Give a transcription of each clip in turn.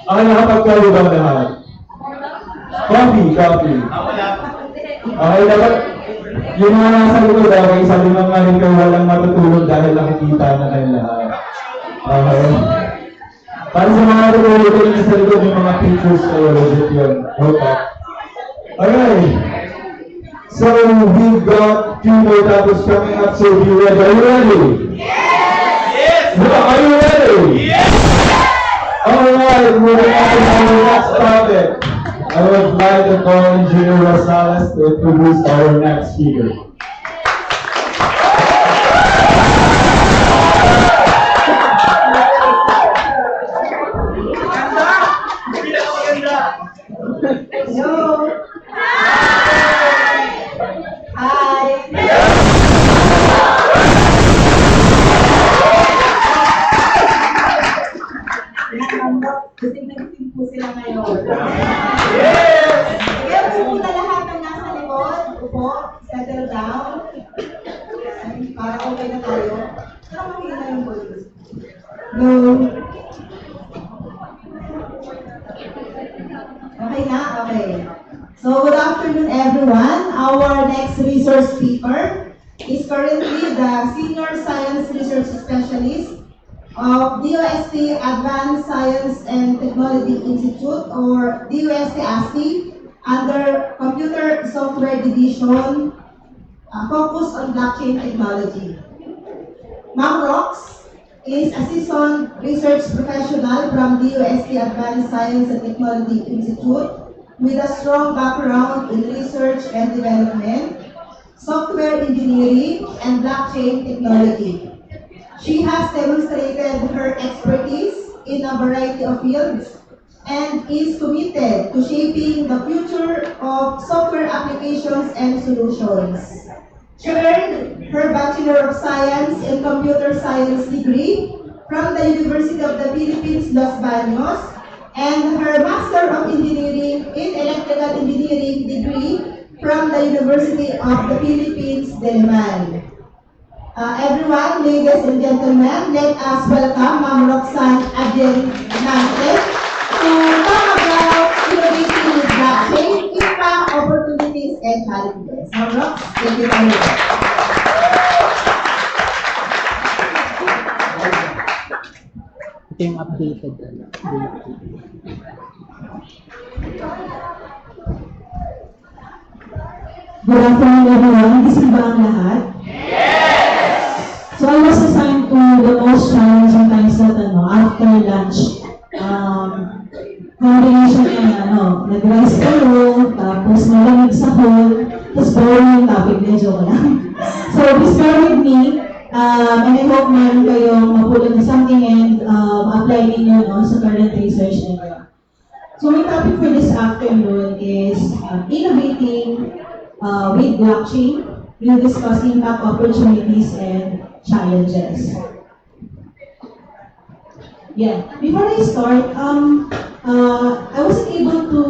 Okay, nakapagkayo ba lahat? Coffee. Okay, dapat yung mga nasa likod, okay, sabi mo nga rin kayo walang matutulog dahil nakikita na kayo lahat. Okay. Para sa mga natutulog kayo sa likod, yung mga pictures kayo, legit yun. Okay. Okay. So, we've got few more topics coming up, so be ready. Are you ready? Yes! Are you ready? Yes! Alright, moving on to our next topic. I would like to call Engineer Rosales to introduce our next speaker. Hello. Hi. Gising na gising po sila ngayon. Yes! Kaya po muna lahat ng nasa likod. Upo, settle down. Para okay na tayo. Parang makikita yung voice. Go. Okay na? Okay. So, good afternoon everyone. Our next resource speaker is currently the Senior Science Research Specialist of DOST Advanced Science and Technology Institute, or DOST ASTI, under Computer Software Division, focused on blockchain technology. Ma'am Rox is a seasoned research professional from DOST Advanced Science and Technology Institute with a strong background in research and development, software engineering, and blockchain technology. She has demonstrated her expertise in a variety of fields and is committed to shaping the future of software applications and solutions. She earned her Bachelor of Science in Computer Science degree from the University of the Philippines, Los Baños, and her Master of Engineering in Electrical Engineering degree from the University of the Philippines, Diliman. Everyone, ladies and gentlemen, let us welcome Ma'am Roxanne Adelante to talk about innovating with blockchain, impact, opportunities, and challenges. Ma'am Rox, thank you very much. Ito yung updated. Good afternoon, everyone. Gising ba ang lahat? So I was assigned to the most challenging times that after lunch. Combination ng nag-rice kayo, tapos malamig sa hall, tapos boring yung topic, medyo ko lang. So please bear with me, and I hope meron kayong mapulot na something and apply ninyo sa current research ninyo. So my topic for this afternoon is innovating with blockchain. We'll discuss impact, opportunities, and challenges. Yeah. Before I start, I wasn't able to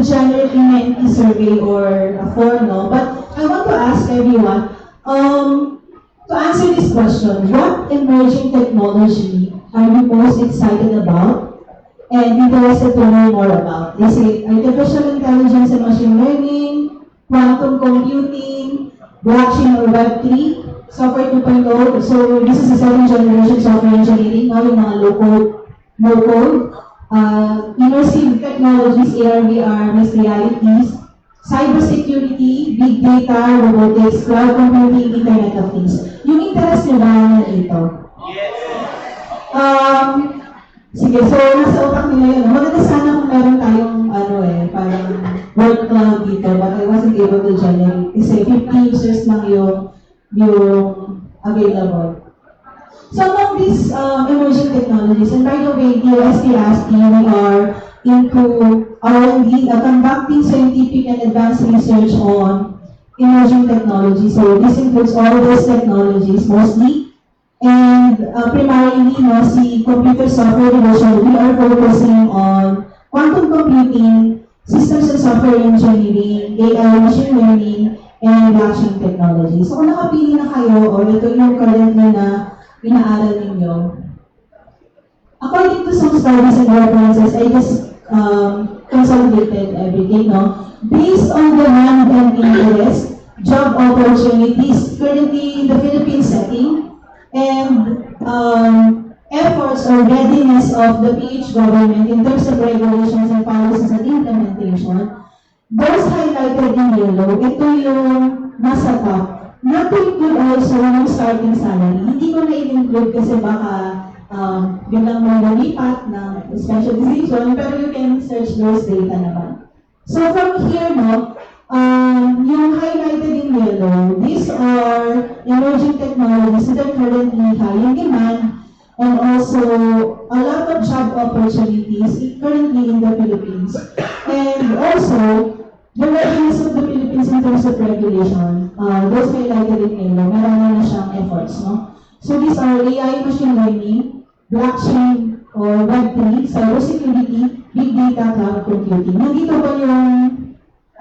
generate a Menti survey or a form, no? But I want to ask everyone to answer this question: what emerging technology are you most excited about and interested to learn more about? Is it artificial intelligence and machine learning, quantum computing, blockchain or Web3, software 2.0? So this is the second generation software engineering, now yung mga low-code, no-code, immersive technologies, AR, VR, mixed realities, cybersecurity, big data, robotics, cloud computing, Internet of Things. Yung interest nyo ba na dito? Sige, so nasa utak nila yun. Maganda sana kung meron tayong parang word cloud dito, but I wasn't able to generate kasi 50 users lang yung available. Some of these emerging technologies, and by the way, DOST we are into R&D, conducting scientific and advanced research on emerging technologies. So this includes all those technologies mostly. And primarily, si Computer Software Division, we are focusing on quantum computing, systems and software engineering, AI, machine learning, and blockchain technology. So kung nakapili na kayo, o ito yung currently na inaaral ninyo, according to some studies and references, I just consolidated everything, no? Based on demand and interest, job opportunities currently in the Philippine setting, and efforts or readiness of the PH government in terms of regulations and policies and implementation, those highlighted in yellow, ito yung nasa top. Not to include also yung starting salary. Hindi ko na i-include kasi baka bilang may lumipat ng specialization, pero you can search those data naman. So from here, no, yung highlighted in yellow, these are emerging technologies that are currently high in demand and also a lot of job opportunities currently in the Philippines. And also, the readiness of the Philippines in terms of regulation, those highlighted in yellow, meron na siyang efforts, no? So these are AI, machine learning, blockchain or Web3, cybersecurity, big data, cloud computing. Nandito ba yung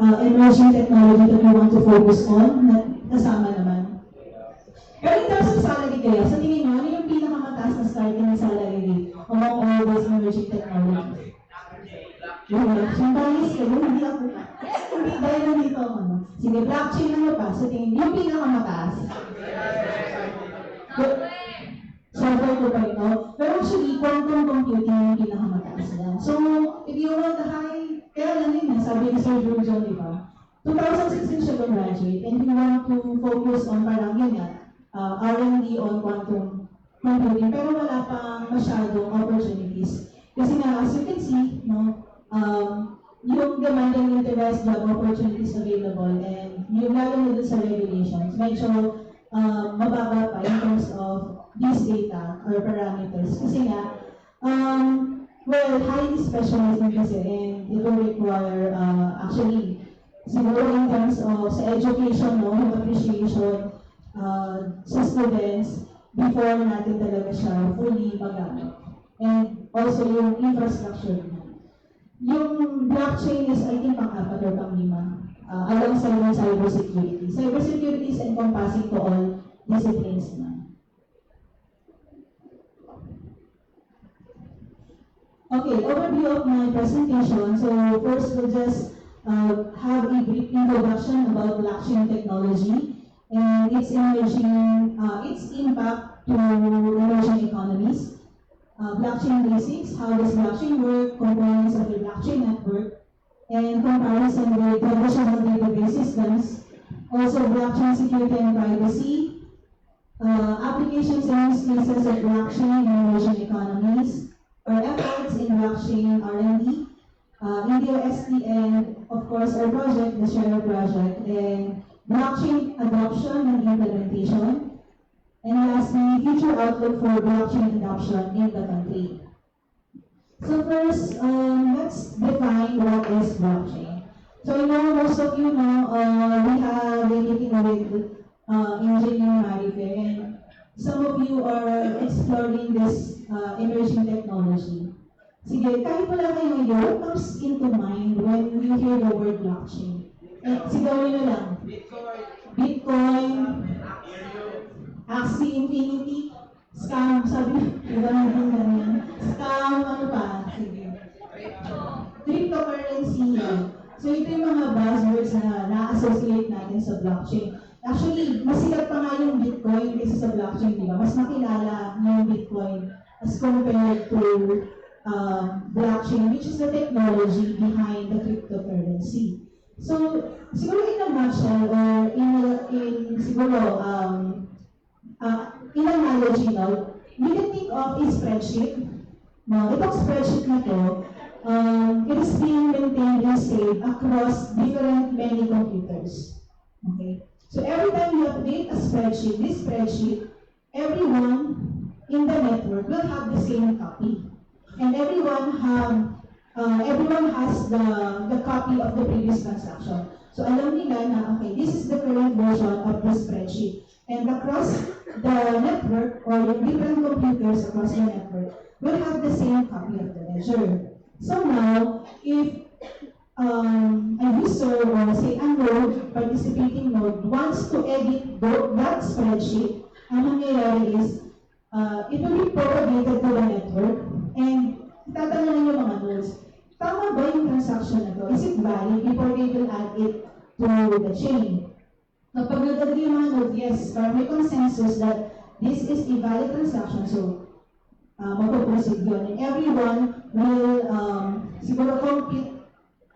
emerging technology that we want to focus on? Kasama naman. Pero in terms of salary kaya, sa tingin nyo, ano yung pinakamataas na starting salary rate among all those emerging technologies? Yung bias kayo, hindi ako. Hindi, dahil nandito ako. Sige, blockchain ano pa? Sa tingin nyo, yung pinakamataas? Software ko pa ito. Pero actually, quantum computing yung pinakamataas lang. So, if you want the high, kaya lang yun, sabi ni Sir John, di ba? 2016 siya graduate, and we want to focus on parang yun R&D on quantum computing, pero wala pang masyadong opportunities. Kasi nga, as you can see, no, yung demand and interest job opportunities available, and yung lalo na dun sa regulations, medyo mababa pa in terms of these data or parameters. Kasi nga, well, highly specialized din kasi, and it will require actually, siguro in terms of sa education, no, yung appreciation sa students, before natin talaga siya fully magamit. And also yung infrastructure niya. Yung blockchain is, I think, pang-apat or pang-lima. Alongside yung cybersecurity. Cybersecurity is encompassing to all disciplines na. Okay, overview of my presentation. So first, we'll just have a brief introduction about blockchain technology and its impact to emerging economies. Blockchain basics, how does blockchain work, components of the blockchain network, and comparison with traditional database systems. Also, blockchain security and privacy, applications and use cases of blockchain in emerging economies, our efforts in blockchain R&D, InDO-ST, and of course our project, the Share project, and blockchain adoption and implementation, and lastly, future outlook for blockchain adoption in the country. So first, let's define what is blockchain. So I know most of you know, we have a meeting with Engineer Marife, and some of you are exploring this emerging technology. Sige, kahit wala kayo ngayon, what comes into mind when you hear the word blockchain? Sigawin na lang. Bitcoin, Axie Infinity, scam, sabi iba na din ganyan. Scam, ano pa? Sige. Cryptocurrency yan. So ito yung mga buzzwords na na-associate natin sa blockchain. Actually, mas sikat pa nga yung Bitcoin kaysa sa blockchain, di ba? Mas makilala yung Bitcoin as compared to blockchain, which is the technology behind the cryptocurrency. So, siguro in a nutshell, or in analogy, no, you can think of a spreadsheet. No, itong spreadsheet na to, it is being maintained and saved across many computers. Okay? So every time you update a spreadsheet, this spreadsheet, everyone in the network will have the same copy. And everyone has the copy of the previous transaction. So alam nila na, okay, this is the current version of the spreadsheet. And across the network, or different computers across the network, will have the same copy of the ledger. So now, if a user or say a node, participating node, wants to edit that spreadsheet, ang mangyayari is, it will be propagated to the network, and tatanungin yung mga nodes, tama ba yung transaction na to? Is it valid before they will add it to the chain? Kapag nagdadali yung mga nodes, yes, but may consensus that this is a valid transaction, so mapoproceed yun. And everyone will siguro compete,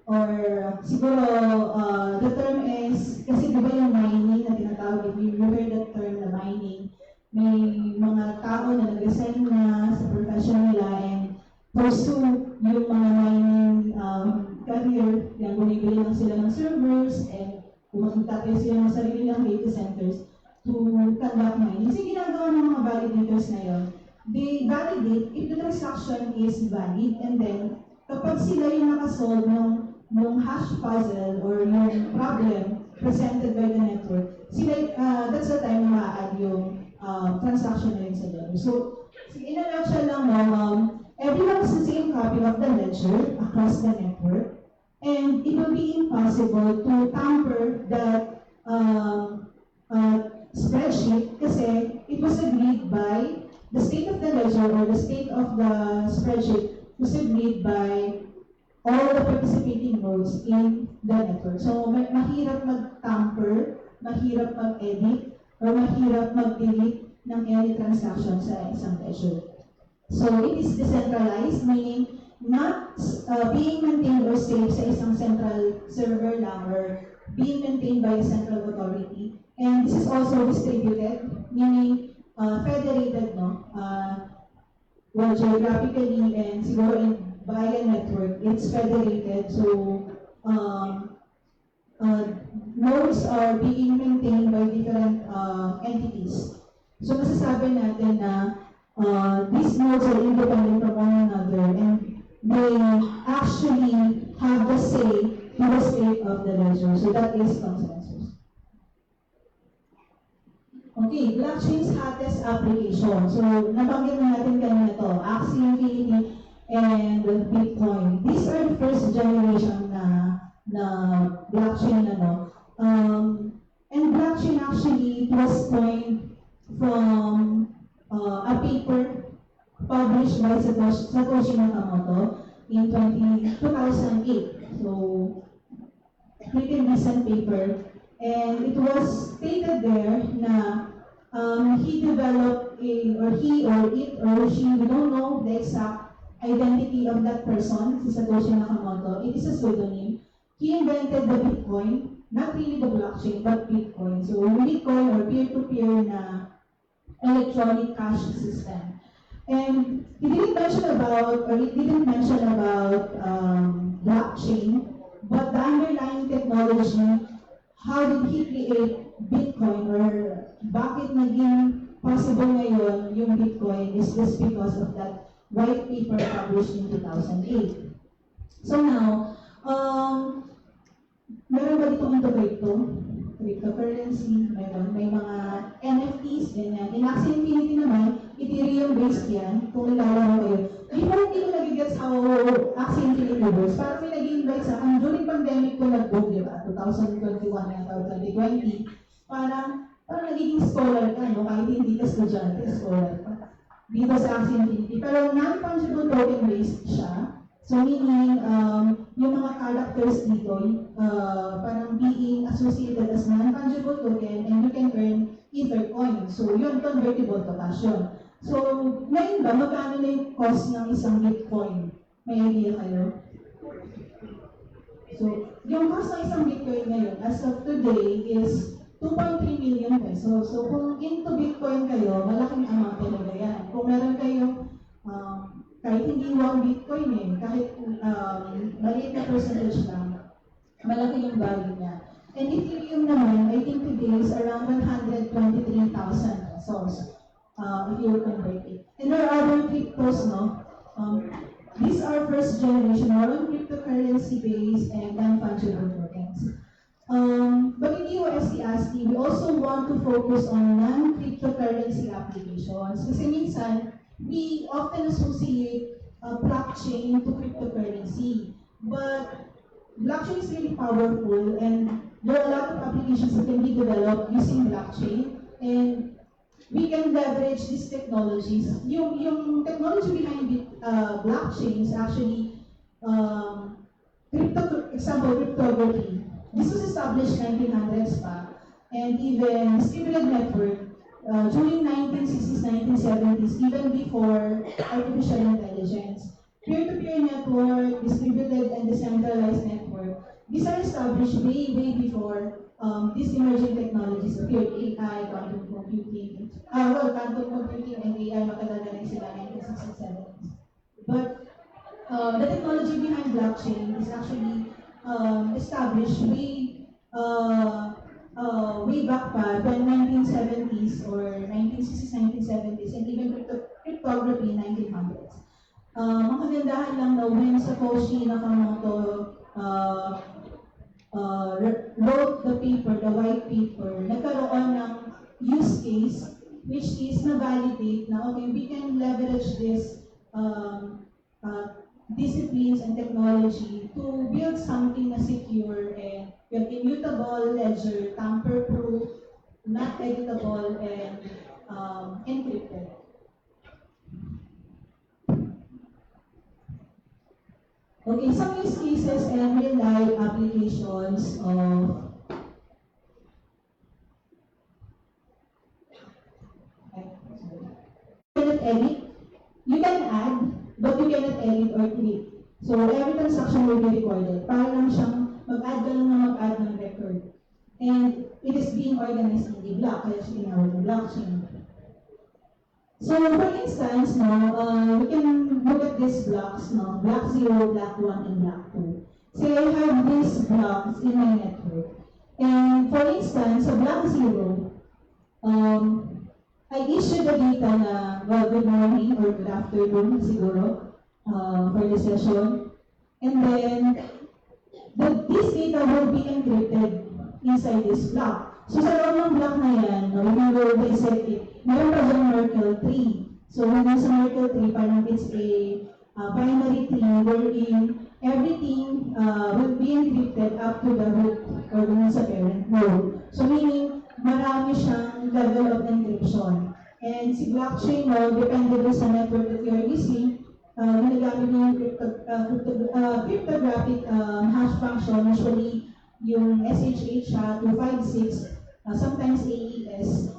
or siguro the term is, kasi di ba yung mining na tinatawag, if you heard that term na mining, may mga tao na nag-resign na sa profession nila and pursue yung mga mining career, yan, bumibili lang sila ng servers and magtatayo sila ng sarili ng data centers to conduct mining. So ginagawa ng mga validators na yun, they validate if the transaction is valid, and then kapag sila yung nakasolve ng hash puzzle or yung problem presented by the network, sila, that's the time na ma-add yung transaction na yun sa doon. So, in a nutshell lang, everyone has the same copy of the ledger across the network, and it will be impossible to tamper that spreadsheet kasi it was agreed by the state of the ledger, or the state of the spreadsheet was agreed by all the participating nodes in the network. So, mahirap mag-tamper, mahirap mag-edit, or mahirap mag-delete ng any transaction sa isang ledger. So, it is decentralized, meaning not being maintained or saved sa isang central server lang, or being maintained by a central authority. And this is also distributed, meaning federated, no? Well, geographically and siguro by a network, it's federated. So, nodes are being maintained by different entities. So, masasabi natin na these nodes are independent from one another, and they actually have the say to the state of the ledger. So that is consensus. Okay, blockchain's hottest application. So, nabanggit na natin kanina to, Axie Infinity and Bitcoin. These are the first generation na blockchain, ano. And blockchain actually, it was coined from a paper published by Satoshi Nakamoto in 2008. So, pretty recent paper. And it was stated there na he developed or he or it or she, we don't know the exact identity of that person, si Satoshi Nakamoto. It is a pseudonym. He invented the Bitcoin, not really the blockchain, but Bitcoin. So, Bitcoin or peer-to-peer na electronic cash system. And he didn't mention about, or it didn't mention about blockchain, but the underlying technology, how did he create Bitcoin, or bakit naging possible ngayon yung Bitcoin is just because of that white paper published in 2008. So now, meron ba dito into crypto? Cryptocurrency, meron. May mga NFTs, ganyan. In Axie Infinity naman, Ethereum-based yan, kung nilalaro kayo. Before, hindi ko nagigets how Axie Infinity works. Parang may nag-invite sa akin, during pandemic ko nag-book, di ba? 2021 na 2020. Parang nagiging scholar ka, no? Kahit hindi ka estudyante, scholar ka. Dito sa Axie Infinity. Pero non-fungible token-based siya. So meaning, yung mga characters dito, parang being associated as non-fungible token and you can earn Ether coin. So yun, convertible to cash yun. So ngayon ba, magkano na yung cost ng isang Bitcoin? May idea kayo? So yung cost ng isang Bitcoin ngayon, as of today, is 2.3 million pesos. So kung into Bitcoin kayo, malaking amount talaga yan. Kung meron kayong kahit hindi 1 Bitcoin kahit maliit na percentage lang, malaki yung value niya. And Ethereum naman, I think today is around 123,000 pesos if you convert it. And there are other cryptos, no? These are first generation, more on cryptocurrency based and non-fungible tokens. But in USD ASCII, we also want to focus on non-cryptocurrency applications. Kasi minsan, we often associate blockchain to cryptocurrency. But blockchain is really powerful and there are a lot of applications that can be developed using blockchain. And we can leverage these technologies. Yung technology behind blockchain is actually cryptography. This was established 1900s pa, and even distributed network during 1960s, 1970s, even before artificial intelligence. Peer-to-peer network, distributed and decentralized network, these are established way before these emerging technologies appeared. AI, quantum computing, quantum computing and AI, matagal na rin sila 1960s, 70s. But the technology behind blockchain is actually established way back pa, the 1970s or 1960s, 1970s, and even cryptography in 1900s. Ang kagandahan lang na when Satoshi Nakamoto wrote the paper, the white paper, nagkaroon ng use case which is na-validate na, okay, we can leverage this disciplines and technology to build something na secure and immutable ledger, tamper-proof, not editable, and encrypted. Okay, some use cases and real-life applications of edit. You can add, but you cannot edit or create. So every transaction will be recorded. Para lang siyang mag-add ka lang na mag-add ng record. And it is being organized in the block, kaya siya tinawag ng blockchain. So for instance, we can look at these blocks, block 0, block 1, and block 2. Say I have these blocks in my network. And for instance, sa block 0, I issue the data na, well, good morning or good afternoon siguro for the session. And then, this data will be encrypted inside this block. So sa loob ng block na yan, no, if you will dissect it, meron pa dyan Merkle tree. So when sa Merkle tree, parang it's a binary tree wherein everything will be encrypted up to the root or dun sa parent node. So meaning, marami siyang level of encryption. And si blockchain, no, depende dun sa network that you're using, ginagamit niya yung cryptographic hash function, usually yung SHA siya, 256, sometimes AES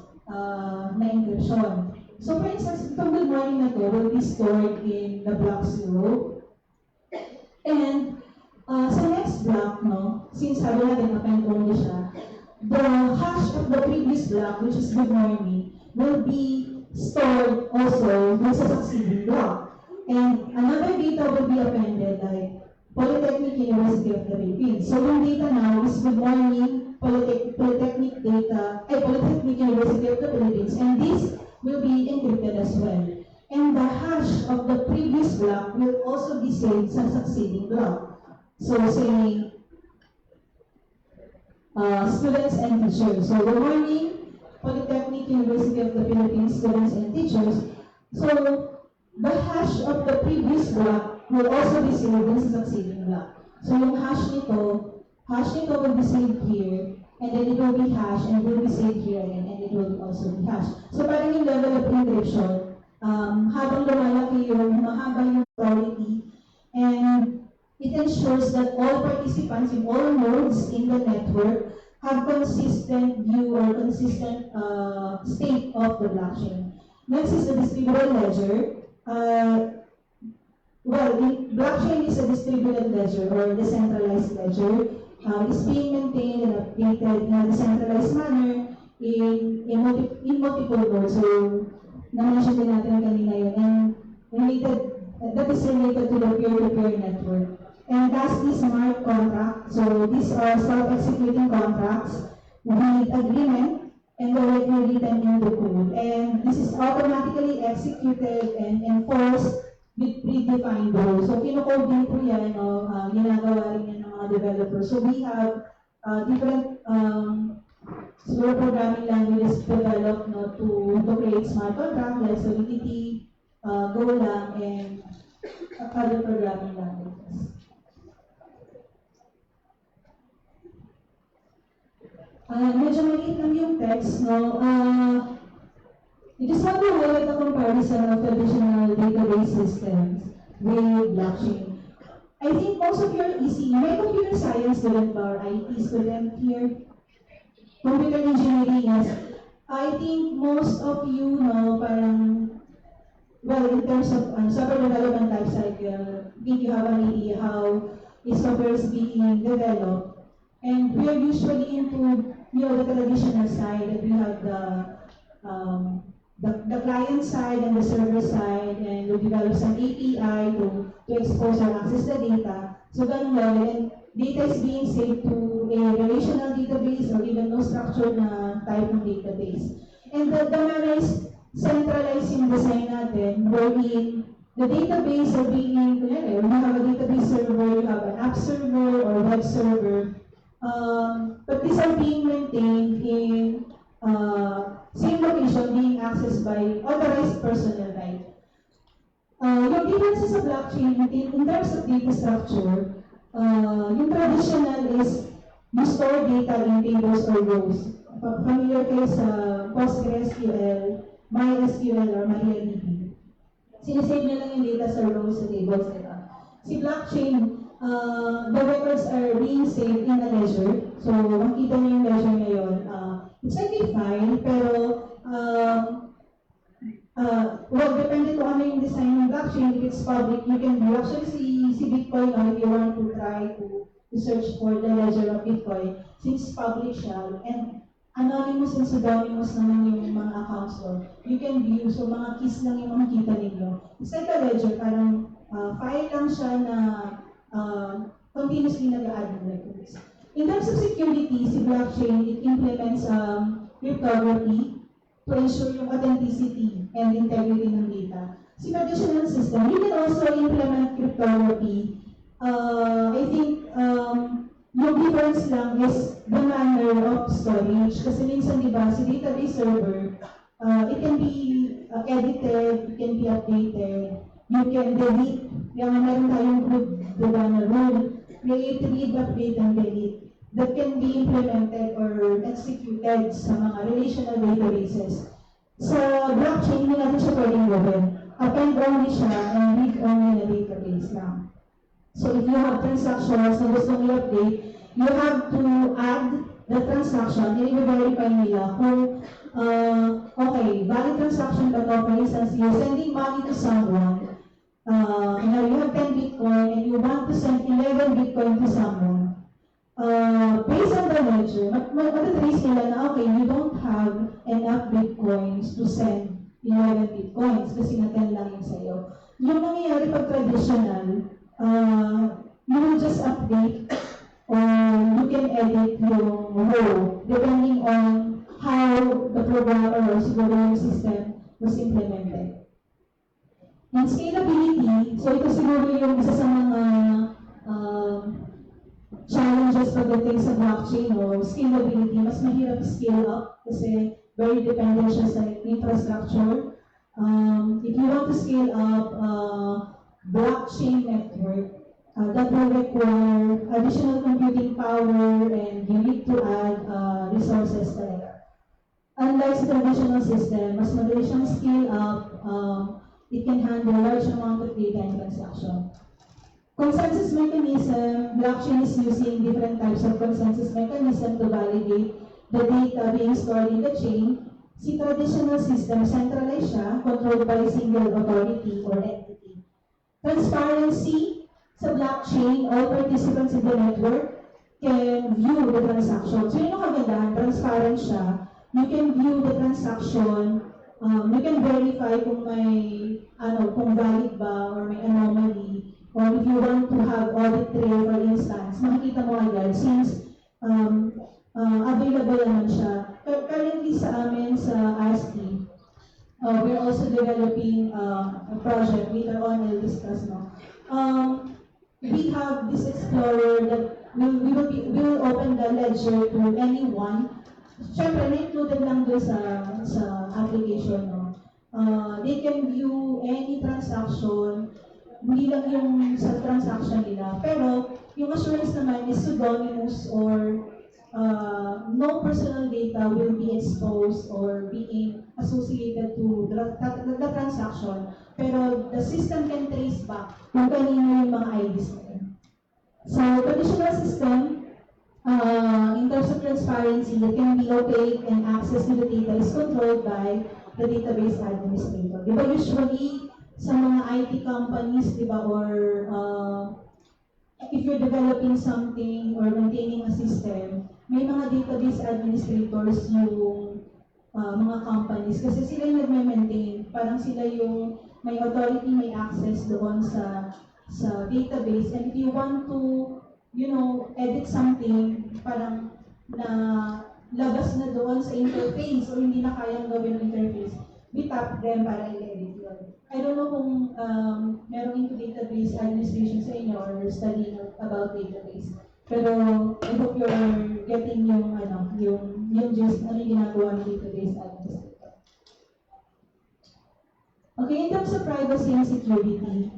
na encryption. So for instance, itong good morning na to will be stored in the block 0. And sa next block, no, since sabi natin append only siya, the hash of the previous block, which is good morning, will be stored also dun sa succeeding block. And another data will be appended like Polytechnic University of the Philippines. So yung data now is good morning, Polytechnic University of the Philippines. And this will be encrypted as well. And the hash of the previous block will also be saved sa succeeding block. So say, students and teachers. So good morning, Polytechnic University of the Philippines students and teachers. So the hash of the previous block will also be saved in sa succeeding block. So yung hash nito will be saved here, and then it will be hashed, and will be saved here again, and it will also be hashed. So parang yung level of encryption, habang lumalaki yung mahaba yung priority, and it ensures that all participants in all nodes in the network have consistent view or consistent state of the blockchain. Next is the distributed ledger. Blockchain is a distributed ledger or decentralized ledger. It's being maintained and updated in a decentralized manner in multiple nodes. So, na-mention din natin kanina yun. And that is related to the peer-to-peer network. And lastly, smart contract. So, these are self-executing contracts with agreement and directly written in the code. And this is automatically executed and enforced with predefined rules. So, kinocode din po yan, no? Ginagawa rin yan ng mga developers. So, we have different programming languages developed, no, to create smart contract like Solidity, Golang, and other programming languages. Medyo maliit lang yung text, no? I just want to highlight a comparison of traditional database systems with blockchain. I think most of you are easy. May computer science student or IT student here. Computer engineering, yes. I think most of you know, parang, well, in terms of software development life cycle, I think you have an idea how is software is being developed. And we are usually into, the traditional side, that we have the client side and the server side, and we develop some API to expose or access the data. So ganun lang, and data is being saved to a relational database or even no structured na type ng database. And the manner is centralized yung design natin, wherein the database are being, kunyari, when you have a database server, you have an app server or web server, but these are being maintained in same location, being accessed by authorized personnel, right? Yung differences sa blockchain in terms of data structure, yung traditional is you store data in tables or rows. Familiar kayo sa PostgreSQL, MySQL, or MariaDB. Sinisave niya lang yung data sa rows sa tables nila. Si blockchain, the records are being saved in a ledger. So, makita niyo yung ledger ngayon. It's like a file, pero well, depende kung ano yung design ng blockchain. If it's public, you can do. Actually, si Bitcoin, if you want to try to search for the ledger of Bitcoin, since public siya, and anonymous and pseudonymous naman yung mga accounts doon, you can view. So, mga keys lang yung makikita ninyo. It's like a ledger, parang file lang siya na continuously nag-add ng records. In terms of security, si blockchain, it implements cryptography to ensure yung authenticity and integrity ng data. Si traditional system, you can also implement cryptography. I think Yung difference lang is the manner of storage. Kasi minsan, di ba, si database server, it can be edited, it can be updated, you can delete. Yung meron tayong group, di ba, na rule, create, read, update, and delete. That can be implemented or executed sa mga relational databases. Sa blockchain, hindi natin siya pwedeng gawin. Append only siya and read only na database lang. So if you have transactions na gusto mong i-update, you have to add the transaction, i-verify nila kung, okay, valid transaction ba to? For instance, you're sending money to someone, you have 10 Bitcoin and you want to send 11 Bitcoin to someone. Based on the ledger, matatrace nila na, okay, you don't have enough Bitcoins to send 11 Bitcoins kasi na 10 lang yung sa'yo. Yung nangyayari pag traditional, you will just update or you can edit yung row depending on how the program or siguro yung system was implemented. And scalability, so ito siguro yung isa sa mga challenges pagdating sa blockchain o scalability, mas mahirap scale up kasi very dependent siya sa infrastructure. If you want to scale up blockchain network, that will require additional computing power and you need to add resources talaga. Unlike sa traditional system, mas madali siyang scale up, it can handle large amount of data and transaction. Consensus mechanism, blockchain is using different types of consensus mechanism to validate the data being stored in the chain. Si traditional system, centralized siya, controlled by a single authority or entity. Transparency, sa blockchain, all participants in the network can view the transaction. So yun yung kagandahan, transparent siya. You can view the transaction, you can verify kung may, kung valid ba or may anomaly. Or if you want to have audit trail, for instance, makikita mo agad since available naman siya. Currently sa amin sa ASCII, we're also developing a project. Later on, I'll discuss no. We have this explorer that we will open the ledger to anyone. Siyempre, na-included lang doon sa application. No? They can view any transaction, hindi lang yung sa transaction nila. Pero, yung assurance naman is pseudonymous or no personal data will be exposed or being associated to the transaction. Pero the system can trace back kung kanino yung mga IDs nila. So, traditional system, in terms of transparency, it can be opaque and access to the data is controlled by the database administrator. Diba usually, sa mga IT companies, diba, or if you're developing something or maintaining a system, may mga database administrators yung mga companies kasi sila yung nagme-maintain, parang sila yung may authority, may access doon sa database. And if you want to, edit something, parang na labas na doon sa interface o hindi na kayang gawin ng interface, we tap them para i-edit yun. I don't know kung merong into database administration sa inyo or studying about database. Pero I hope you're getting yung just yung ginagawa ng database administrator. Okay, in terms of privacy and security,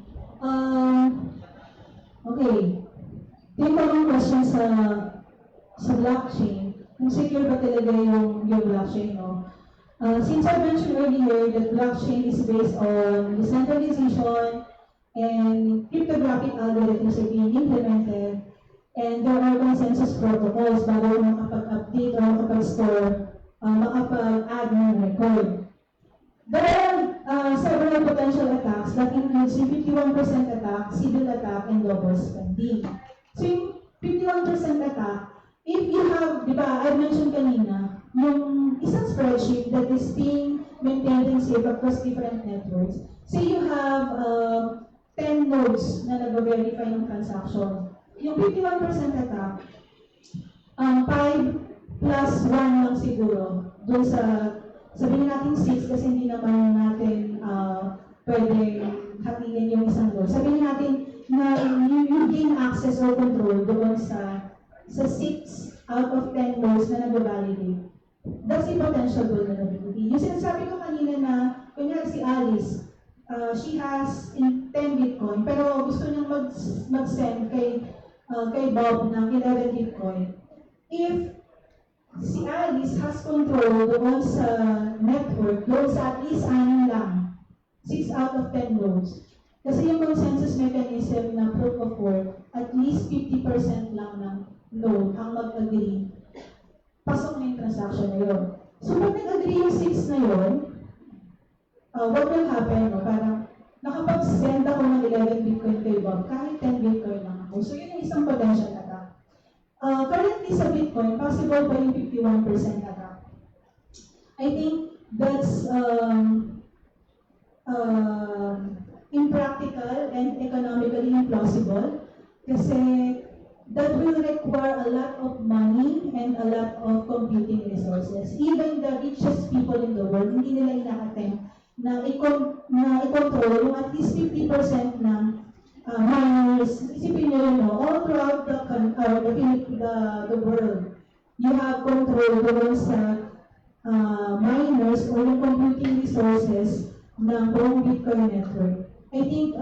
okay, yung parang question sa blockchain, kung secure ba talaga yung blockchain, no? Since I mentioned earlier that blockchain is based on decentralization and cryptographic algorithms are being implemented, and there are consensus protocols bago makapag-update or makapag-store, makapag-add ng record. There are several potential attacks that includes yung 51% attack, civil attack, and double spending. So yung 51% attack, if you have, di ba, I mentioned kanina, yung isang spreadsheet that is being maintained and saved across different networks. Say you have 10 nodes na nag-verify ng transaction. Yung 51% attack, 5 plus 1 lang siguro. Doon sa, sabihin natin 6 kasi hindi naman natin pwedeng hatiin yung isang node. Sabihin natin na you gain access or control doon sa sa 6 out of 10 nodes na nag-validate. That's the potential vulnerability. Yung sinasabi ko kanina na, kunyari si Alice, she has in 10 Bitcoin, pero gusto niyang mag-send kay Bob ng 11 Bitcoin. If si Alice has control doon sa network, doon sa at least 6 lang, 6 out of 10 nodes. Kasi yung consensus mechanism na proof of work, at least 50% lang ng node ang mag-agree. Pasok na yung transaction na yun. So, pag nag-agree yung 6 na yun, what will happen? No? Parang, nakapag-send ako ng 11 Bitcoin kay Bob, kahit 10 Bitcoin lang ako. So, yun yung isang potential attack. Currently sa Bitcoin, possible pa yung 51% attack. I think that's impractical and economically implausible kasi that will require a lot of money and a lot of computing resources. Even the richest people in the world, hindi nila ina-attempt na i-control yung at least 50% ng miners. Isipin nyo yun, no? All throughout the world, you have control doon sa miners or yung computing resources ng buong Bitcoin network. I think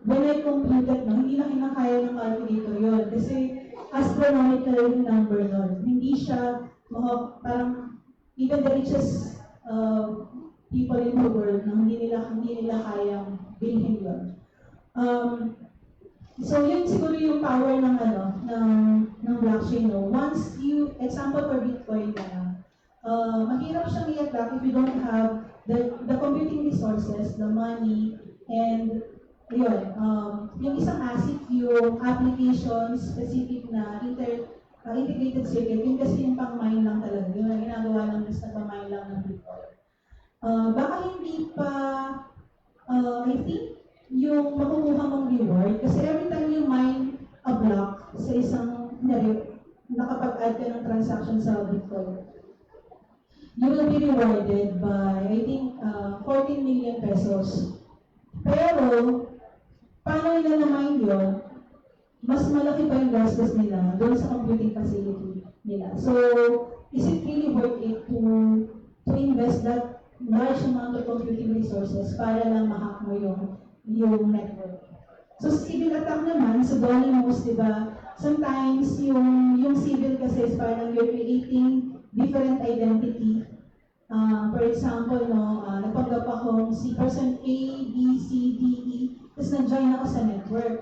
when I computed, no, hindi na kinakaya ng calculator yun. Kasi astronomical yung number nun. Hindi siya, parang, even the richest people in the world, no, hindi nila kayang bilhin yun. So yun siguro yung power ng blockchain. No? Once you, example for Bitcoin na, mahirap siyang i-attack if you don't have the computing resources, the money, and yun, yung isang ASIC, yung application specific na integrated circuit, yun kasi yung pang-mine lang talaga, yun ang ginagawa lang is na pang-mine lang ng Bitcoin. Baka hindi pa, I think, yung makukuha mong reward, kasi every time you mine a block sa isang, nakapag-add ka ng transaction sa Bitcoin, you will be rewarded by, I think, 14 million pesos. Pero, paano nila na-mine yun? Mas malaki pa yung gastos nila doon sa computing facility nila. So, is it really worth it to invest that large amount of computing resources para lang ma-hack mo yung network? So, civil attack naman, so Donymous, di ba? Sometimes, yung civil kasi is parang you're creating different identity. For example, napanggap akong si person A, B, C, D, E, tapos na-join ako sa network.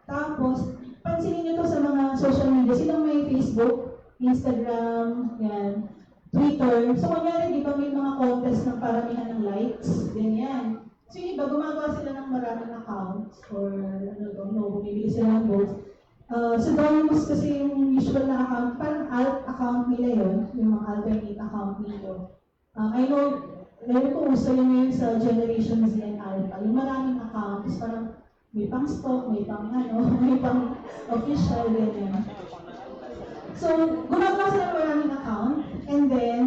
Tapos, pansinin nyo to sa mga social media. Sinong may Facebook, Instagram, yan, Twitter. So, kunyari, di ba may mga contest ng paramihan ng likes, ganyan. So, yung iba, gumagawa sila ng maraming accounts or, bumibili sila ng votes. So, Donymous kasi yung usual na account, parang alt account nila yun, yung mga alternate account nila. I know, meron ko uso yun ngayon sa Generation Z and Alpha, yung maraming accounts, parang may pang stock, may pang may pang official, ganyan. So, gumagawa sila ng maraming account, and then,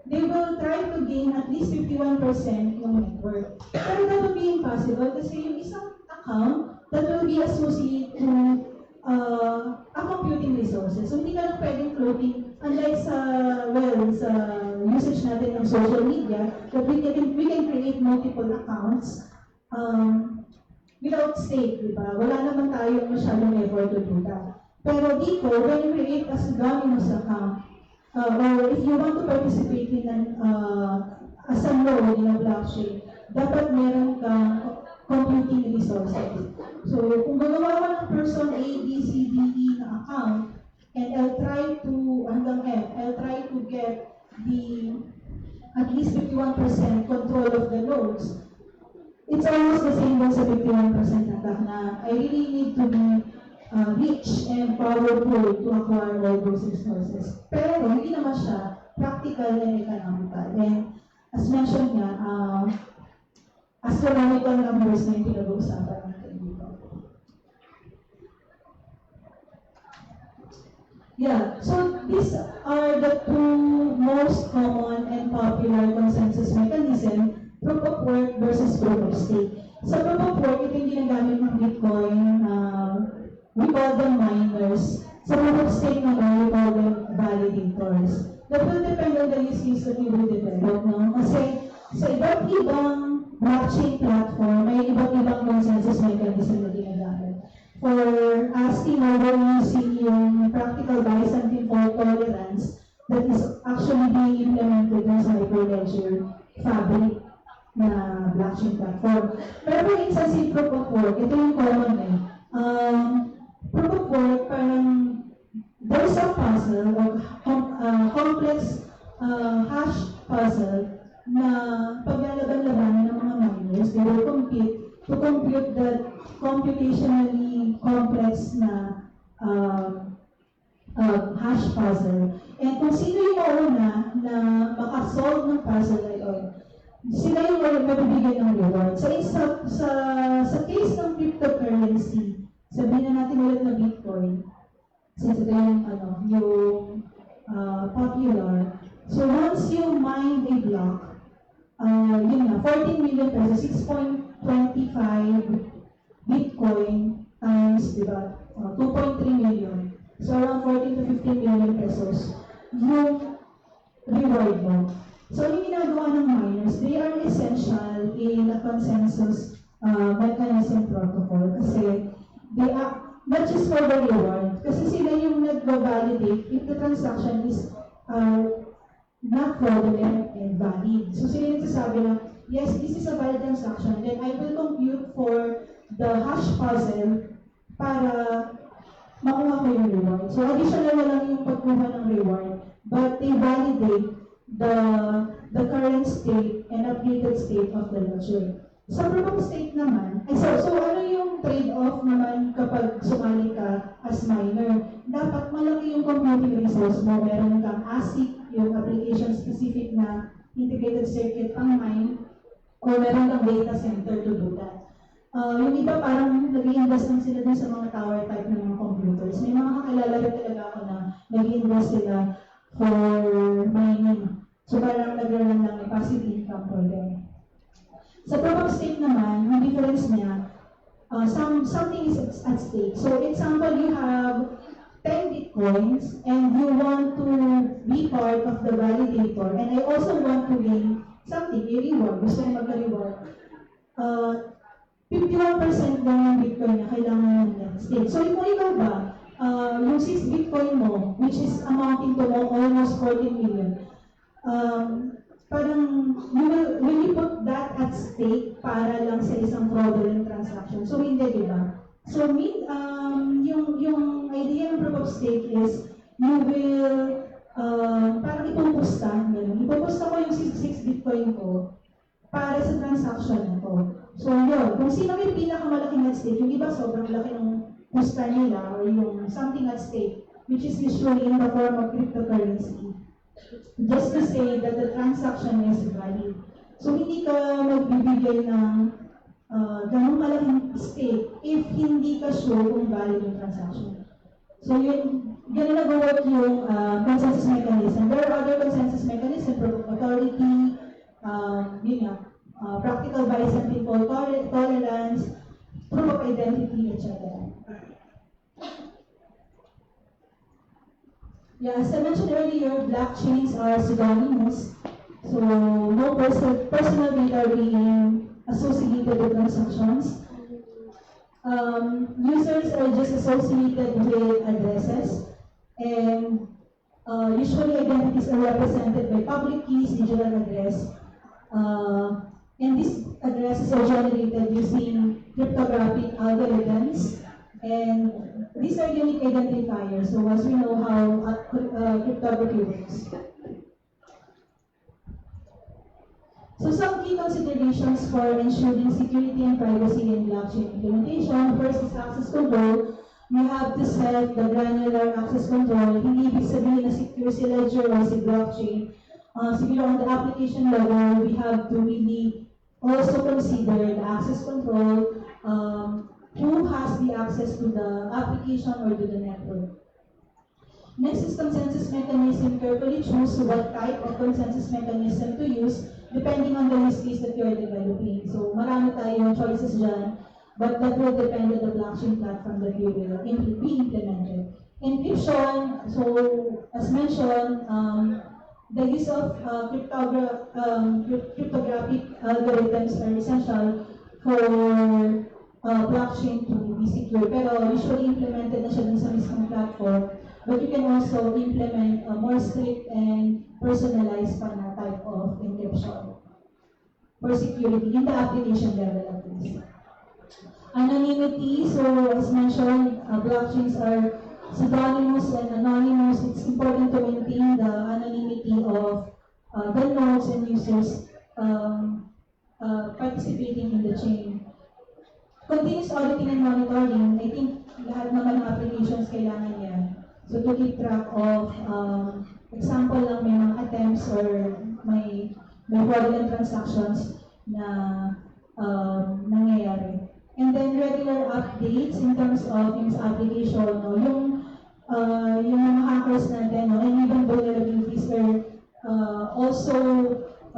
they will try to gain at least 51% yung network. Pero that will be impossible kasi yung isang account that will be associated to a computing resources. So, hindi ka lang pwedeng floating. Unlike sa usage natin ng social media, that we can create multiple accounts without stake, di ba? Wala naman tayo masyadong effort to do that. Pero dito, when you create a Donymous account, or if you want to participate in as a node in a blockchain, dapat meron kang computing resources. So, kung gagawa ko ng person A, B, C, D, E na account, and I'll try to, hanggang F, I'll try to get at least 51% control of the nodes, it's almost the same as sa 51% attack na I really need to be rich and powerful to acquire all those resources. Pero hindi naman siya practical and economical. And as mentioned nga, astronomical numbers na yung pinag-uusapan natin dito. Yeah, so these are the two most common and popular consensus mechanism, proof of work versus proof of stake. So proof of work, ito yung ginagamit ng Bitcoin, we call them miners. Sa proof of stake, sa iba't ibang blockchain platform, may iba't ibang consensus mechanism na ginagamit. For asking whether using yung practical Byzantine fault tolerance that is actually being implemented sa Hyperledger fabric na blockchain platform. Pero for instance, in proof of work, ito yung common eh. Proof of work, parang there's a puzzle or complex hash puzzle na paglalaban-laban ng mga miners, they will compete to compute the computationally complex na hash puzzle. And kung sino yung mauna na makasolve ng puzzle na yun, sila yung mabibigyan ng reward. So, sa case ng cryptocurrency, sabihin na natin ulit na Bitcoin, since ito yung, popular. So, once you mine a block, yun nga, 14 million pesos, 6.25 Bitcoin times, diba, 2.3 million. So, around 14 to 15 million pesos yung reward mo. So, yung ginagawa ng miners, they are essential in a consensus mechanism protocol kasi they are not just for the reward, kasi sila yung nag-validate if the transaction is not fraudulent and valid. So, sila yung nagsasabi na, yes, this is a valid transaction, then I will compute for the hash puzzle para makuha ko yung reward. So, additional na lang yung pagkuha ng reward, but they validate the current state and updated state of the ledger. Sa proof of stake naman, so ano yung trade-off naman kapag sumali ka as miner? Dapat malaki yung computing resource mo, meron kang ASIC, yung application-specific na integrated circuit pang mine, o meron kang data center to do that. Yung iba parang nag-i-invest lang sila dun sa mga tower type ng mga computers. May mga kakilala rin talaga ako na nag-i-invest sila for mining. So parang nag-run lang may passive income for them. Sa proof of stake naman, ang difference niya, something is at stake. So example, you have 10 bitcoins and you want to be part of the validator and I also want to win something, a reward, gusto na magka-reward. 51% lang yung bitcoin na kailangan ng stake. So kung ikaw ba, yung 6 bitcoin mo, which is amounting to almost 14 million, parang will you put that at stake para lang sa isang fraudulent transaction? So hindi, di ba? So yung idea ng proof of stake is you will parang ipupusta ko yung 6 bitcoin ko para sa transaction na to. So yun, kung sino may pinakamalaking at stake, yung iba sobrang laki ng pusta nila or yung something at stake, which is usually in the form of cryptocurrency. Just to say that the transaction is valid. So, hindi ka magbibigay ng ganung malaking stake if hindi ka sure kung valid yung transaction. So, ganun nag-work yung consensus mechanism. There are other consensus mechanisms, proof of authority, practical Byzantine fault tolerance, proof of identity, etc. Yeah, as I mentioned earlier, blockchains are pseudonymous, so no personal data being associated with transactions. Users are just associated with addresses, and usually identities are represented by public keys, digital address, and these addresses are generated using cryptographic algorithms, and these are unique identifiers, so as we know how cryptography works. So some key considerations for ensuring security and privacy in blockchain implementation. First is access control. We have to set the granular access control. Hindi ibig sabihin na secure si ledger or si blockchain. Siguro on the application level, we have to really also consider the access control, who has the access to the application or to the network. Next is consensus mechanism. Carefully choose what type of consensus mechanism to use depending on the use case that you are developing. So marami tayong choices dyan, but that will depend on the blockchain platform that you will be implemented. Encryption, so as mentioned, the use of cryptographic algorithms are essential for blockchain to be secure. Pero usually implemented na siya dun sa mismong platform. But you can also implement a more strict and personalized pa na type of encryption for security in the application level at least. Anonymity, so as mentioned, blockchains are pseudonymous and anonymous. It's important to maintain the anonymity of the nodes and users participating in the chain. Continuous auditing and monitoring, I think lahat naman ng applications kailangan yan. So to keep track of, example lang, may mga attempts or may fraudulent transactions na nangyayari. And then regular updates in terms of yung sa application, no? Yung mga hackers natin, no? And even vulnerabilities are also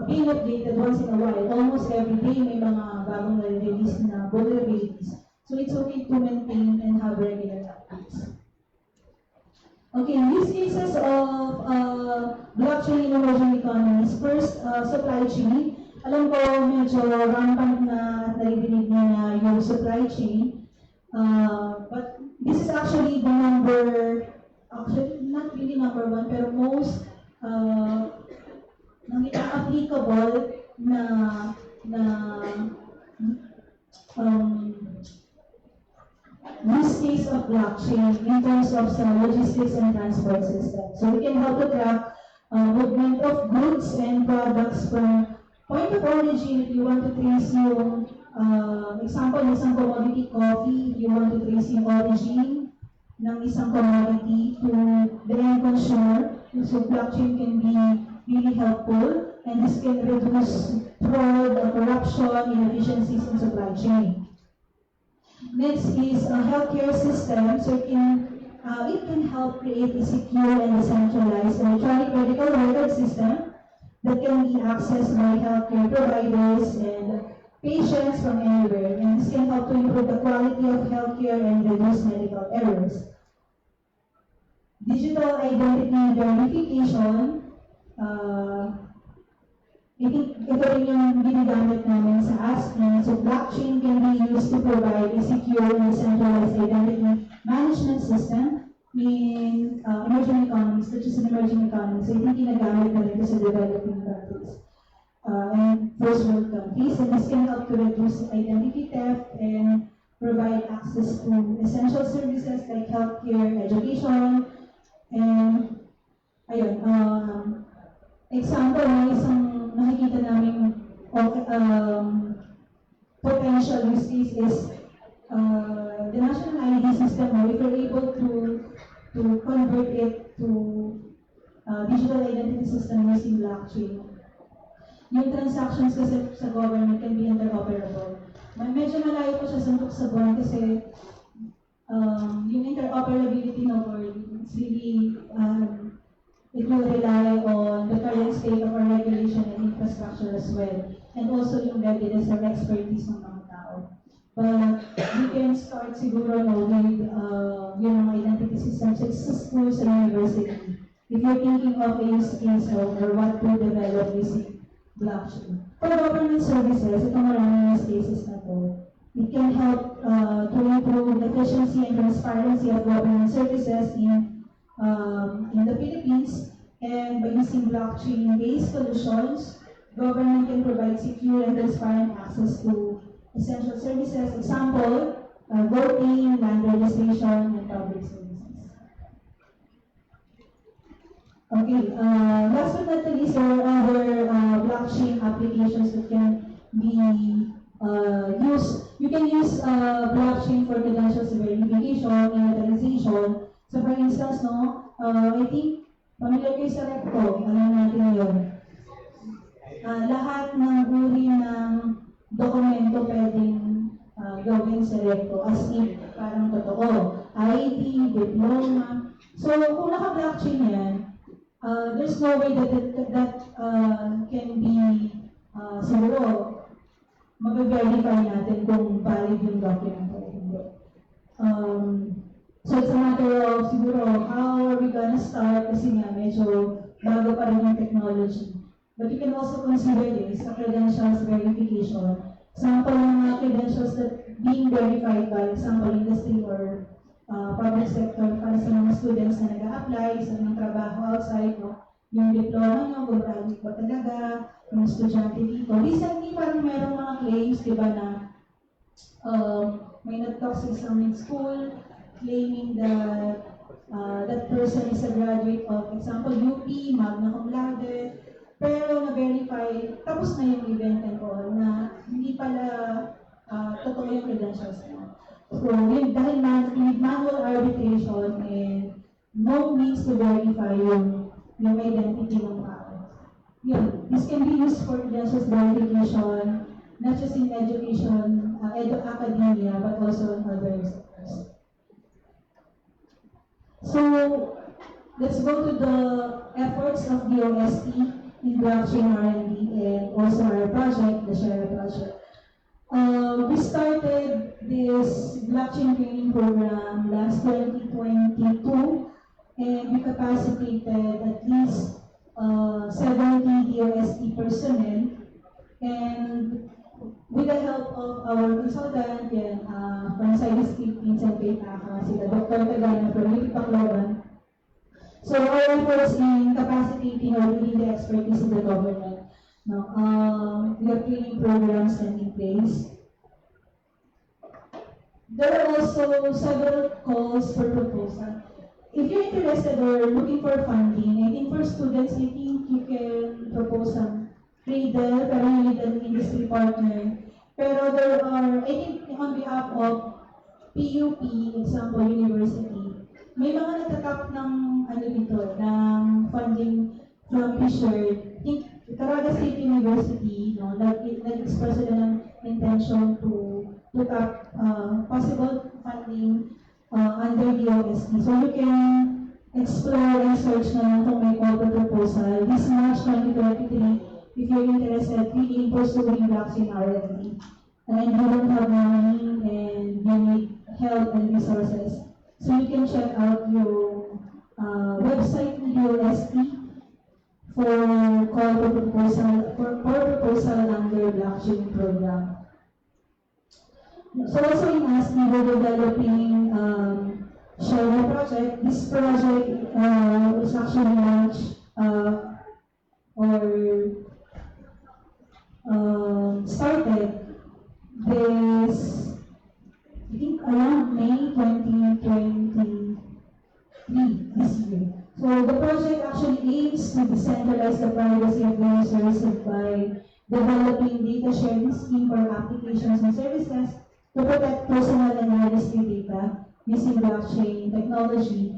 being updated once in a while. Almost every day may mga bagong release na vulnerabilities. So it's okay to maintain and have regular updates. Okay, use cases of blockchain in emerging economies. First, supply chain. Alam ko medyo rampant na at narinig niyo na yung supply chain. But this is actually the actually not really number one, pero most applicable na use case of blockchain in terms of some logistics and transport system. So we can help to track movement of goods and products from point of origin. If you want to trace yung example ng isang commodity, coffee, if you want to trace yung origin ng isang commodity to the end consumer, so blockchain can be really helpful, and this can reduce fraud, corruption, inefficiencies in supply chain. Next is a healthcare system, so it can help create a secure and decentralized electronic medical record system that can be accessed by healthcare providers and patients from anywhere, and this can help to improve the quality of healthcare and reduce medical errors. Digital identity verification, I think ito rin yung ginagamit namin sa ASCII. So blockchain can be used to provide a secure and centralized identity management system in emerging economies, such as in emerging economies. So I think ginagamit na rin ito sa developing countries and first world countries. And this can help to reduce identity theft and provide access to essential services like healthcare, education, and ayun, example ng isang nakikita namin potential use case is the national ID system. If we're able to convert it to digital identity system using blockchain, yung transactions kasi sa government can be interoperable. Medyo malayo po siya suntok sa buwan kasi yung interoperability ng word, it's really it will rely on the current state of our regulation and infrastructure as well, and also yung readiness or expertise ng mga tao. But we can start siguro with yung mga identity systems sa school, sa university. If you're thinking of a use case or what to develop using blockchain. For government services, ito maraming use cases na to. It can help to improve the efficiency and transparency of government services in the Philippines, and by using blockchain-based solutions, government can provide secure and transparent access to essential services, example, voting, land registration, and public services. Okay, last but not least, there are other blockchain applications that can be used. You can use blockchain for credentials verification and authorization. So for instance, I think, familiar kayo sa Recto, alam natin yun. Lahat ng uri ng dokumento pwedeng gawin sa Recto as if parang totoo. ID, diploma. So kung naka-blockchain yan, there's no way that can be siguro mag-verify natin kung valid yung document o hindi. So it's a matter of siguro how are we gonna start kasi nga medyo bago pa rin yung technology. But you can also consider this a credentials verification. Example ng mga credentials that being verified by example industry or public sector para sa mga students na nag-a-apply sa mga trabaho outside, no? Yung diploma nyo, kung graduate ba talaga, yung estudyante dito. Recently, parang merong mga claims, di ba, na may nag-toxic sa school, claiming that that person is a graduate of, example, UP, magna cum laude, pero na-verify, tapos na yung event and all, na hindi pala totoo yung credentials niya. So, yun, dahil manual arbitration and no means to verify yung identity ng tao. Yun, this can be used for credentials verification, not just in education, academia, but also in other sectors. So, let's go to the efforts of the OST in blockchain R&D and also our project, the Share project. We started this blockchain training program last 2022, and we capacitated at least 70 DOST personnel, and with the help of our consultant, from Science Philippines and PayTaka, sila Dr. Tagana from UP Pacloban. So our efforts in capacitating or building the expertise of the government. No, we have training programs in place. There are also several calls for proposal. If you're interested or looking for funding, I think for students, I think you can propose some Cradle, pero you need an industry partner. Pero there are, I think on behalf of PUP, example, university, may mga natatap ng, ng funding from Fisher. I think Caraga State University, no, nag-express sila ng intention to tap possible funding under the OST. So you can explore and search na kung may call to proposal. This March 2023, if you're interested really in pursuing blockchain R&D, and you don't have money and you need help and resources, so you can check out your website ng UST for call to proposal, for proposal under blockchain program. So also in ASCII, we're developing Share project. This project was actually launched started this, I think around May 2023, this year. So the project actually aims to decentralize the privacy of the users by developing data sharing scheme for applications and services to protect personal and registry data using blockchain technology.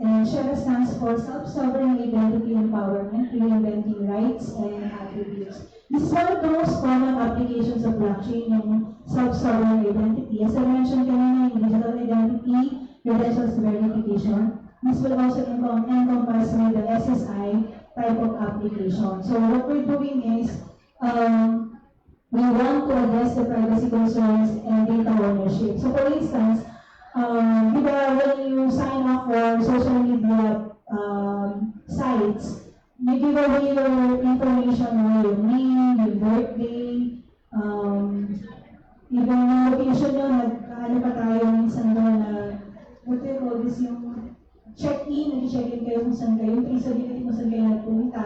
And SHARE stands for Self-Sovereign Identity Empowerment, Reinventing Rights and Attributes. This is one of the most common applications of blockchain, yung self-sovereign identity. As I mentioned kanina, yung digital identity, credentials verification. This will also encompass with the SSI type of application. So what we're doing is, we want to address the privacy concerns and data ownership. So for instance, when you sign up for social media sites, you give away your information, your name, your birthday, even yung location nyo, nag-ano pa tayo minsan doon na, what do you call this, yung check-in, nag-check-in kayo kung saan kayo, yung traceability kung saan kayo nagpunta,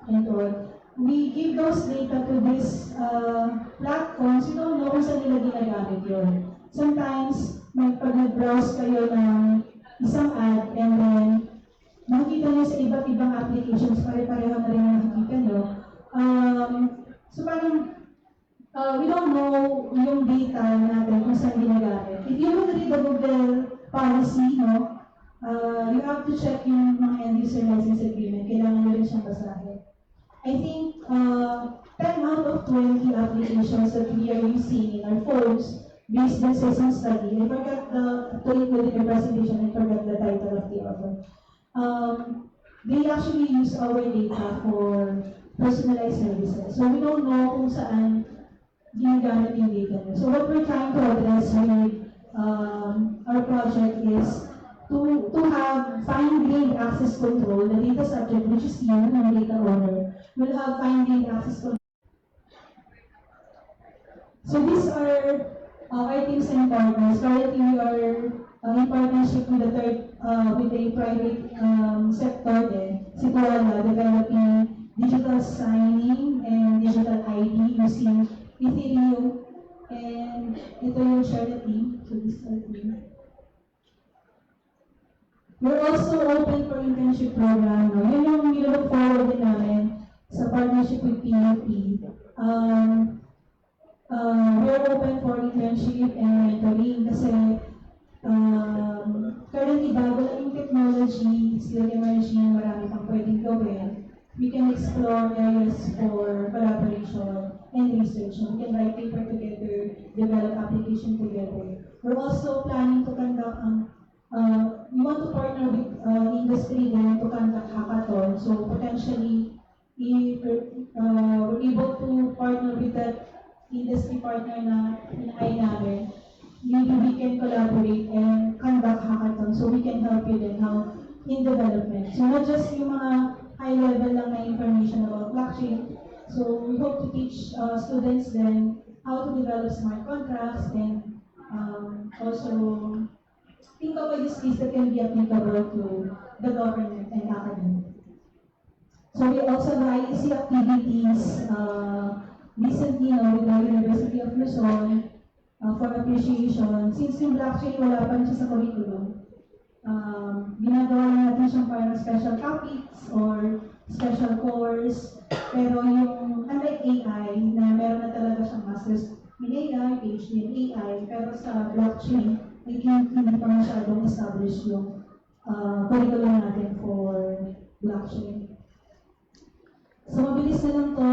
and all. We give those data to these platforms, you don't know kung saan nila ginagamit yun. Sometimes, pag nag-browse kayo ng isang ad and then makikita nyo sa iba't ibang applications, pare-pareho na rin nakikita nyo. So parang, we don't know yung data natin kung saan ginagamit. If you would read the Google policy, no, you have to check yung mga end-user license agreement. Kailangan nyo rin siyang basahin. I think 10 out of 20 applications that we are using in our phones based on some study. I forgot to include in the presentation, I forgot the title of the author. They actually use our data for personalized services. So we don't know kung saan ginagamit yung data nyo. So what we're trying to address with our project is to have fine-grained access control, the data subject, which is you, the data owner, will have fine-grained access control. So these are our teams and partners. Currently, we are in partnership with with a private sector din, si Tuwala, developing digital signing and digital ID using Ethereum. And ito yung share the team. So this is our team. We're also open for internship program. No? Yun yung nilook forward din namin sa partnership with PUP. We're open for internship and mentoring kasi currently bago lang yung technology, still emerging, marami pang pwedeng gawin. We can explore areas for collaboration and research. We can write paper together, develop application together. We're also planning to conduct we want to partner with industry then to conduct hackathon. So potentially, if we're able to partner with that industry partner na inay namin, maybe we can collaborate and conduct hackathon so we can help you then how in development. So not just yung mga high level lang na information about blockchain. So we hope to teach students then how to develop smart contracts and also think of a use case that can be applicable to the government and academic. So we also have IEC activities recently with the University of Luzon for appreciation. Since yung blockchain wala pa siya sa curriculum, ginagawa lang natin siyang parang special topics or special course. Pero yung unlike AI na meron na talaga siyang master's in AI, PhD in AI, pero sa blockchain, hindi pa masyadong establish yung curriculum natin for blockchain. So mabilis na lang to,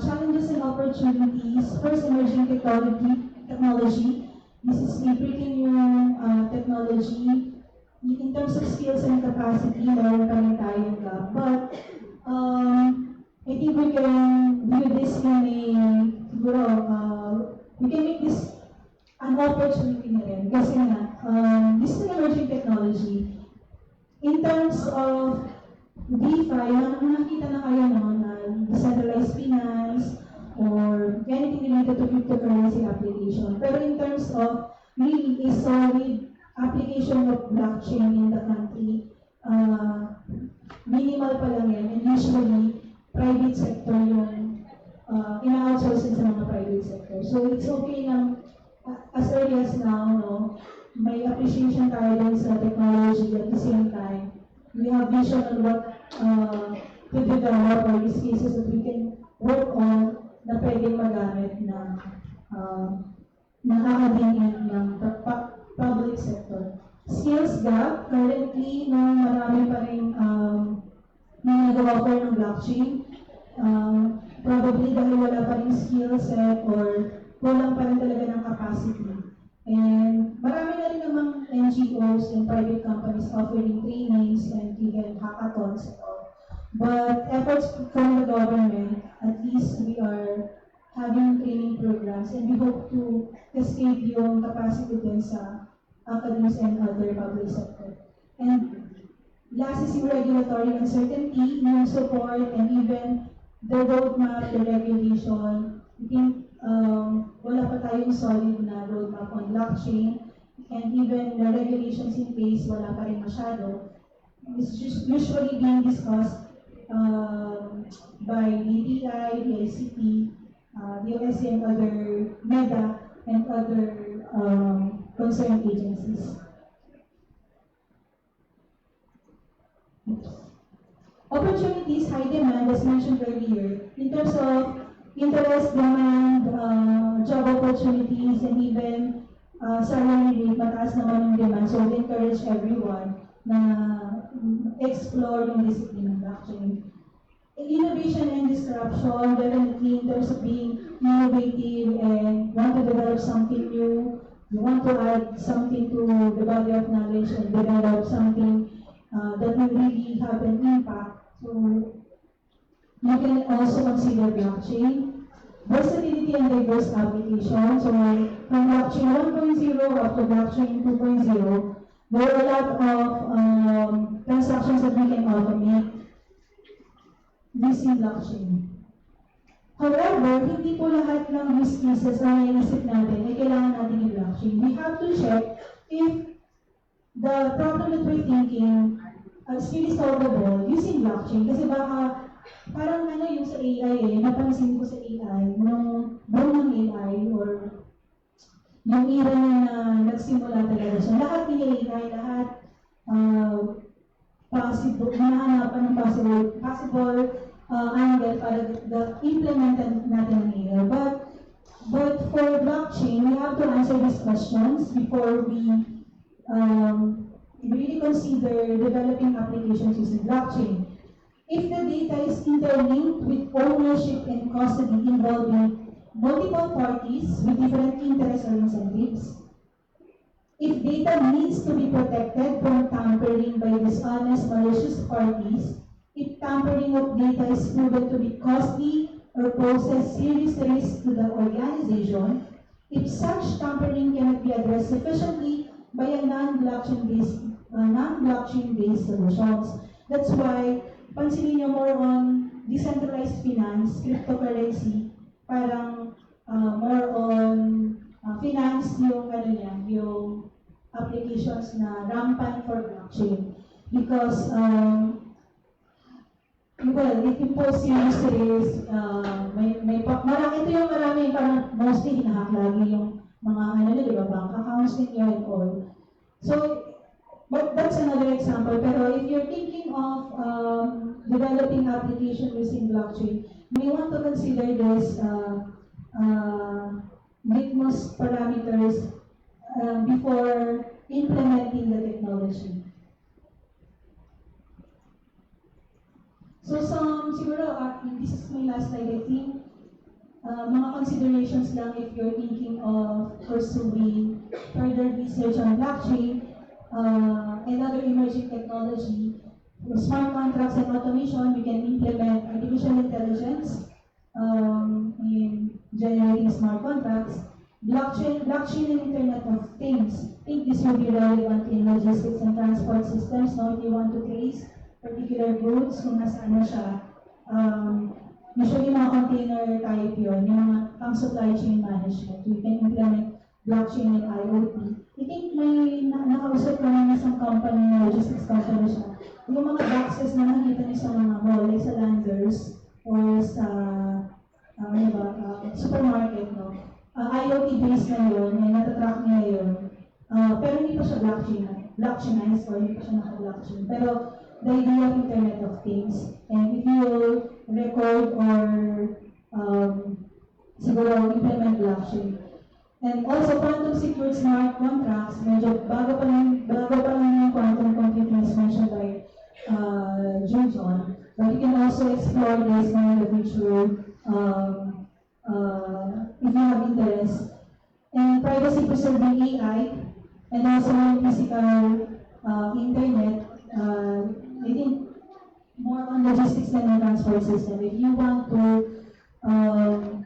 challenges and opportunities. First, emerging technology. This is a pretty new technology. In terms of skills and capacity, meron pa rin tayong gap. But I think we can view this in a, siguro, we can make this an opportunity na rin. Kasi nga, this is an emerging technology. In terms of DeFi, nakita na kayo na decentralized finance or anything related to cryptocurrency application. Pero in terms of really a solid application of blockchain in the country, minimal pa lang yan. And usually, private sector yung ina-outsourcing sa mga private sector. So it's okay na as early as now, no, may appreciation tayo din sa technology at the same time. We have vision on what to develop or use cases that we can work on na pwedeng magamit ng academia ng public sector. Skills gap, currently, no, marami pa rin nag-offer ng blockchain. Probably dahil wala pa rin skill set or kulang pa rin talaga ng capacity. And marami na rin namang NGOs and private companies offering trainings and even hackathons and all. But efforts from the government, at least we are having training programs and we hope to cascade yung capacity din sa academies and other public sector. And last is yung regulatory uncertainty, yung support, and even the roadmap, the regulation. I think wala pa tayong solid na roadmap on blockchain, and even the regulations in place, wala pa rin masyado. It's just usually being discussed by DTI, the ICT, the OSC, and other MEDA, and other concerned agencies. Opportunities, high demand, as mentioned earlier, in terms of interest, demand, job opportunities, and even salary rate, mataas naman yung demand. So we encourage everyone na explore yung discipline ng blockchain. Innovation and disruption, definitely in terms of being innovative and want to develop something new, you want to add something to the body of knowledge and develop something that will really have an impact. So you can also consider blockchain. Versatility and diverse application. So from blockchain 1.0 up to blockchain 2.0, There are a lot of transactions that we can automate using blockchain. However, hindi po lahat ng use cases na naiisip natin ay kailangan natin i-blockchain. We have to check if the problem that we're thinking is really solvable using blockchain. Kasi baka, parang ano yung sa AI napansin ko sa AI, nung boom ng AI or yung era na nagsimula talaga siya. Lahat ng AI, lahat possible, hinahanapan ng possible angle para implement natin ang AI. But for blockchain, we have to answer these questions before we really consider developing applications using blockchain. If the data is interlinked with ownership and custody involving multiple parties with different interests or incentives, if data needs to be protected from tampering by dishonest, malicious parties, if tampering of data is proven to be costly or poses serious risk to the organization, if such tampering cannot be addressed sufficiently by a non-blockchain-based solutions. That's why, pansinin nyo more on decentralized finance, cryptocurrency, parang more on finance yung yung applications na rampant for blockchain. Because well, it imposes serious risk, ito yung marami, parang mostly hinahack lagi yung mga, di ba, bank accounts ninyo and all. So, but that's another example. Pero if you're thinking of developing application using blockchain, you may want to consider this litmus parameters before implementing the technology. So siguro, this is my last slide, I think. Mga considerations lang if you're thinking of pursuing further research on blockchain and other emerging technology. For smart contracts and automation, we can implement artificial intelligence in generating smart contracts. Blockchain and Internet of Things. I think this will be relevant in logistics and transport systems. Now, if you want to trace particular goods, kung nasaan na siya, usually mga container type yun, yung mga pang supply chain management. We can implement blockchain and IoT. I think may nakausap kami ng isang company na logistics company siya. Yung mga boxes na nakikita niyo sa mga mall, like sa Landers or sa supermarket, no? IoT-based na yun, may natatrack niya yun. Pero hindi pa siya blockchainized or hindi pa siya naka-blockchain. Pero the idea of Internet of Things, and if you record or siguro implement blockchain. And also, quantum secured smart contracts, medyo bago pa lang yung quantum computing is mentioned by Junjon. But you can also explore this in the future if you have interest. And privacy preserving AI, and also physical internet, I think more on logistics than on transport system. If you want to,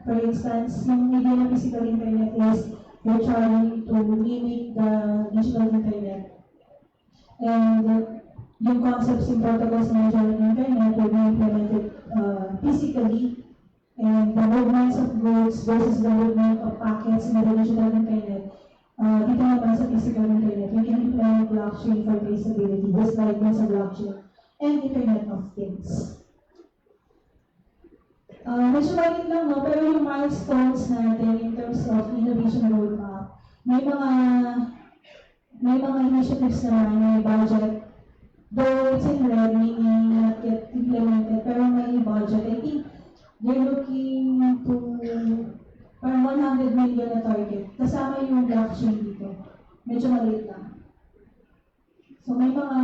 for instance, yung idea ng physical internet is you're trying to limit the digital internet. And yung concepts and protocols ng digital internet will be implemented physically. And the movements of goods versus the movement of packets in the digital internet, dito naman sa physical internet, we can implement blockchain for traceability, just like sa blockchain and Internet of Things. Medyo maliit lang, no? Pero yung milestones natin in terms of innovation roadmap, may mga initiatives naman, may budget, though it's in red, meaning not yet implemented, pero may budget. I think they're looking to parang 100 million na target. Kasama yung blockchain dito. Medyo maliit lang. So may mga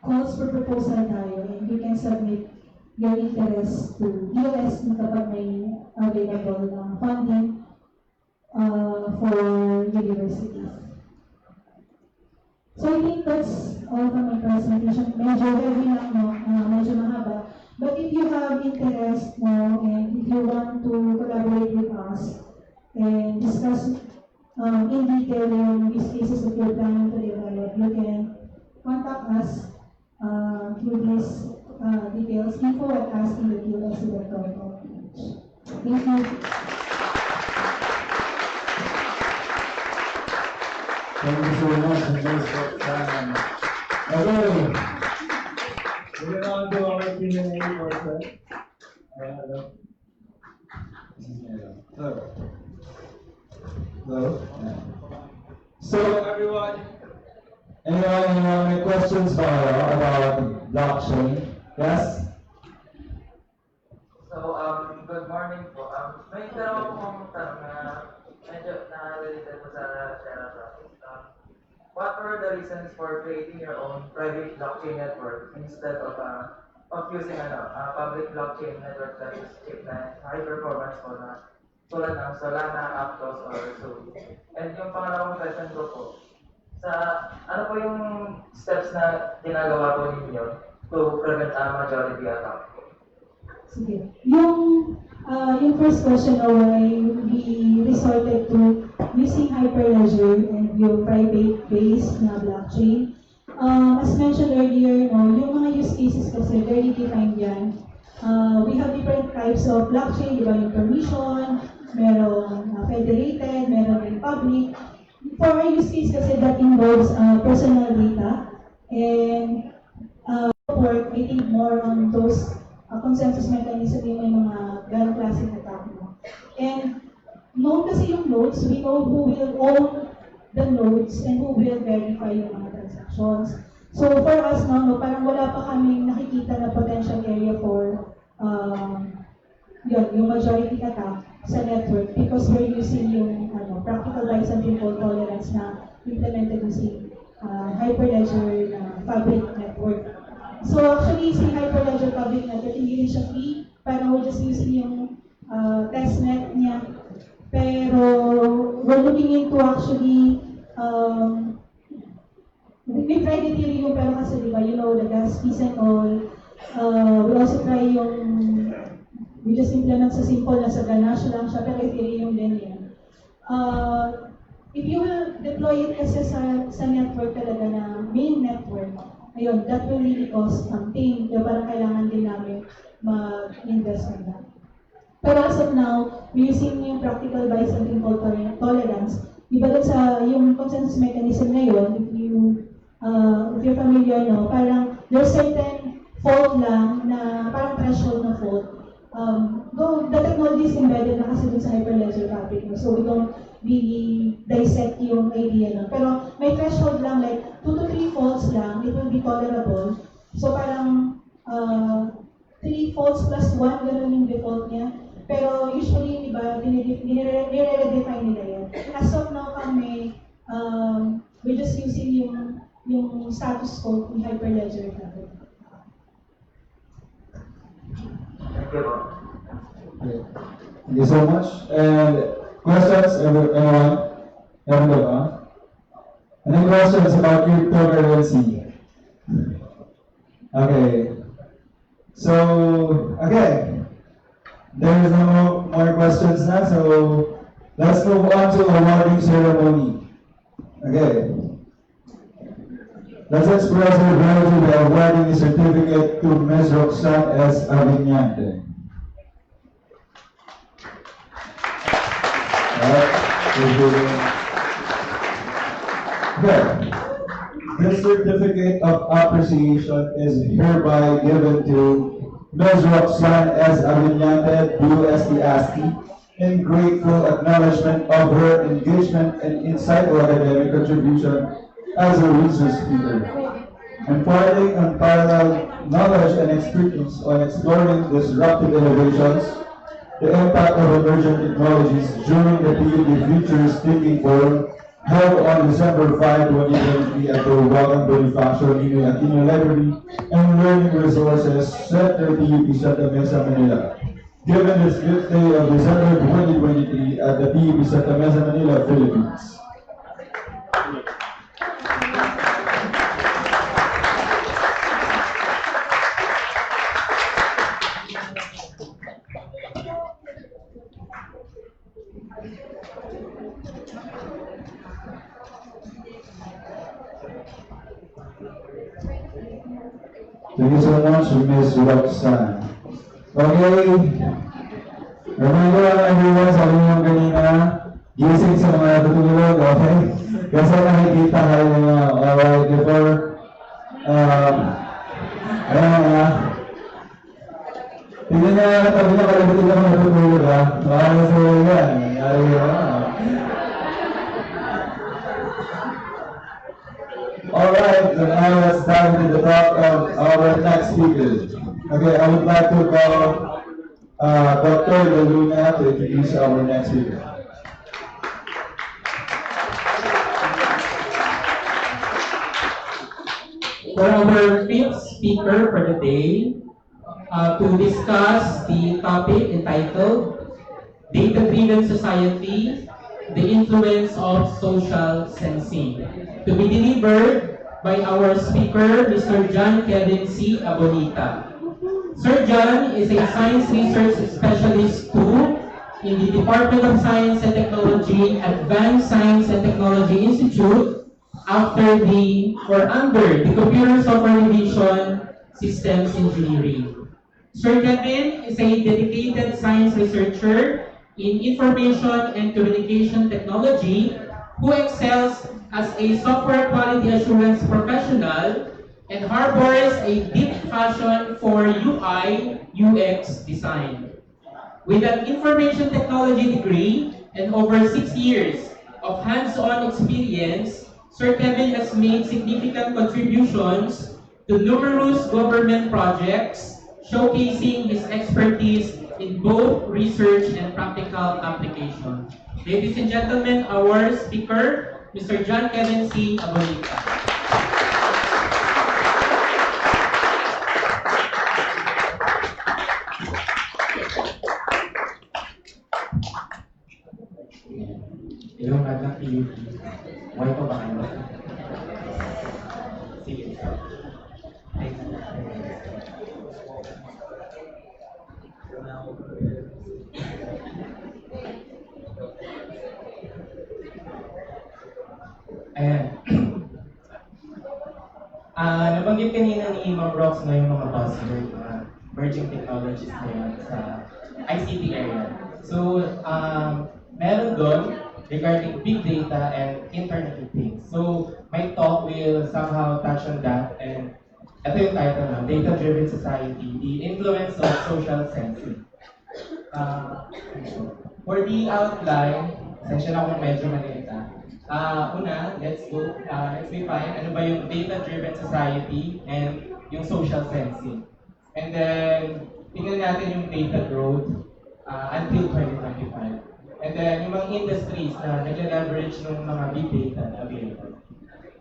calls for proposal tayo and you can submit your interest to EOS kapag may available ng funding for universities. So I think that's all for my presentation. Medyo heavy lang, no? Medyo mahaba. But if you have interest and if you want to collaborate with us and discuss in detail yung use cases that you're planning to develop, you can contact us through these details, info@askinthetlc.com.ph. Thank you. Thank you so much, Ms. Roxanne. Okay. Moving on to our Q&A portion. Hello. Hello. So, everyone, anyone any questions about blockchain? Yes? So, good morning po. May dalawa po akong tanong na medyo na-related po sa Terra Traffic. What were the reasons for creating your own private blockchain network instead of using public blockchain network that is cheap na high performance po na tulad ng Solana, Aptos, or Zoom? And yung pangalawang question ko po, ano po yung steps na ginagawa po ninyo to prevent majority attack? Sige. Yung first question why we resorted to using Hyperledger and yung private-based na blockchain. As mentioned earlier, yung mga use cases kasi very defined yan. We have different types of blockchain, di ba, yung permission, merong federated, meron yung public. For our use case kasi that involves personal data and work, I think more on those consensus mechanism yung may mga ganong klaseng attack mo. And known kasi yung nodes, we know who will own the nodes and who will verify yung mga transactions. So for us now, parang wala pa kaming nakikita na potential area for yung majority attack sa network because we're using yung practical Byzantine fault tolerance na implemented using Hyperledger na fabric network. So actually, si Hyperledger Public Network, hindi rin siya free. Parang we're just using yung testnet niya. Pero we're looking into actually, we tried Ethereum, pero kasi diba, you know, the gas fees and all. We also try we just implement sa simple na sa Ganache lang siya, pero Ethereum din yan. If you will deploy it kasi sa network talaga na main network, ayun, that will really cost something. Kaya parang kailangan din namin mag-invest on that. Pero as of now, we're using yung practical Byzantine fault tolerance. Iba doon sa yung consensus mechanism na yun, if you're familiar, parang there's certain fault lang na parang threshold na fault. Though the technology is embedded na kasi dun sa Hyperledger fabric, so we don't really dissect yung idea na. Pero may threshold lang, like 2 to 3 faults lang, it will be tolerable. So parang 3 faults plus 1, gano'n yung default niya. Pero usually, di ba, nire-redefine nila yun. As of now kami, we're just using yung status code ng Hyperledger fabric. Thank you po. Okay. Thank you so much. And questions, anyone? Everyone? Any questions about cryptocurrency? Okay. So, again, there is no more questions now, so let's move on to awarding ceremony. Okay. Let's express our gratitude by awarding the certificate to Ms. Roxanne S. Aviñante. Okay. This certificate of appreciation is hereby given to Ms. Roxanne S. Aviñante, BUSD ASCII, in grateful acknowledgement of her engagement and insightful academic contribution as a research speaker, imparting unparalleled knowledge and experience on exploring disruptive innovations, the impact of emerging technologies during the PUP Futures Thinking Forum held on December 5, 2023 at the Wagang Bonifacio Ninoy Aquino Library and Learning Resources Center, PUP Santa Mesa, Manila. Given this 5th day of December 2023 at the PUP Santa Mesa, Manila, Philippines. Thank you so much, Miss Roxanne. Okay. Reminder everyone, sabi niyo kanina, gising sa mga natutulog, okay? Kasi nakikita kayo mga, alright, before, ayan, tingnan niya, sabi niya, kalabitin ako natutulog, ha? Baka so yan, nangyari yun, Alright, so now let's dive into the talk of our next speaker. Okay, I would like to call Dr. De Luna to introduce our next speaker. For our fifth speaker for the day, to discuss the topic entitled Data-Driven Society, the Influence of Social Sensing, to be delivered by our speaker, Mr. John Kevin C. Abonita. Sir John is a science research specialist too in the Department of Science and Technology, Advanced Science and Technology Institute, under the Computer Software Division Systems Engineering. Sir Kevin is a dedicated science researcher in information and communication technology who excels as a software quality assurance professional and harbors a deep passion for UI UX design. With an information technology degree and over 6 years of hands-on experience, Sir Kevin has made significant contributions to numerous government projects, showcasing his expertise in both research and practical application. Ladies and gentlemen, our speaker, Mr. John Kevin C. Abonita. Yung magandang PUP. Why pa ba kayo? Sige. Ayan. Nabanggit kanina ni Ma'am Rox na yung mga buzzword na emerging technologies na yun sa ICT area. So, meron doon regarding big data and Internet of Things. So, my talk will somehow touch on that, and ito yung title na, Data-Driven Society, the Influence of Social Sensing. For the outline, sensya na kung medyo malita. Una, let's define ano ba yung data-driven society and yung social sensing. And then, tingnan natin yung data growth until 2025. And then, yung mga industries na nag-leverage ng mga big data na available.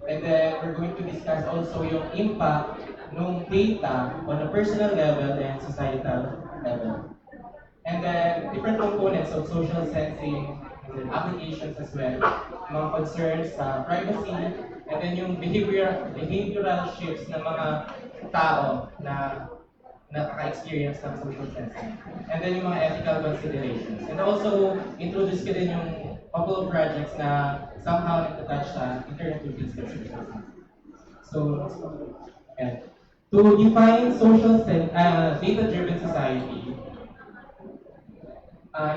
And then, we're going to discuss also yung impact ng data on a personal level and societal level. And then, different components of social sensing and then applications as well. Mga concerns sa privacy, and then yung behavioral shifts ng mga tao na nakaka-experience ng social sensing. And then yung mga ethical considerations. And also, introduce ko din yung couple of projects na somehow nagtatouch sa Internet of Things considerations. So, and to define data-driven society,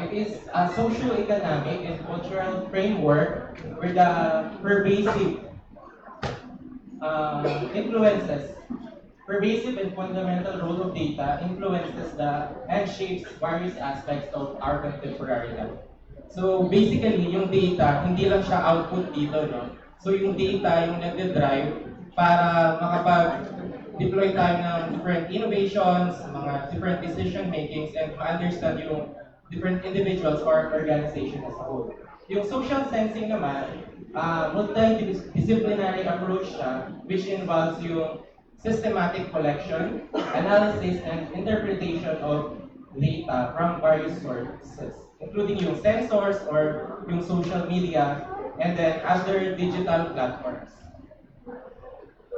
it is a socio-economic and cultural framework where the pervasive and fundamental role of data influences and shapes various aspects of our contemporary life. So basically, yung data, hindi lang siya output dito, no? So yung data, yung nagde-drive para makapag-deploy tayo ng different innovations, mga different decision makings, and ma-understand yung different individuals or organization as a whole. Yung social sensing naman, multidisciplinary approach siya, which involves yung systematic collection, analysis, and interpretation of data from various sources, including yung sensors or yung social media, and then other digital platforms.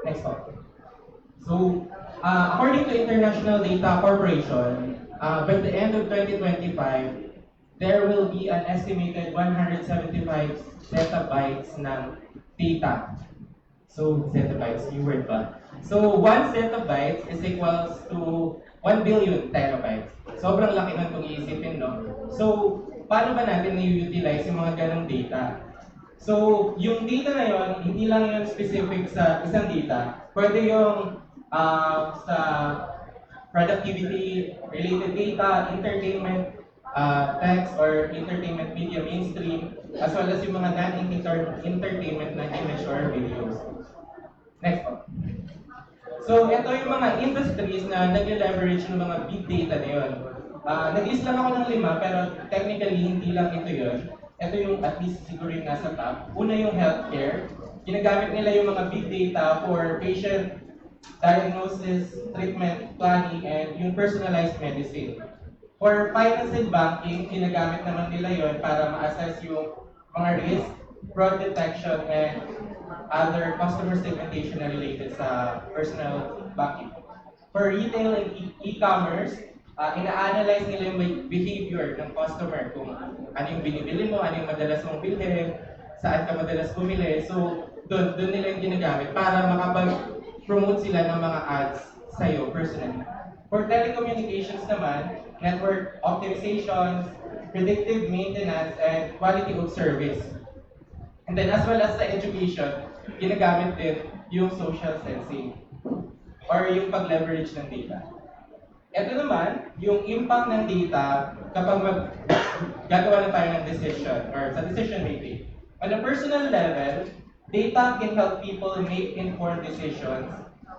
Next one. So, according to International Data Corporation, by the end of 2025, there will be an estimated 175 zettabytes ng data. So, zettabytes, new word ba? So, 1 zettabytes is equals to 1 billion terabytes. Sobrang laki nun kung iisipin, no? So, paano ba natin na-utilize yung mga ganong data? So, yung data na yon, hindi lang yun specific sa isang data. Pwede yung sa productivity, related data, entertainment, text or entertainment media mainstream, as well as yung mga non-entertainment na image or videos. Next one. So, ito yung mga industries na nag-leverage ng mga big data na yun. Nag-list lang ako ng 5, pero technically, hindi lang ito yun. Ito yung at least siguro yung nasa top. Una yung healthcare. Ginagamit nila yung mga big data for patient diagnosis, treatment, planning, and yung personalized medicine. For finance and banking, ginagamit naman nila yon para ma-assess yung mga risk, fraud detection, and other customer segmentation na related sa personal banking. For retail and e-commerce, ina-analyze nila yung behavior ng customer, kung ano yung binibili mo, ano yung madalas mong bilhin, saan ka madalas bumili. So, doon nila yung ginagamit para makapag-promote sila ng mga ads sa'yo personally. For telecommunications naman, network optimizations, predictive maintenance, and quality of service. And then as well as sa education, ginagamit din yung social sensing or yung pag-leverage ng data. Ito naman, yung impact ng data kapag gagawa na tayo ng decision or sa decision making. On a personal level, data can help people make informed decisions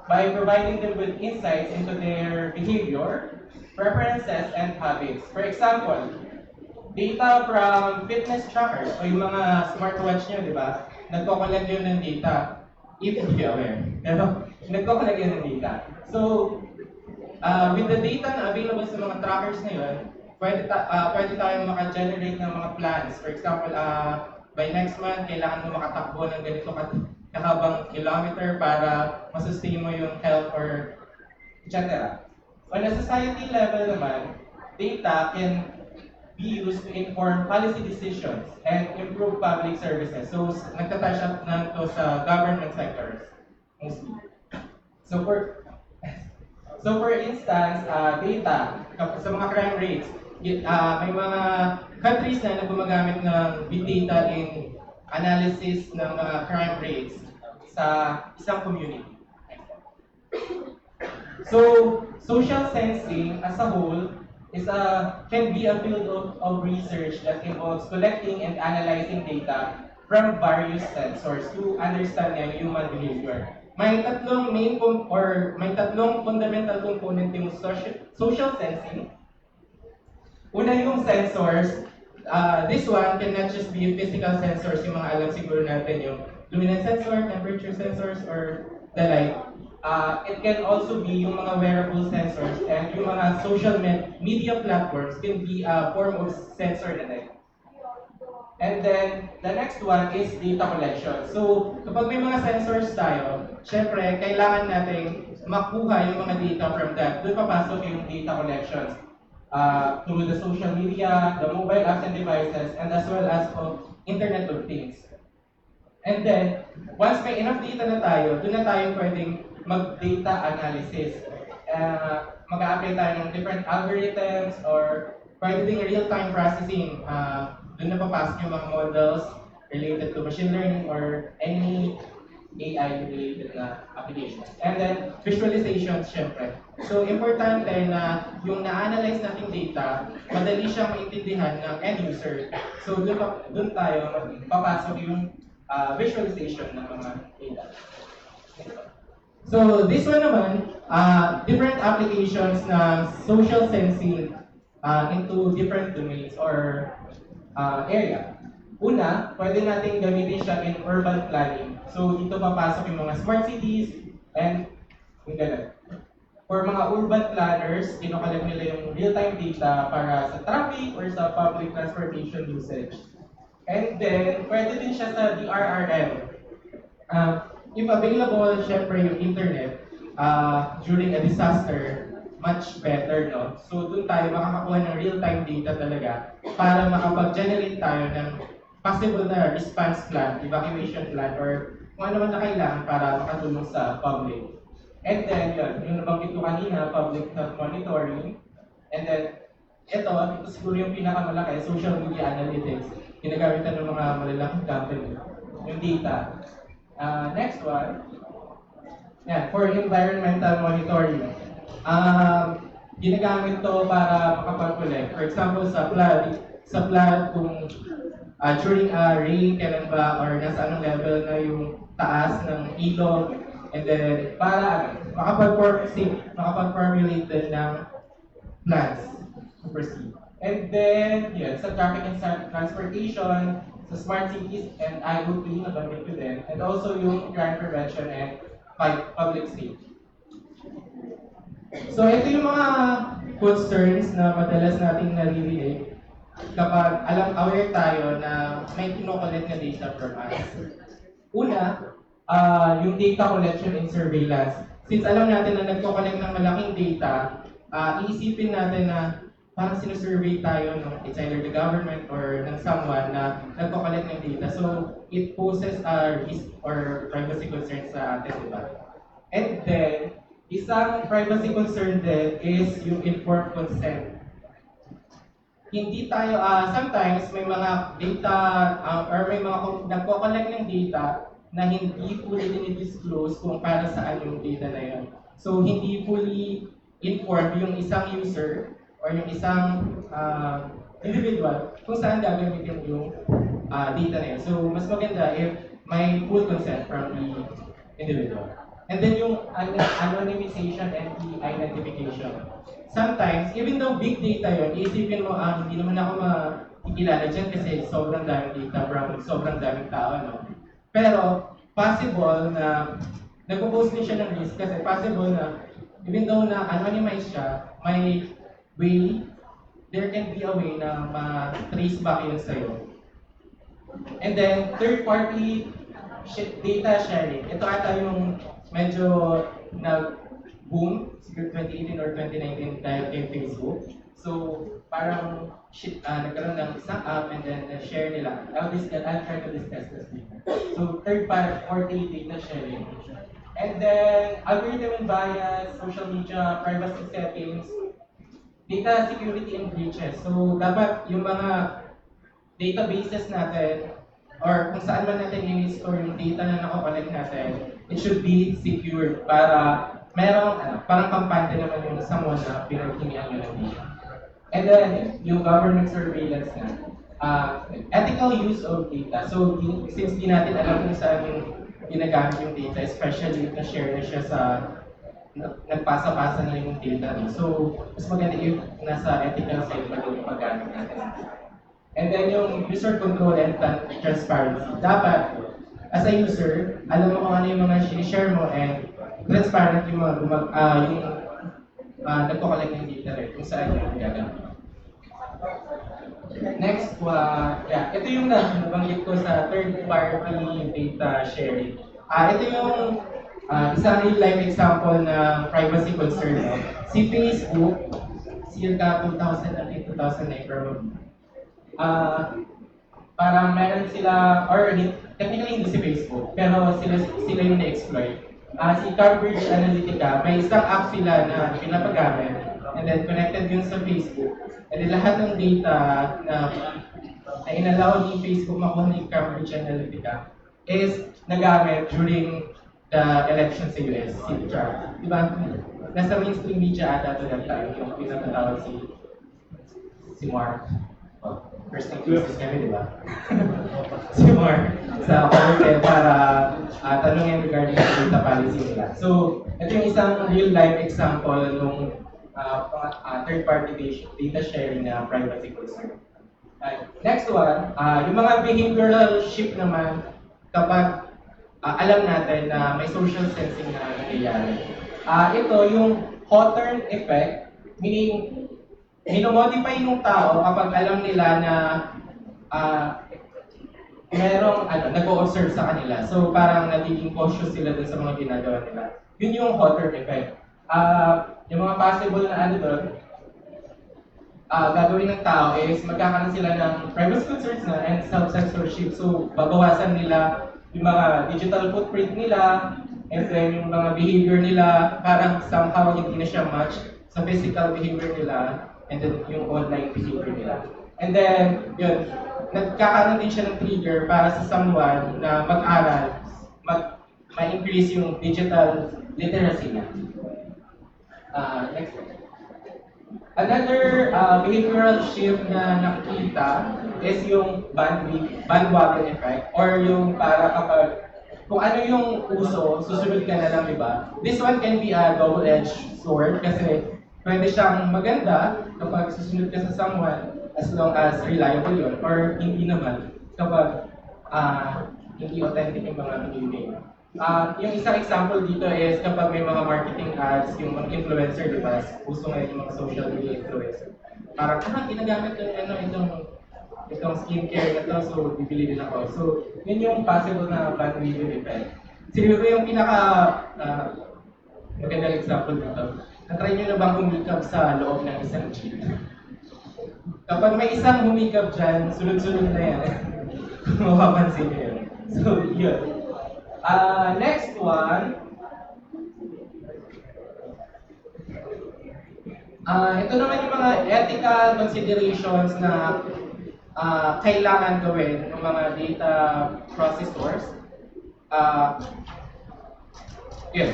by providing them with insights into their behavior, preferences, and habits. For example, data from fitness trackers o yung mga smartwatch nyo, di ba? Nagko-collect yun ng data, if you are aware. Pero, nagko-collect yun ng data. So, with the data na available sa mga trackers na yun, pwede tayong maka-generate ng mga plans. For example, by next month, kailangan mo makatakbo ng ganito kahabang kilometer para masustain mo yung health or etc. On a society level naman, data can be used to inform policy decisions and improve public services. So, nagtatouch up na to sa government sectors, mostly. So, for instance, data, sa mga crime rates, may mga countries na gumagamit ng big data in analysis ng mga crime rates sa isang community. So, social sensing as a whole can be a field of research that involves collecting and analyzing data from various sensors to understand human behavior. May tatlong may tatlong fundamental component yung social sensing. Una yung sensors. This one cannot just be physical sensors, yung mga alam siguro natin, yung luminance sensor, temperature sensors, or the like. It can also be yung mga wearable sensors, and yung mga social media platforms can be a form of sensor na din. And then, the next one is data collection. So, kapag may mga sensors tayo, syempre, kailangan natin makuha yung mga data from that. Doon papasok yung data collections. Through the social media, the mobile apps and devices, and as well as Internet of Things. And then, once may enough data na tayo, doon na tayo pwedeng mag-data analysis. Mag-a-apply tayo ng different algorithms or pwede ding real-time processing. Doon na papasok yung mga models related to machine learning or any AI-related na applications. And then, visualizations, syempre. So, importante na yung na-analyze nating data, madali siyang maintindihan ng end user. So, doon tayo papasok yung visualization ng mga data. So, this one naman, different applications ng social sensing into different domains or area. Una, pwede natin gamitin siya in urban planning. So, dito papasok yung mga smart cities and yung ganun. For mga urban planners, kinokollect nila yung real-time data para sa traffic or sa public transportation usage. And then, pwede din siya sa DRRM. If available, syempre yung internet, during a disaster, much better, no? So doon tayo makakakuha ng real-time data talaga para makapag-generate tayo ng possible na response plan, evacuation plan, or kung ano man na kailangan para makatulong sa public. And then, yun, yung nabanggit ko kanina, public health monitoring. And then, ito siguro yung pinakamalaki, social media analytics. Ginagamitan ng mga malalaking company, yung data. Next one, yan, for environmental monitoring. Ginagamit to para makapag-collect. For example, sa flood, kung during rain, kailan ba, or nasa anong level na yung taas ng ilog, and then para makapag-formulate din ng plans to proceed. And then, yun, sa traffic and transportation, sa smart cities and IoT, nabanggit ko din, and also yung crime prevention and public safety. So, ito yung mga concerns na madalas nating naririnig kapag aware tayo na may kinokollect na data from us. Una, yung data collection and surveillance. Since alam natin na nagko-collect ng malaking data, iisipin natin na parang sinusurvey tayo ng it's either the government or ng someone na nagko-collect ng data. So, it poses a risk or privacy concern sa atin, di ba? And then, isang privacy concern din is yung informed consent. Hindi tayo, sometimes may mga data or may mga nagko-collect ng data na hindi fully dinidisclose kung para saan yung data na yun. So, hindi fully informed yung isang user or yung isang individual kung saan gagamitin yung data na yun. So, mas maganda if may full consent from the individual. And then yung anonymization and de-identification. Sometimes, even though big data yun, iisipin mo, hindi naman ako makikilala dyan kasi sobrang daming data from sobrang daming tao, no? Pero, possible na nagpo-post din siya ng risk kasi possible na even though na anonymize siya, may way, there can be a way na ma-trace back yun sa'yo. And then, third-party data sharing. Ito ata yung medyo nag-boom, siguro 2018 or 2019 dahil kay Facebook. So, parang nagkaroon ng isang app and then share nila. I'll try to discuss this later. So, third-party data sharing. And then, algorithm and bias, social media, privacy settings, data security and breaches. So, dapat yung mga databases natin or kung saan man natin i-store yung data na nakakollect natin, it should be secured para merong parang kampante naman yung someone na pinaghingian nyo ng data. And then, yung government surveillance na. Ethical use of data. So, since di natin alam kung saan yung ginagamit yung data, especially if na-share na siya sa nagpasa-pasa na yung data. No? So, mas maganda if nasa ethical side pa yung paggamit natin. And then yung user control and transparency. Dapat, as a user, alam mo kung ano yung mga share mo and transparent yung nagko-collect ng data rin kung saan yung gagamit. Next, ito yung nabanggit ko sa third-party data sharing. Ito yung isang real-life example na privacy concern. No? Si Facebook, circa 2008-2009 probably. Parang meron sila, or technically hindi si Facebook, pero sila yung na-exploit. Si Cambridge Analytica, may isang app sila na pinapagamit, and then connected yun sa Facebook. And then lahat ng data na inallow ni Facebook makuha ni Cambridge Analytica is nagamit during the election sa US, si Trump. Diba? Nasa mainstream media ata to that time, yung pinatatawag si Mark. First thing is kami, di ba? Si Mark sa Corte para tanungin regarding sa data policy nila. So, ito yung isang real-life example ng third-party data sharing na privacy concern. Next one, yung mga behavioral shift naman kapag alam natin na may social sensing na nangyayari. Ito yung Hawthorne effect, meaning minomodify yung tao kapag alam nila na merong nag-o-observe sa kanila. So parang nagiging cautious sila dun sa mga ginagawa nila. Yun yung Hawthorne effect. yung mga possible na ano doon, gagawin ng tao is magkakaroon sila ng privacy concerns na and self-censorship. So, babawasan nila yung mga digital footprint nila and then yung mga behavior nila parang somehow hindi na siya match sa physical behavior nila and then yung online behavior nila. And then, yun, nagkakaroon din siya ng trigger para sa someone na mag-aral, ma-increase yung digital literacy niya. Next one. Another behavioral shift na nakikita is yung bandwagon effect or yung para kapag kung ano yung uso, susunod ka na lang, di ba? This one can be a double-edged sword kasi pwede siyang maganda kapag susunod ka sa someone as long as reliable yun or hindi naman kapag hindi authentic yung mga behavior. Yung isang example dito is kapag may mga marketing ads, yung mga influencer, di ba? Gusto ngayon yung mga social media influencer. Parang, ginagamit ko itong skincare na to, so bibili din ako. So, yun yung possible na bandwagon effect. Siguro yung magandang example dito. Na-try nyo na bang humikap sa loob ng isang jeep? Kapag may isang humikap dyan, sunod-sunod na yan. Mapapansin nyo yun. So, yun. Next one. Ito naman yung mga ethical considerations na kailangan gawin ng mga data processors. Yun.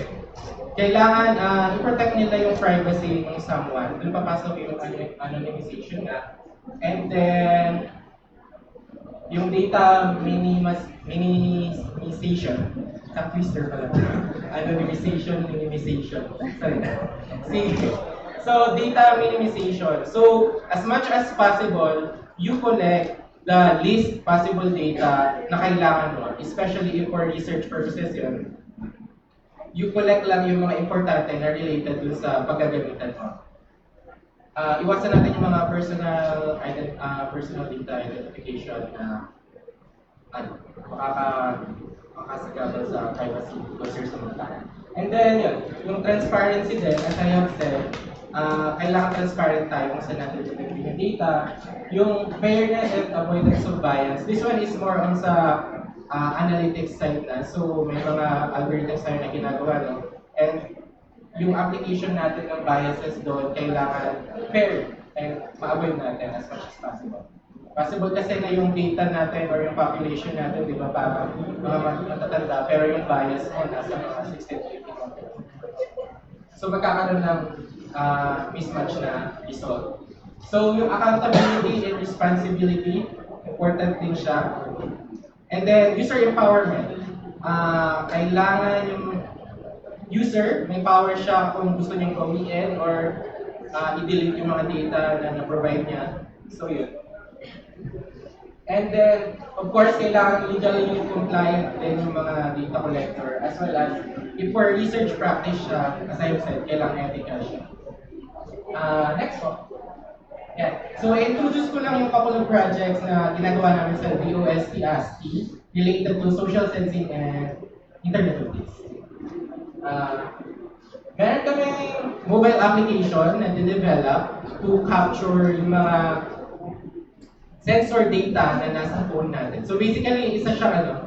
Kailangan i-protect nila yung privacy ng someone. Doon papasok yung anonymization na. And then, yung data minimization. Ang twister pala. Anonymization, minimization. Sorry. Sige. So, data minimization. So, as much as possible, you collect the least possible data na kailangan mo, especially if for research purposes yun. You collect lang yung mga importante na related dun sa paggagamitan mo. Iwasan natin yung mga personal data identification na makakasagabal sa privacy concerns ng mga tao. And then, yun, yung transparency din, as I have said, kailangan transparent tayo kung saan natin pinagpili yung data. Yung fairness and avoidance of bias, this one is more on sa analytics side na. So, may mga algorithms tayo na ginagawa, no? And yung application natin ng biases doon, kailangan fair and ma-avoid natin as much as possible. Possible kasi na yung data natin or yung population natin, di ba, parang mga matatanda, pero yung bias mo nasa mga 16 to 18. So, magkakaroon ng mismatch na result. So, yung accountability and responsibility, important din siya. And then, user empowerment. Kailangan yung user, may power siya kung gusto niyang gawin or i-delete yung mga data na na-provide niya. So, yun. And then, of course, kailangan legally compliant din yung mga data collector as well as if for research practice siya, as I have said, kailangan ethical siya. Next one. Yeah. So, introduce ko lang yung couple of projects na ginagawa namin sa DOST ASCII related to social sensing and Internet of Things. Meron kami mobile application na dinevelop to capture yung mga sensor data na nasa phone natin. So basically, isa siya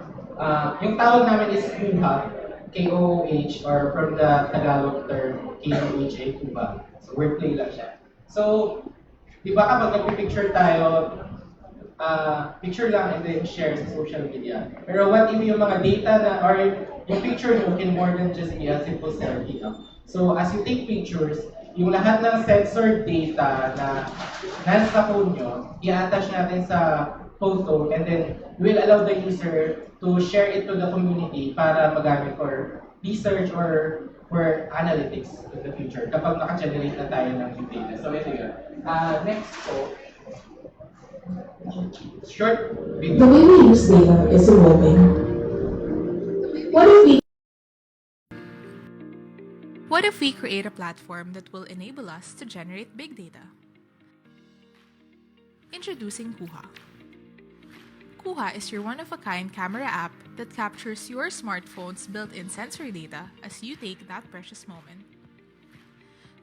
yung tawag namin is KOOH, K-O-O-H, or from the Tagalog term, K-O-H-A, Kuha. So wordplay lang siya. So, di ba kapag nagpipicture tayo, picture lang and then share sa social media. Pero what if yung mga data na, or yung picture nyo can more than just be a simple selfie. So as you take pictures, yung lahat ng sensor data na nasa phone nyo, i-attach natin sa photo and then we'll allow the user to share it to the community para magamit for research or for analytics in the future kapag naka-generate na tayo ng big data. So ito yun. Next po. Short video. The way we use data is evolving. What if we create a platform that will enable us to generate big data? Introducing KOOH. KOOH is your one-of-a-kind camera app that captures your smartphone's built-in sensor data as you take that precious moment.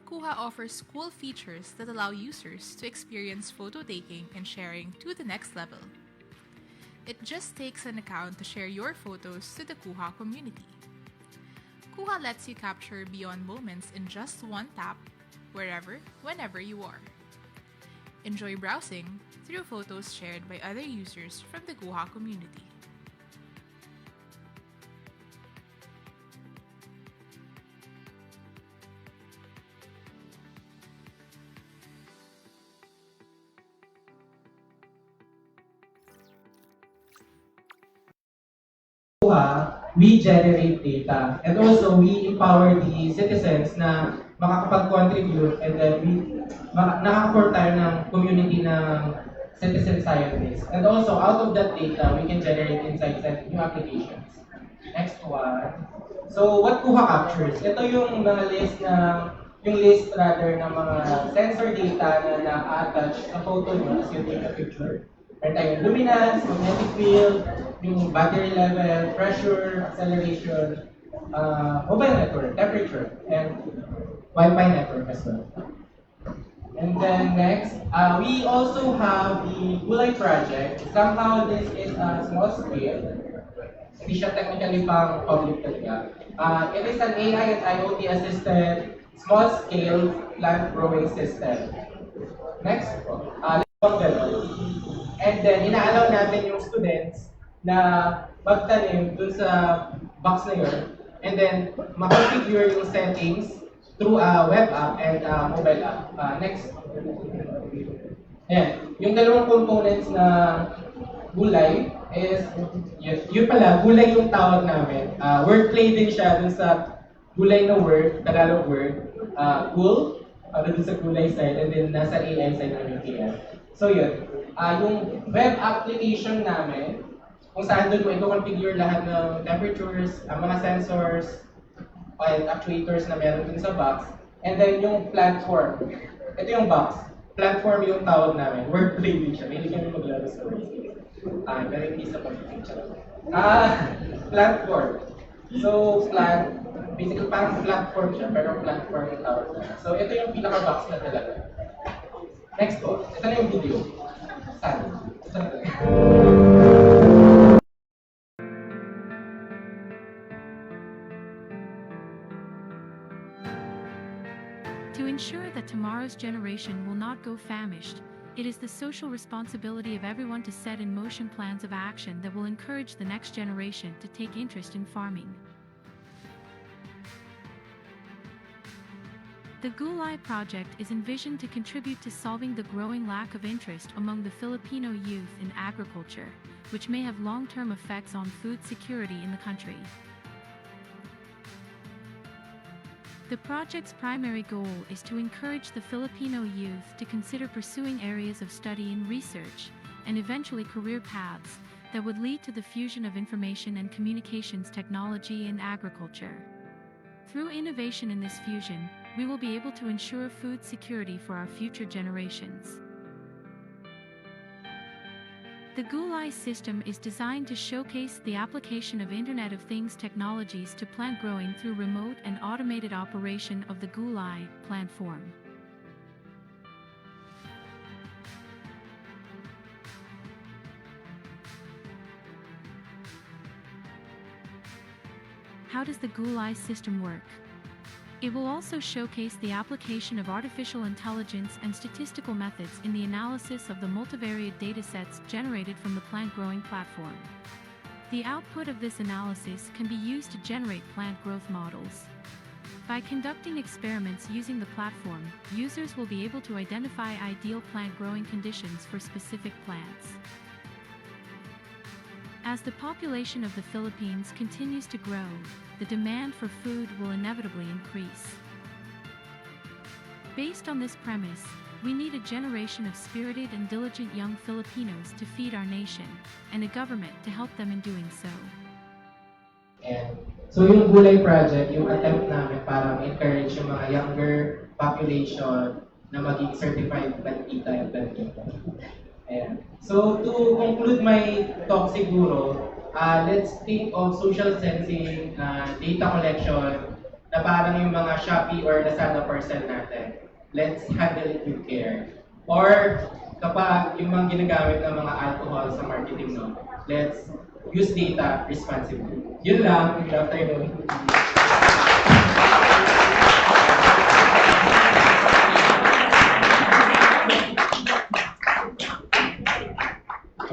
Kuha offers cool features that allow users to experience photo taking and sharing to the next level. It just takes an account to share your photos to the Kuha community. Kuha lets you capture beyond moments in just one tap, wherever, whenever you are. Enjoy browsing through photos shared by other users from the Kuha community. We generate data and also we empower the citizens na makakapag-contribute and then nakaka-form tayo ng community ng citizen scientists. And also out of that data, we can generate insights and new applications. Next one. So what Kuha captures? Ito yung mga list ng mga sensor data na na-attach sa photo nyo as you take a picture. Meron tayong luminance, magnetic field, yung battery level, pressure, acceleration, mobile network, temperature, and Wi-Fi network as well. And then next, we also have the Gulay project. Somehow this is a small scale. Hindi siya technically pang public talaga. It is an AI and IoT assisted small scale plant growing system. Next, and then inaalaw natin yung students na magtanim dun sa box na yun and then makonfigure yung settings through a web app and a mobile app. Next. Ayan. Yung dalawang components na Gulay is, yun pala, Gulay yung tawag namin. Wordplay din siya dun sa Gulay na word, Tagalog word. Gul, para dun sa Gulay side, and then nasa AI side namin KL. So yun, yung web application namin, kung saan doon mo i-configure lahat ng temperatures, mga sensors, and actuators na meron dun sa box, and then yung platform. Ito yung box. Platform yung tawag namin. Wordplay din siya. Hindi kami maglaro sa words. Pero hindi sa pag-picture. Platform. So, basically parang platform siya, pero platform yung tawag namin. So, ito yung pinaka-box na talaga. Next po, ito na yung video. Saan? Ito na talaga. To ensure that tomorrow's generation will not go famished, it is the social responsibility of everyone to set in motion plans of action that will encourage the next generation to take interest in farming. The Gulay project is envisioned to contribute to solving the growing lack of interest among the Filipino youth in agriculture, which may have long-term effects on food security in the country. The project's primary goal is to encourage the Filipino youth to consider pursuing areas of study and research, and eventually career paths, that would lead to the fusion of information and communications technology and agriculture. Through innovation in this fusion, we will be able to ensure food security for our future generations. The Gulay system is designed to showcase the application of Internet of Things technologies to plant growing through remote and automated operation of the Gulay platform. How does the Gulay system work? It will also showcase the application of artificial intelligence and statistical methods in the analysis of the multivariate datasets generated from the plant growing platform. The output of this analysis can be used to generate plant growth models. By conducting experiments using the platform, users will be able to identify ideal plant growing conditions for specific plants. As the population of the Philippines continues to grow, the demand for food will inevitably increase. Based on this premise, we need a generation of spirited and diligent young Filipinos to feed our nation, and a government to help them in doing so. And so yung Gulay project, yung attempt namin para encourage yung mga younger population na maging certified plantita and plantita. Ayan. So to conclude my talk siguro, let's think of social sensing, data collection, na parang yung mga Shopee or Lazada parcel natin. Let's handle it with care. Or kapag yung mga ginagamit ng mga alcohol sa marketing, no, let's use data responsibly. Yun lang. Good afternoon.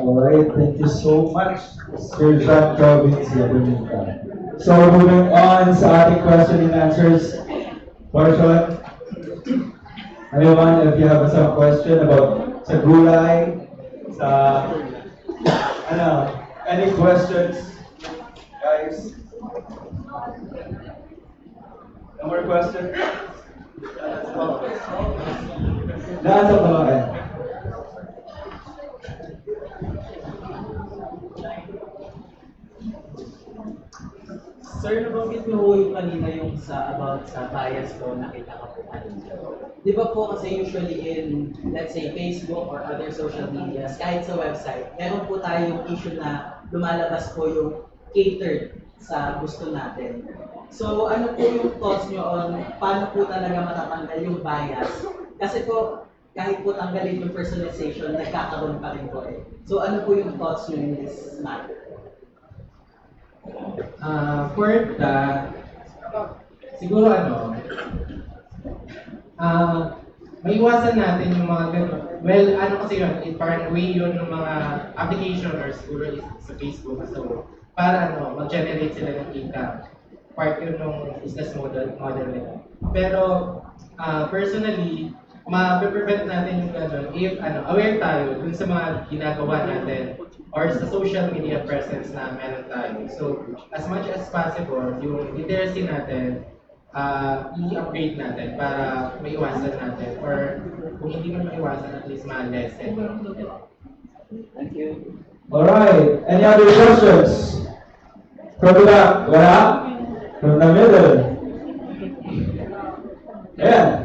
Alright, thank you so much, Sir John Calvin Siabonita. So moving on sa ating question and answers portion. Anyone, if you have some question about sa gulay, sa any questions, guys? No more questions? Nasa pa lang. Sir, nabanggit niyo po yung kanina yung about sa bias po nakita ka po kanina. Di ba po kasi usually in, let's say, Facebook or other social medias, kahit sa website, meron po tayong issue na lumalabas po yung catered sa gusto natin. So, ano po yung thoughts niyo on paano po talaga matatanggal yung bias? Kasi po, kahit po tanggalin yung personalization, nagkakaroon pa rin po eh. So, ano po yung thoughts niyo in this matter? For that, siguro maiwasan natin yung mga ganun. Well, kasi yun, parang way yun ng mga application or siguro sa Facebook. So, para mag-generate sila ng income. Part yun ng business model nila. Pero, personally, ma-prevent natin yung ganun if aware tayo dun sa mga ginagawa natin or sa social media presence na meron tayo. So, as much as possible, yung literacy natin, i-upgrade natin para maiwasan natin. Or kung hindi man maiwasan, at least ma-lessen. Thank you. Alright, any other questions? From the back, wala? From the middle? Yeah.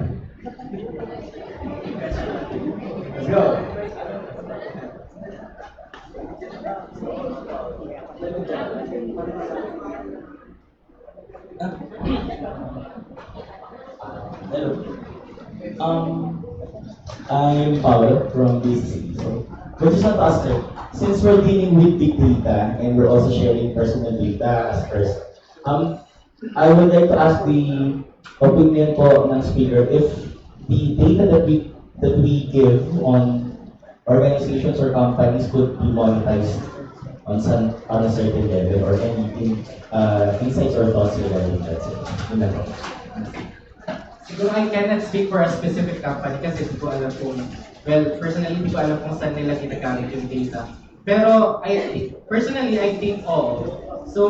Let's go. Hello. I'm Paolo from BCC. So, I just want to ask you, since we're dealing with big data and we're also sharing personal data as first, I would like to ask the opinion po ng speaker if the data that we give on organizations or companies could be monetized on a certain level or any insights or thoughts regarding that. Siguro I cannot speak for a specific company kasi hindi ko alam kung, well, personally, hindi ko alam kung saan nila ginagamit yung data. Pero, personally, I think all. So,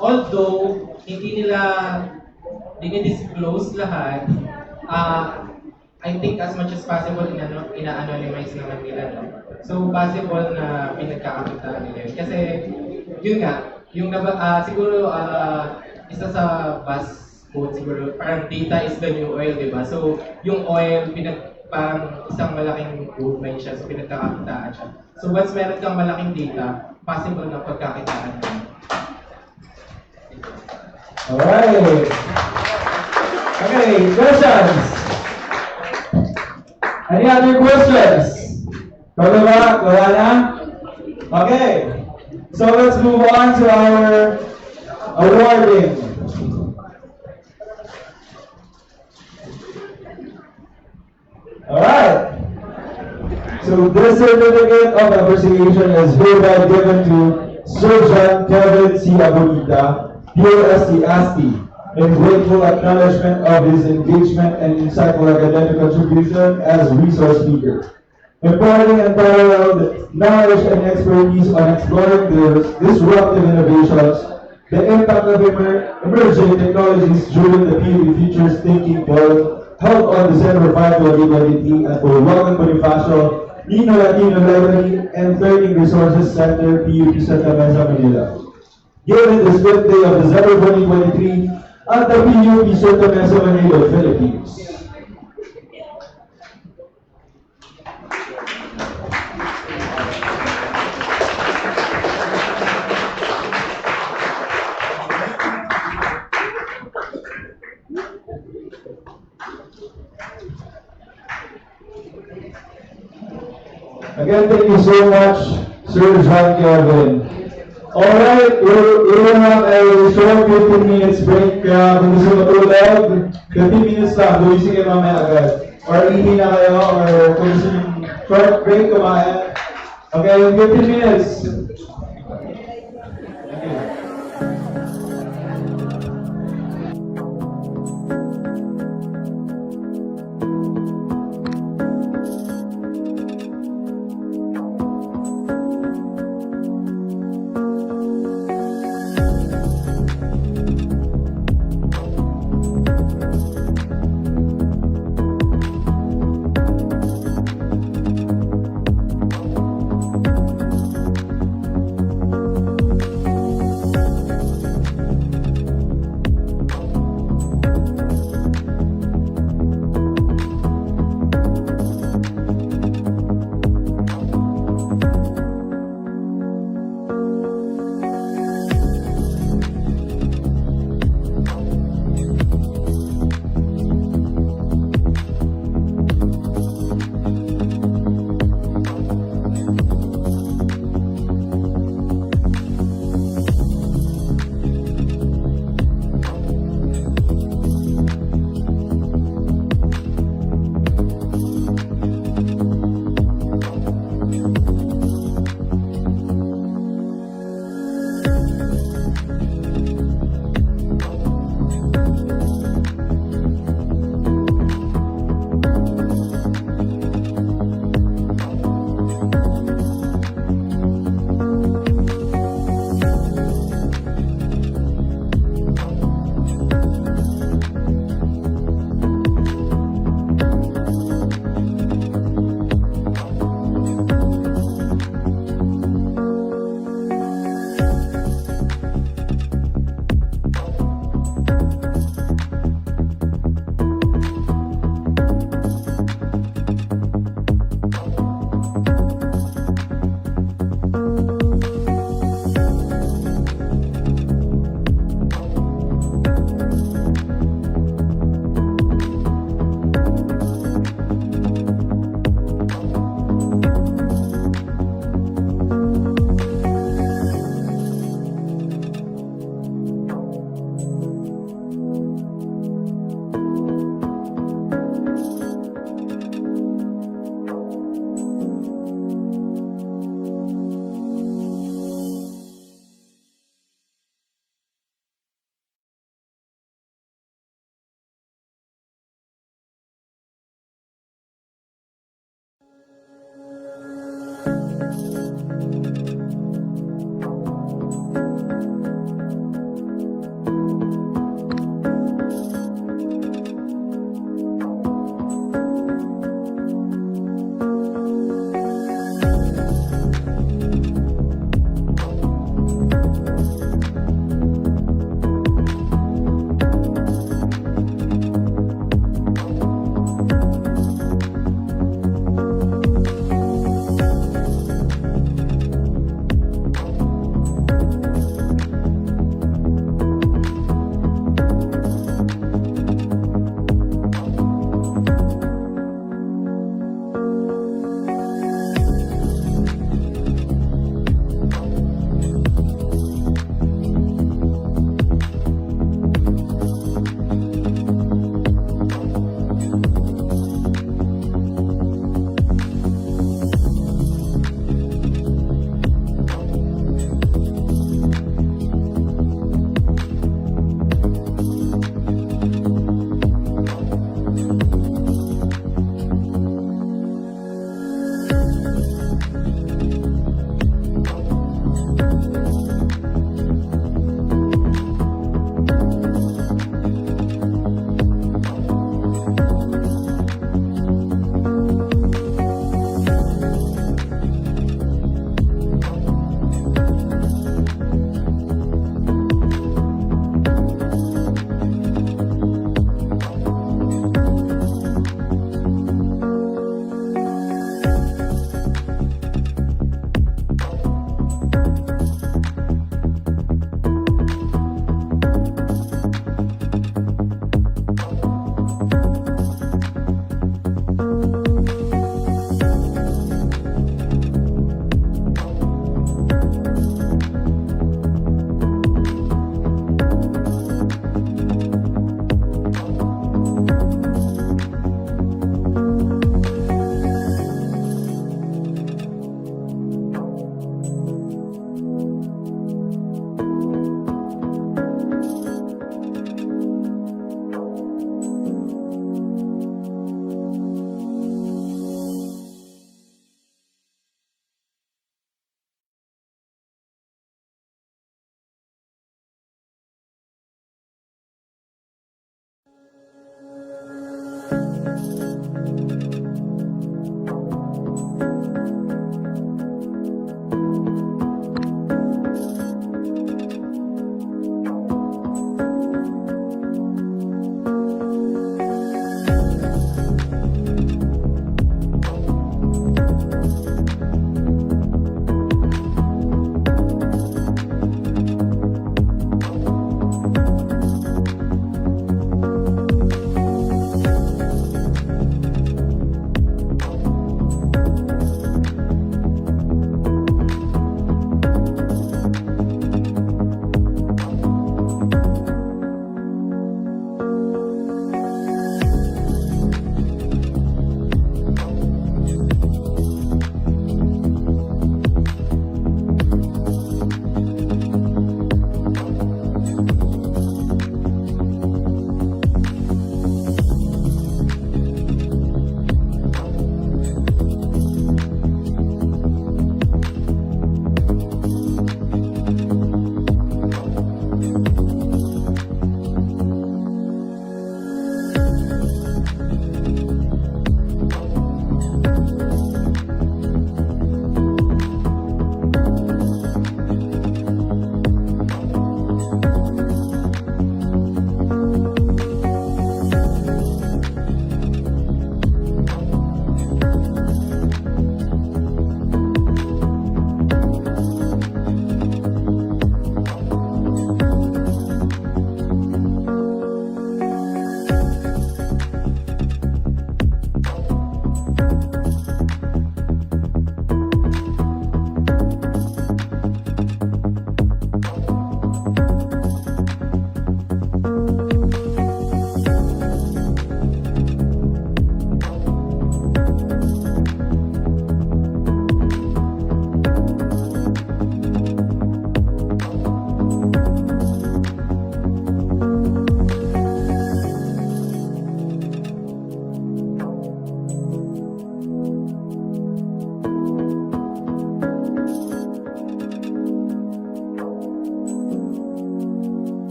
although hindi nila dinidisclose lahat, I think as much as possible, ina-anonymize naman nila. No? So, possible na pinagkakakitaan nila yun. Kasi, yun nga, yung siguro, isa sa bus quote siguro, parang data is the new oil, di ba? So, yung oil, parang isang malaking gold mine siya, so pinagkakakitaan siya. So, once meron kang malaking data, possible na pagkakitaan mo. Alright. Okay, questions? Any other questions? From the back, wala na? Okay. So, let's move on to our awarding. Alright. So this certificate of appreciation is hereby given to Sir John Kevin C. Abonita, POSC ASTI, in grateful acknowledgement of his engagement and insightful academic contribution as resource speaker, imparting unparalleled knowledge and expertise on exploring the disruptive innovations, the impact of emerging technologies during the PUP Futures Thinking Forum held on December 5, 2023 at Puluwagan Bonifacio Nino Latino Library and Learning Resources Center, PUP Santa Mesa, Manila. Given this 5th day of December 2023 at the PUP Santa Mesa, Manila, Philippines. Again, thank you so much, Sir John Kevin. Alright, we'll have a short 15 minutes break. Kaya kung gusto matulog, 15 minutes lang. Gulising kayo mamaya agad. Or ihi na kayo, or kung gusto yung short break, kumain. Okay, 15 minutes.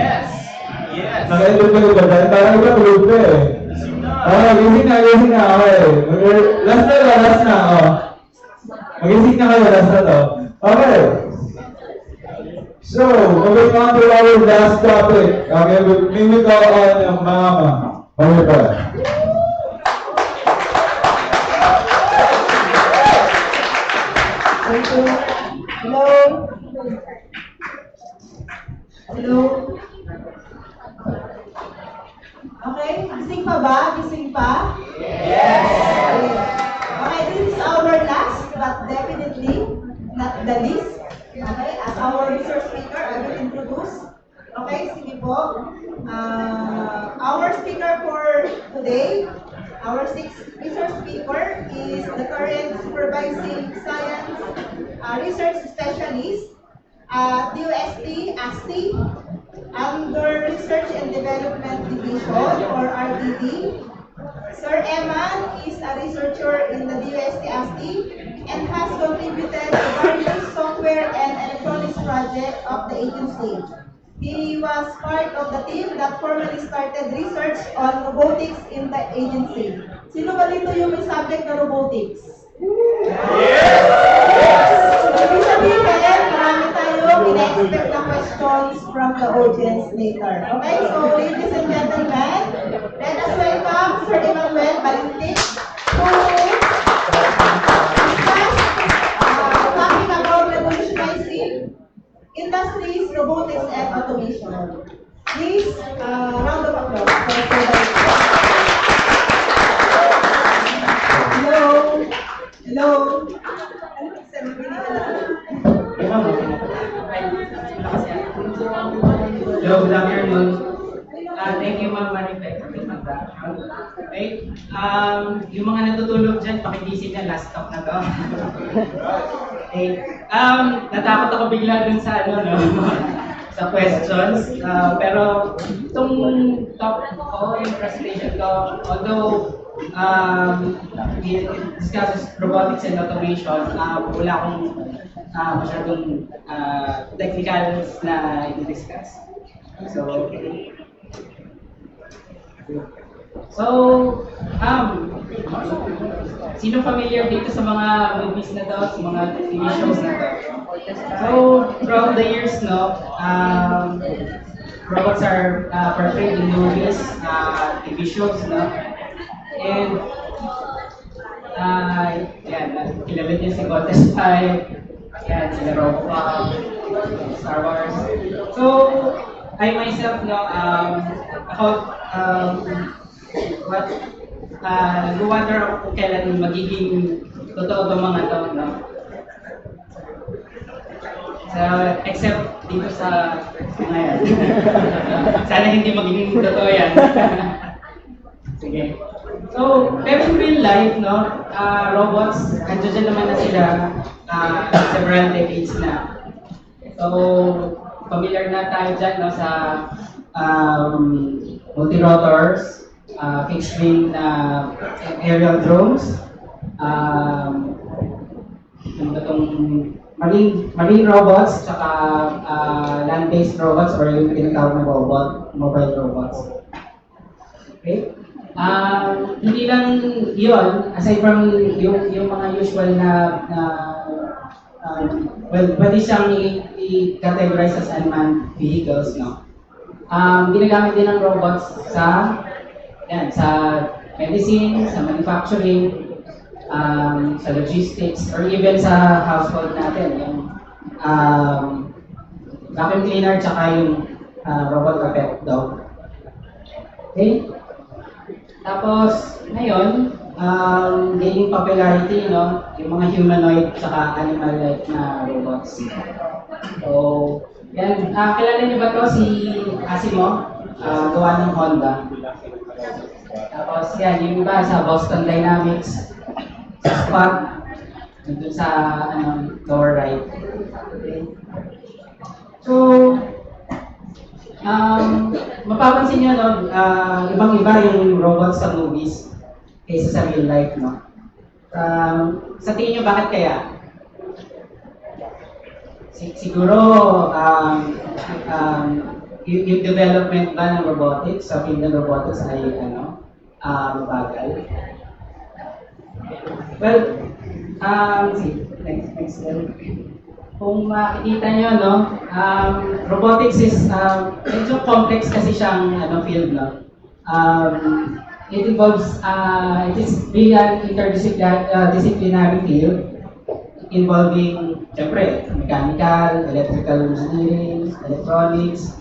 Yes! Yes! Naka-edit ka ba dahil parang iba tulog ka eh. Gising na, okay. Last na, oh. Magising na kayo, last na to. Okay. So, moving on to our last topic. Okay, may we go on yung mama. Okay ba? Thank you. Hello? Hello? Okay, gising pa ba? Gising pa? Yes! Okay, this is our last, but definitely not the least. Okay, as our research speaker, I will introduce. Okay, sige po. Our speaker for today, our sixth research speaker is the current supervising science research specialist at UST ASTI under Research and Development Division or RDD. Sir Eman is a researcher in the UST ASTI and has contributed to various software and electronics projects of the agency. He was part of the team that formally started research on robotics in the agency. Sino ba dito yung may subject na robotics? Yes! Ibig sabihin, marami tayong ina-expect na questions from the audience later. Okay, so ladies and gentlemen, let us welcome Sir Emmanuel Balintik who discuss talking about revolutionizing industries, robotics, and automation. Please, round of applause for Sir Balintik. Hello? Hello? Hello, good afternoon. Thank you, Ma'am Marifet, for this introduction. Okay, yung mga natutulog dyan, pakigising na last talk na to. Okay, natakot ako bigla dun sa sa questions. Pero itong talk ko, yung presentation ko, although it discusses robotics and automation, wala akong masyadong technicals na i-discuss. Sino familiar dito sa mga movies na to, sa mga TV shows na to? So, throughout the years, robots are portrayed in movies, TV shows, and kilala niyo si Contestai, sila Robocop, Star Wars. So, I myself, nag-wonder ako kung kailan magiging totoo itong mga ito, So, except dito sa ngayon. Sana hindi magiging totoo yan. Sige. So, pero in real life, robots, andyan naman na sila several decades na. So, familiar na tayo dyan sa multi-rotors, fixed-wing aerial drones, marine robots, tsaka land-based robots or yung tinatawag na mobile robots. Okay? Hindi lang yun, aside from yung mga usual pwede siyang i-categorize as unmanned vehicles, ginagamit din ng robots sa medicine, sa manufacturing, sa logistics, or even sa household natin, yung vacuum cleaner, tsaka yung robot carpet dog. Okay? Tapos, ngayon, gaining popularity, yung mga humanoid tsaka animal-like na robots. So, yan, kilala niyo ba to si Asimov? Gawa ng Honda. Tapos, yan, yung iba sa Boston Dynamics, sa Spot, dun sa lower right. Okay. So, mapapansin nyo, ibang-iba yung robots sa movies kaysa sa real life, sa tingin nyo, bakit kaya? Siguro, yung development ba ng robotics, sa field ng robotics ay mabagal? Well, see, next one. Kung makikita nyo, no, robotics is medyo complex kasi siyang field, no. It involves, it is really an interdisciplinary field involving, syempre, mechanical, electrical engineering, electronics,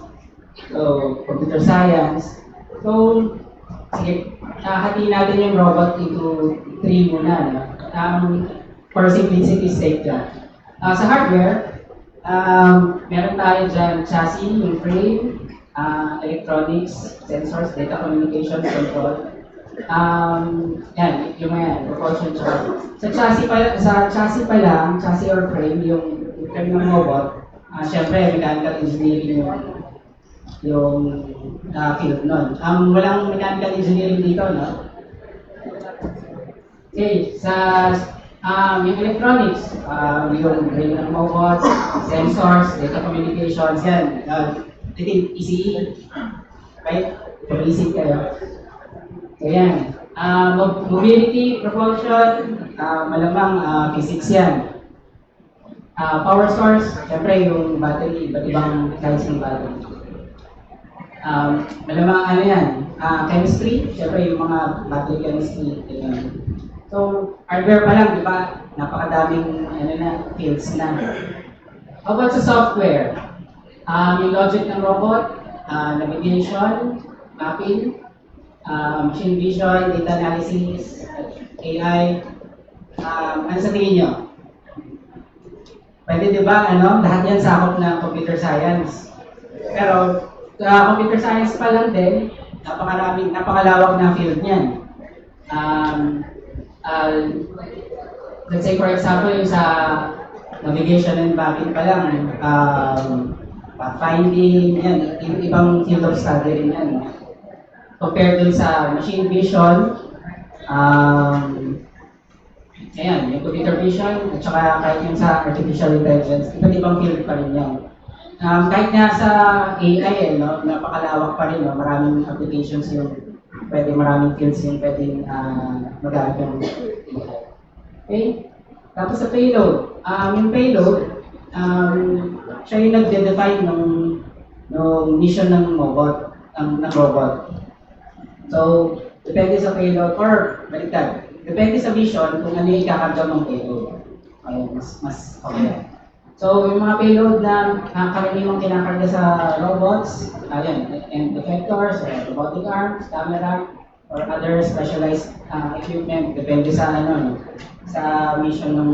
so computer science. So, sige, hatiin natin yung robot into 3 muna, no? For simplicity's sake lang. Sa hardware, meron tayo dyan chassis, yung frame, electronics, sensors, data communication, control. Yan, yung mga yan, propulsion chart. Sa chassis pa lang, chassis or frame, yung frame ng robot, syempre, mechanical engineering yung field nun. Walang mechanical engineering dito, no? Okay, sa yung electronics, yung brain ng robot, sensors, data communications, yan. I think ECE, right? Pag-isip kayo. So yan. Mobility, propulsion, malamang physics yan. Power source, syempre yung battery, iba't ibang kinds ng battery. Malamang ano yan, chemistry, syempre yung mga battery chemistry. So, hardware pa lang, di ba? Napakadaming fields na. How about sa software? Yung logic ng robot, navigation, mapping, machine vision, data analysis, AI. Ano sa tingin nyo? Pwede di ba, lahat yan sakop ng computer science. Pero, computer science pa lang din, napakalawak na field niyan. Let's say for example, yung sa navigation and mapping pa lang, pathfinding, yan, ibang field of study rin yan. Compared dun sa machine vision, ayan, yung computer vision, at saka kahit yung sa artificial intelligence, iba't ibang field pa rin yan. Kahit nga sa AI, napakalawak pa rin, maraming applications yung maraming fields yung pwedeng magamit yung AI. Okay? Tapos sa payload, yung payload, siya yung nagde-define ng mission ng robot. So, depende sa payload, or baliktad, depende sa mission kung ano yung ikakarga ng payload. Ayun, mas okay. So, yung mga payload na karaniwang kinakarga sa robots, ayan, and effectors, robotic arms, camera, or other specialized equipment, depende sa sa mission ng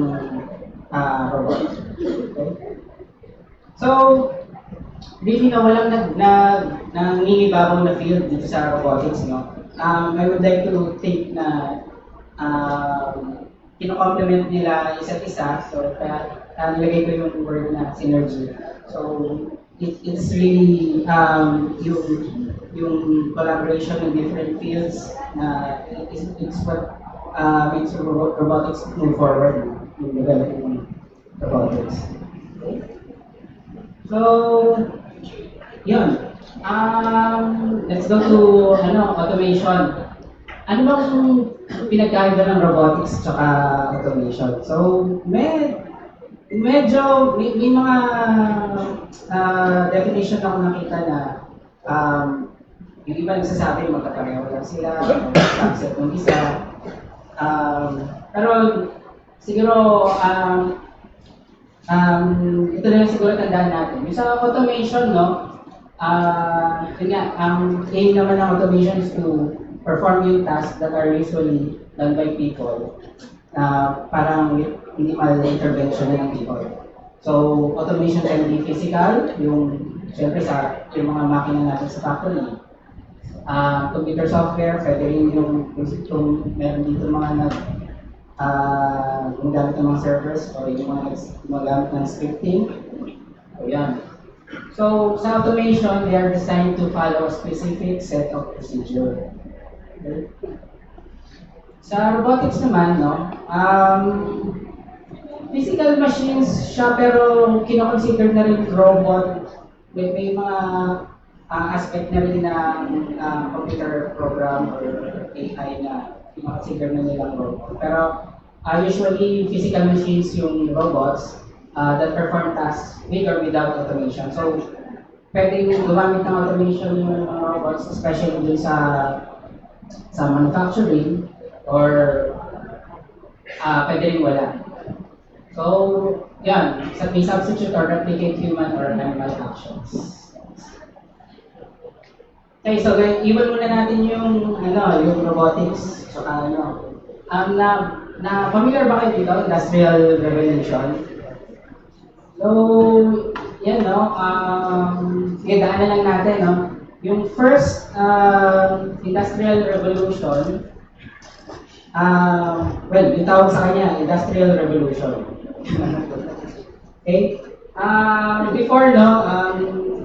robot. Okay? So, really na walang nangingibabaw na field dito sa robotics, no? I would like to think na kino-complement nila isa't isa, so kaya nilagay ko yung word na synergy. So, it's really yung collaboration in different fields na it's what makes robotics move forward in developing robotics. Okay? So, yun. Let's go to automation. Ano bang pinagkaiba ng robotics at automation? So, medyo may mga definition ako nakita na yung iba nagsasabi magkakareho lang sila, subset ng isa. Pero siguro ito na lang siguro tandaan natin. Yung sa automation, yun nga, ang aim naman ng automation is to perform yung tasks that are usually done by people. Parang hindi mal-intervention ng people. So, automation can be physical, siyempre yung mga makina natin sa factory. Computer software, pwede rin yung meron dito mga gumagamit ng mga servers o yung mga gumagamit ng scripting. So, yan. So, sa automation, they are designed to follow a specific set of procedure. Okay. Sa robotics naman, physical machines siya pero kino-consider na rin robot. May mga aspect na rin ng computer program or AI na i-consider na nilang robot. Pero usually, physical machines yung robots that perform tasks with or without automation. So, pwedeng gumamit ng automation yung mga robots, especially dun sa manufacturing or pwede rin wala. So, yan, may substitute or replicate human or animal actions. Okay, so iwan muna natin yung robotics. Saka familiar ba kayo dito? Industrial Revolution. So, yan sige, daanan lang natin, Yung first Industrial Revolution, yung tawag sa kanya, Industrial Revolution. Okay? Before,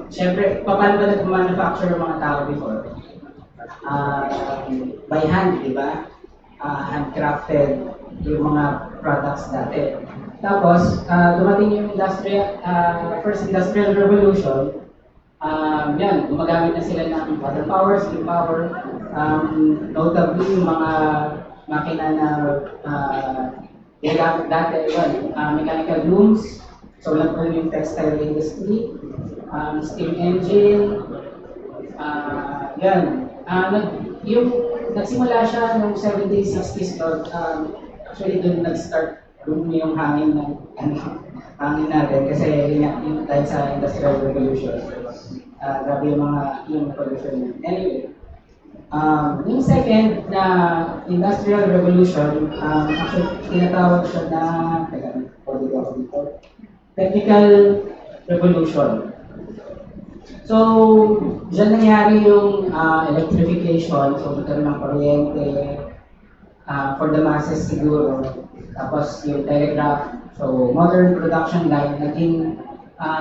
syempre, paano ba nag-manufacture ng mga tao before? By hand, di ba? Handcrafted yung mga products dati. Tapos, dumating yung first Industrial Revolution. Yan, gumagamit na sila ng water power, steam power. Notably, yung mga makina na ginagamit dati, mechanical looms. So, nag-boom yung textile industry, steam engine, yan. Nagsimula siya noong 1760s, actually doon nag-start, doon yung hangin hangin natin kasi yung dahil sa Industrial Revolution. Grabe yung pollution. Anyway, yung second na Industrial Revolution, actually tinatawag siya na, Technical Revolution. So, dyan nangyari yung electrification, so nagkaroon ng kuryente for the masses siguro. Tapos yung telegraph, so modern production line, naging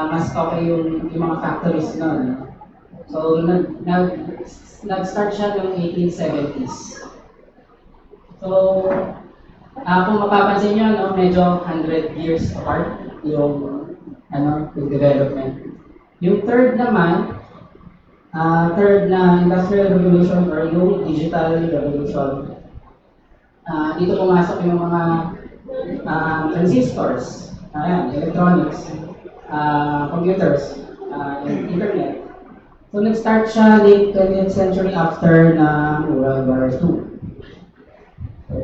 mas okay yung mga factories nun. So, nag-start siya noong 1870s. So, kung mapapansin nyo, medyo 100 years apart yung development. Yung third naman, third na Industrial Revolution or yung Digital Revolution, dito pumasok yung mga transistors, electronics, computers, internet. So nag-start siya late 20th century after na World War II. So,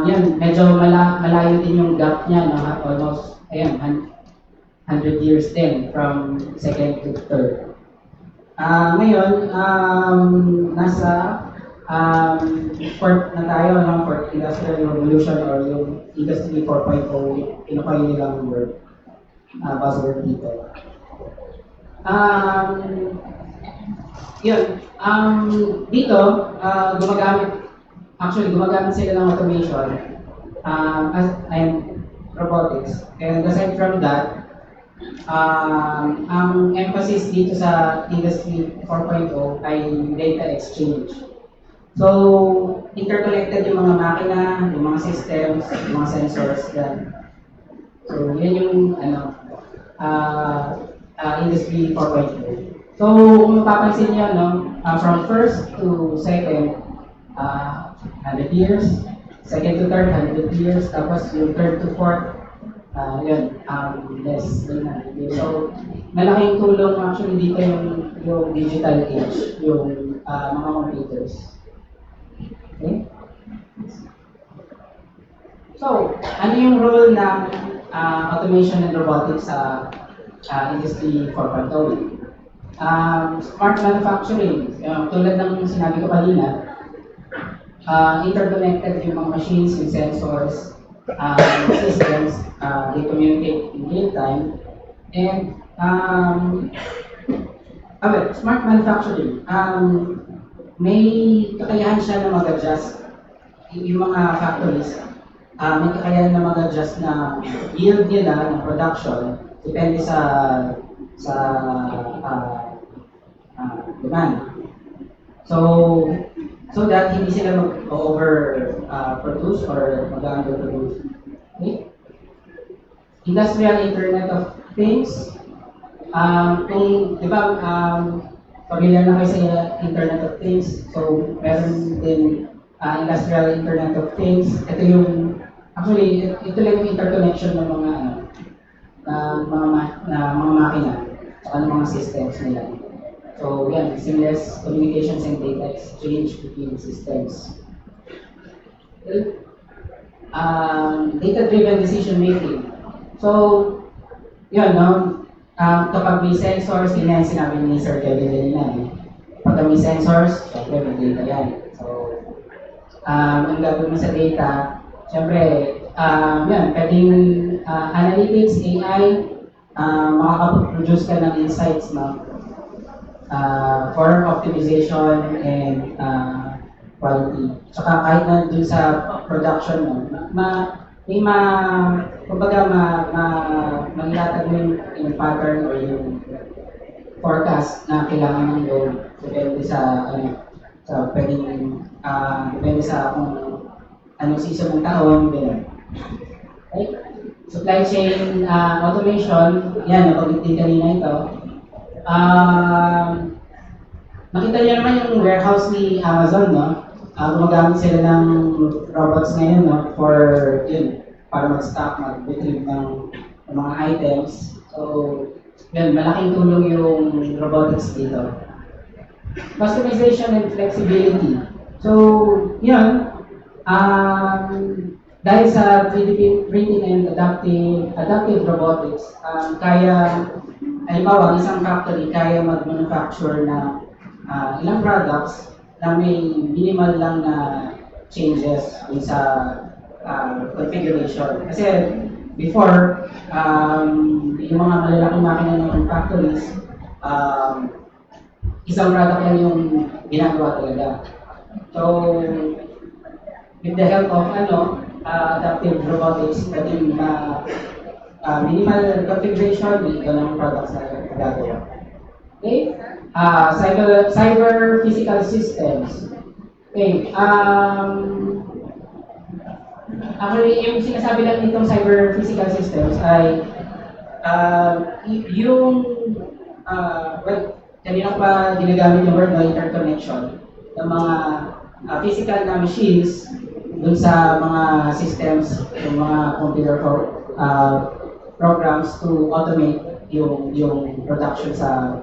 yan, medyo malayo din yung gap niya, almost, 100 years din from second to third. Ngayon, nasa fourth na tayo, fourth Industrial Revolution or yung Industry 4.0, kinukoy nilang word, buzzword dito. Dito, gumagamit sila ng automation and robotics. And aside from that, ang emphasis dito sa Industry 4.0 ay data exchange. So, interconnected yung mga makina, yung mga systems, yung mga sensors, yan. So, yan yung Industry 4.0. So, kung mapapansin nyo, from first to second, 100 years, second to third, 100 years, tapos yung third to fourth, less than 100 years. So, malaking tulong actually dito yung digital age, yung mga computers. Okay? So, ano yung role ng automation and robotics sa Industry 4.0? Smart manufacturing, tulad ng sinabi ko kanina, interconnected yung mga machines, yung sensors, systems, they communicate in real time. And smart manufacturing, may kakayahan siya na mag-adjust yung mga factories. May kakayahan na mag-adjust na yield nila ng production depende sa demand. So that hindi sila mag-over-produce or mag-underproduce. Okay? Industrial Internet of Things. Kung, di ba, familiar na kayo sa Internet of Things, so meron din Industrial Internet of Things. Ito yung, actually, ito lang yung interconnection ng mga, mga makina at ng mga systems nila. So, yan, seamless communications and data exchange between systems. Data-driven decision making. So, yun, no? Kapag may sensors, yun yan sinabi ni Sir Kevin din Pag may sensors, syempre may data yan. So, ang gagawin mo sa data, syempre, yan, pwedeng analytics, AI, makakaproduce ka ng insights, no? For optimization and quality. Tsaka kahit na dun sa production mo, kumbaga magilatag mo yung pattern or yung forecast na kailangan ng load. Depende sa, depende sa kung anong season ng taon, gano'n. Okay? Supply chain automation, yan, nabanggit din kanina ito. Nakita niyo naman yung warehouse ni Amazon, no? Gumagamit sila ng robots ngayon, no? Para mag-stock, mag-retrieve ng mga items. So, yun, malaking tulong yung robotics dito. Customization and flexibility. So, yun, dahil sa 3D printing and adaptive robotics, kaya, halimbawa, isang factory kaya mag-manufacture na ilang products na may minimal lang na changes sa configuration. Kasi before, yung mga malalaking makina ng factories, isang product lang yung ginagawa talaga. So, with the help of adaptive robotics, pwedeng minimal configuration, ito lang products na gagawin. Okay? Cyber physical systems. Okay. Actually, yung sinasabi lang nitong cyber physical systems ay kanina pa ginagamit yung word na interconnection ng mga physical na machines dun sa mga systems, yung mga computer programs to automate yung production sa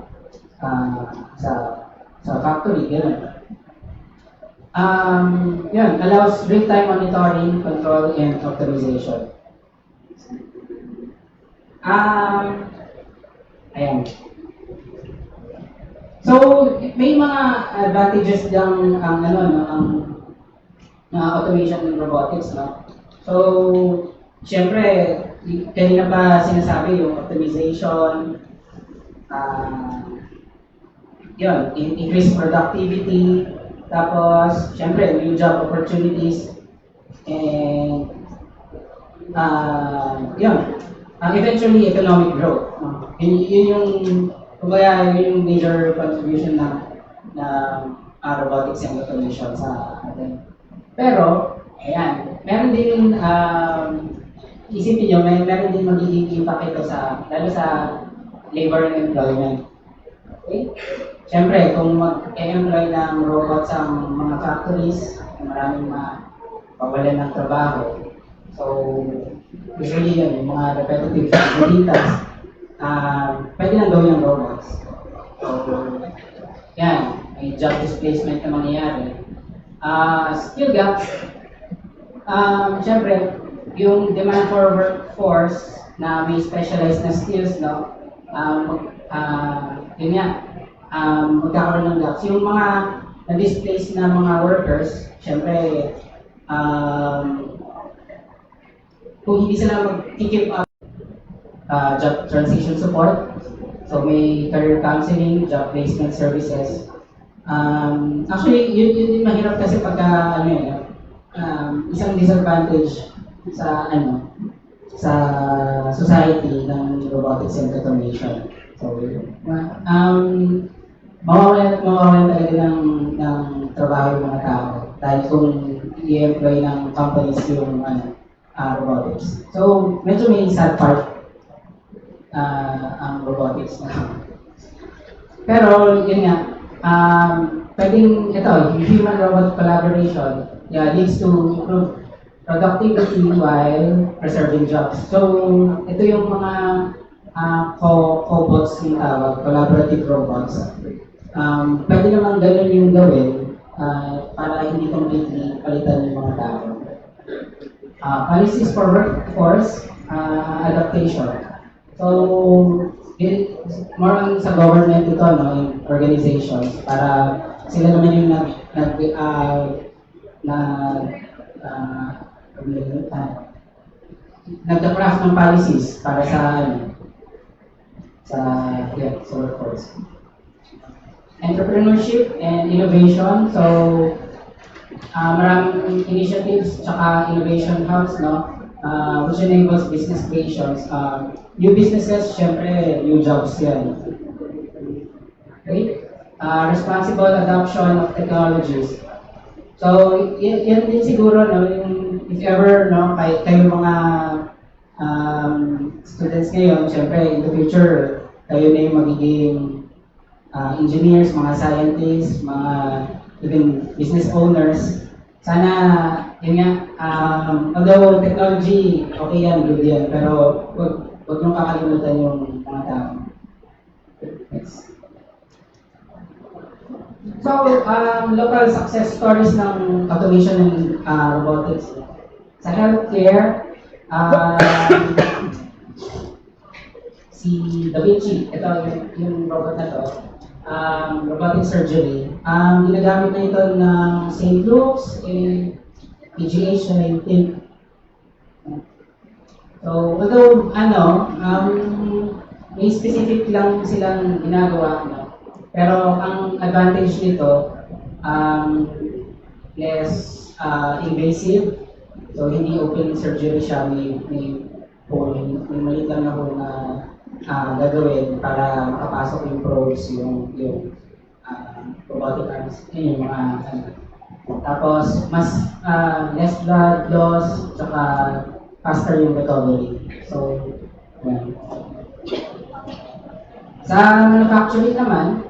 factory, gano'n. Yun, allows real-time monitoring, control, and optimization. Ayan. So, may mga advantages ng automation and robotics, no? So, syempre, kanina pa sinasabi yung optimization, yun, increase productivity, tapos, syempre, new job opportunities, and eventually, economic growth. Yun yung major contribution na robotics and automation sa atin. Pero, ayan, meron din, isipin nyo, meron din magiging impact ito lalo sa labor and employment. Okay? Siyempre, kung mag-employ ng robots ang mga factories, maraming mawawalan ng trabaho. So, usually yun, yung mga repetitive tasks, pwede nang gawin ng robots. So, yan, may job displacement na mangyayari. Skill gaps, siyempre, yung demand for workforce na may specialized na skills, no? Yun nga, magkakaroon ng gaps. Yung mga na-displace na mga workers, siyempre, kung hindi sila mag-keep up job transition support, so may career counseling, job placement services. Actually, yun din mahirap kasi pagka, isang disadvantage sa society ng robotics and automation. So, mawawalan talaga ng trabaho yung mga tao dahil kung i-employ ng companies yung robotics. So, medyo may sad part. ang robotics na. Pero yun nga, pwedeng ito, human-robot collaboration leads to improved productivity while preserving jobs. So ito yung mga cobots yung tawag, collaborative robots. Pwede naman ganun yung gawin para hindi completely palitan yung mga tao. Policies for workforce adaptation. So, more on sa government ito, no, yung organizations, para sila naman yung nagda-craft ng policies para sa workforce. Entrepreneurship and innovation. So, maraming initiatives tsaka innovation hubs, no? Which enables business creations. New businesses, syempre, new jobs yan. Okay? Responsible adoption of technologies. So, yan din siguro, no, yung, if ever, no, kayo mga students ngayon, syempre, in the future, kayo na yung magiging engineers, mga scientists, mga even business owners. Sana, yun nga, although technology, okay yan, good yan, pero huwag niyong kakalimutan yung mga tao. Next. So, local success stories ng automation and robotics. Sa healthcare, si Da Vinci, ito yung robot na to, robotic surgery. Ginagamit na ito ng St. Luke's, PGH na yung team. So, although, may specific lang silang ginagawa, no? Pero ang advantage nito, less invasive. So, hindi open surgery siya, may maliit lang na hole na gagawin para makapasok yung probes, yung robotic arms, yung mga tapos, mas less blood loss, tsaka faster yung recovery. So, yan. Sa manufacturing naman,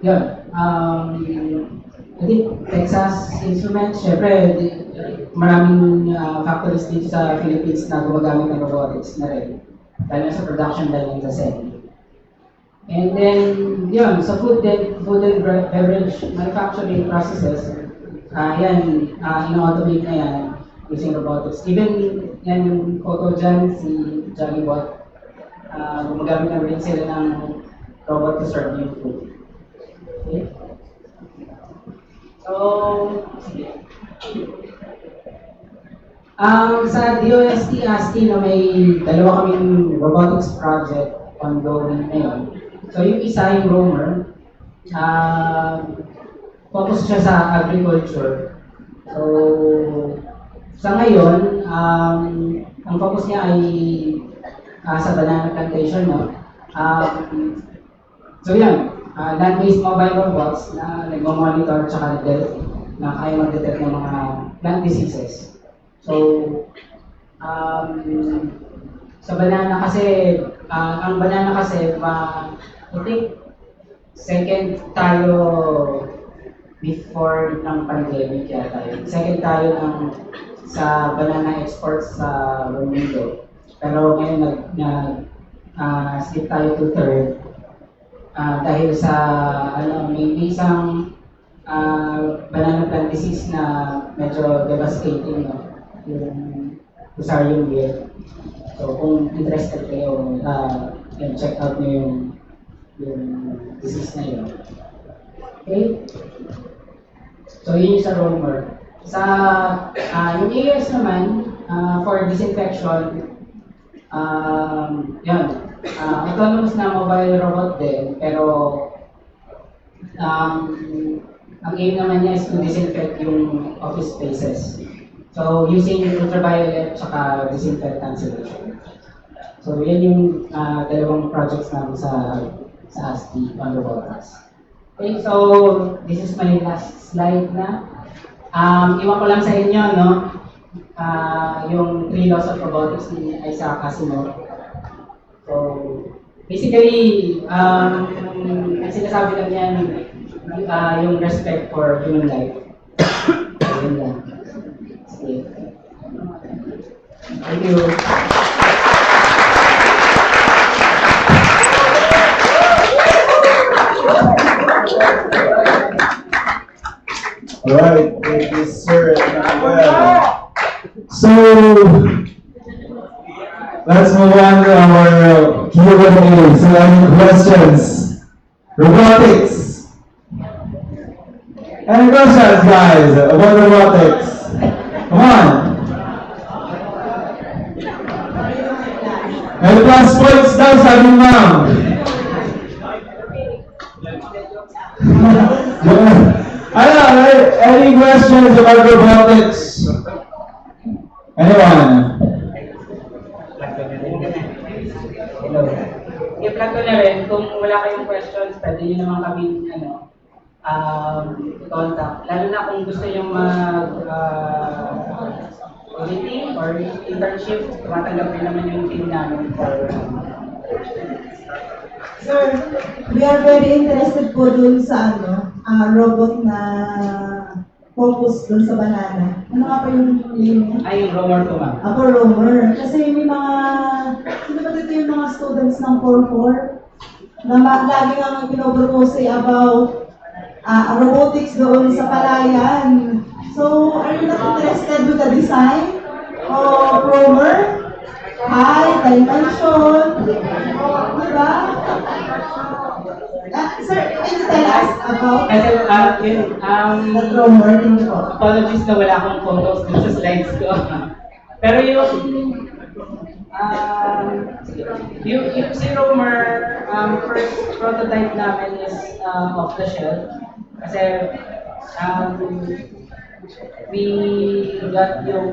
yun, I think Texas Instruments, syempre, maraming factories dito sa Philippines na gumagamit ng robotics na rin. Dahil sa production line ng assembly. And then, yun, sa food and beverage manufacturing processes, yan, ino-automate na yan using robotics. Even yan yung photo dyan, si Jollibot, gumagamit na rin sila ng robot to serve yung food. Okay? So, sa DOST ASTI na may dalawa kaming robotics project ongoing ngayon. So yung isa, yung roamer, focus siya sa agriculture. So sa ngayon, ang focus niya ay sa banana plantation, no? So yan, land-based mobile robots na nag-monitor at na kaya mag-detect ng mga plant diseases. So, sa banana kasi, ang banana kasi, I think, second tayo before ng pandemic yata yun. Second tayo sa banana exports sa mundo. Pero ngayon, skip tayo to third. Dahil sa, may isang banana plant disease na medyo devastating, no? Yung Fusarium wilt. So kung interested kayo, check out nyo yung disease na yun. Okay? So yun yung sa roamer. Sa yung AS naman, for disinfection, yan, autonomous na mobile robot din, pero ang aim naman niya is to disinfect yung office spaces. So, using ultraviolet tsaka disinfectant solution. So, yan yung dalawang projects namin sa ASTI on robotics. Okay, so this is my last slide na. Iwan ko lang sa inyo, no? Yung 3 laws of robotics ni Isaac Asimov. So, basically, ang sinasabi lang yan, yung respect for human life. Ayun lang. Sige. Thank you. Alright, thank you, sir. So, let's move on to our Q&A. So, any questions? Robotics. Any questions, guys, about robotics? Come on. May plus points daw, sabi ni ma'am. Any questions about robotics? Anyone? Hello. I-plug ko na rin, kung wala kayong questions, pwede nyo naman kami, contact. Lalo na kung gusto nyo auditing or internship, tumatanggap rin naman yung team namin for Sir, we are very interested po dun sa robot na focus dun sa banana. Ano nga pa yung name niya? Ay, yung roamer po, ma'am. Ako, roamer. Kasi may mga, sino ba dito yung mga students ng 4-4 na lagi nga pinopropose about robotics doon sa palayan. So, are you not interested with the design of roamer? Height, dimension, diba? Sir, can you tell us about the roamer din po? Apologies na wala akong photos dun sa slides ko. Pero yung si roamer, first prototype namin is off the shelf. Kasi we got yung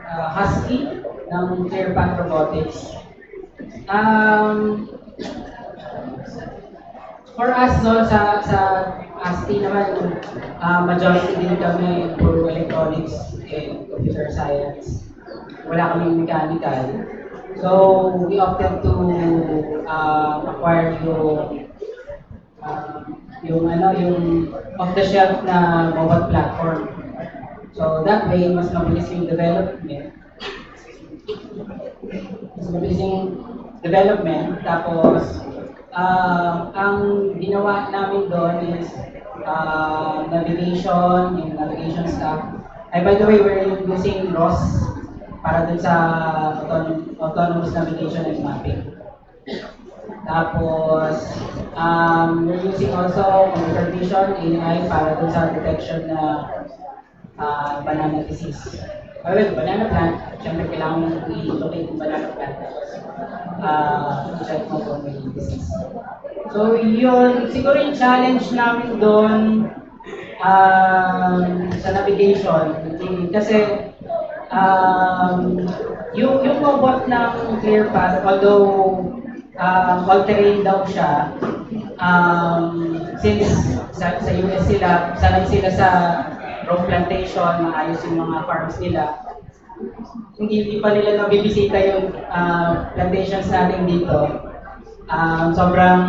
Husky ng Clearpath Robotics. For us, no, sa Husky naman, majority din kami for electronics and computer science. Wala kaming mechanical. So, we opted to acquire yung off-the-shelf na mobile platform. So, that way, mas mabilis yung development. Tapos, ang ginawa namin doon is navigation, yung navigation stuff. By the way, we're using ROS para dun sa autonomous navigation and mapping. Tapos, we're using also computer vision, AI, para dun sa detection na banana disease. Banana plant, siyempre kailangan mo i-locate yung banana plant. Check mo kung may disease. So, yun, siguro yung challenge namin doon sa navigation, kasi yung robot ng Clearpath, although all-terrain daw siya, since sa US sila, sanay sila sa row plantation, maayos yung mga farms nila, hindi pa nila nabibisita yung plantations natin dito. Sobrang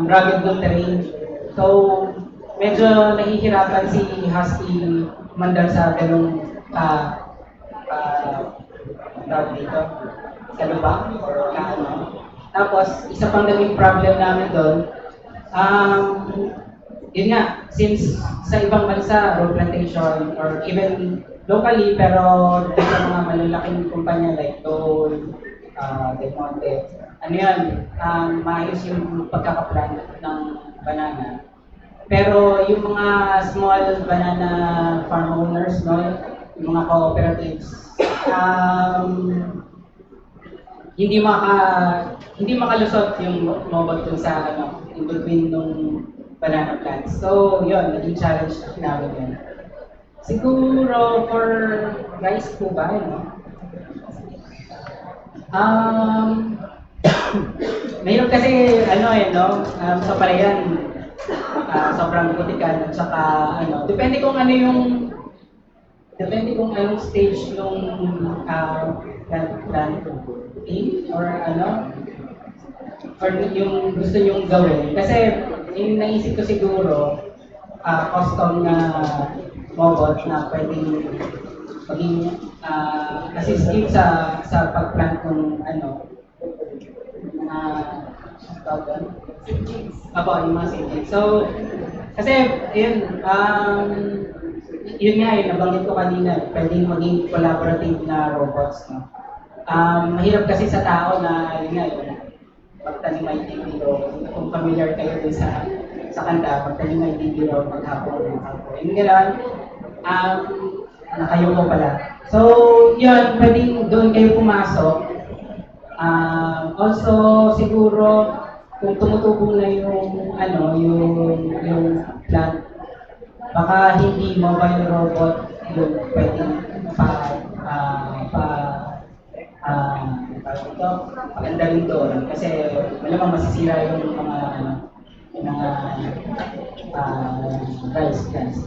rugged ng terrain. So, medyo nahihirapan si Husky mandar sa ganung dito. Sa lubak or Tapos, isa pang naging problem namin doon, yun nga, since sa ibang bansa, road plantation, or even locally, pero dito sa mga malalaking kumpanya like Dole, Del Monte, maayos yung pagkakaplant ng banana. Pero yung mga small banana farm owners, no, yung mga cooperatives, hindi makalusot yung mobile dun sa in between nung banana plants. So, yun, naging challenge namin yun. Siguro for rice po ba, mayroon kasi, sa palayan, sobrang butikan, at saka, depende kung anong stage nung plant. thing or or yung gusto nyong gawin. Kasi yung naisip ko siguro, custom na robot na pwedeng maging assistive sa pag-plant ng yung mga seedlings. So, kasi, yun nga nabanggit ko kanina, pwedeng maging collaborative na robots, no? Mahirap kasi sa tao na, pagtanim ay tibiro, kung familiar kayo dun sa kanta, pagtanim ay tibiro, maghapon. Yung gano'n, nakayuko pala. So, yun, pwedeng doon kayo pumasok. Also, siguro, kung tumutubo na yung plant, baka hindi mobile robot yung pwedeng paganda rin doon kasi malamang masisira yung mga rice plants.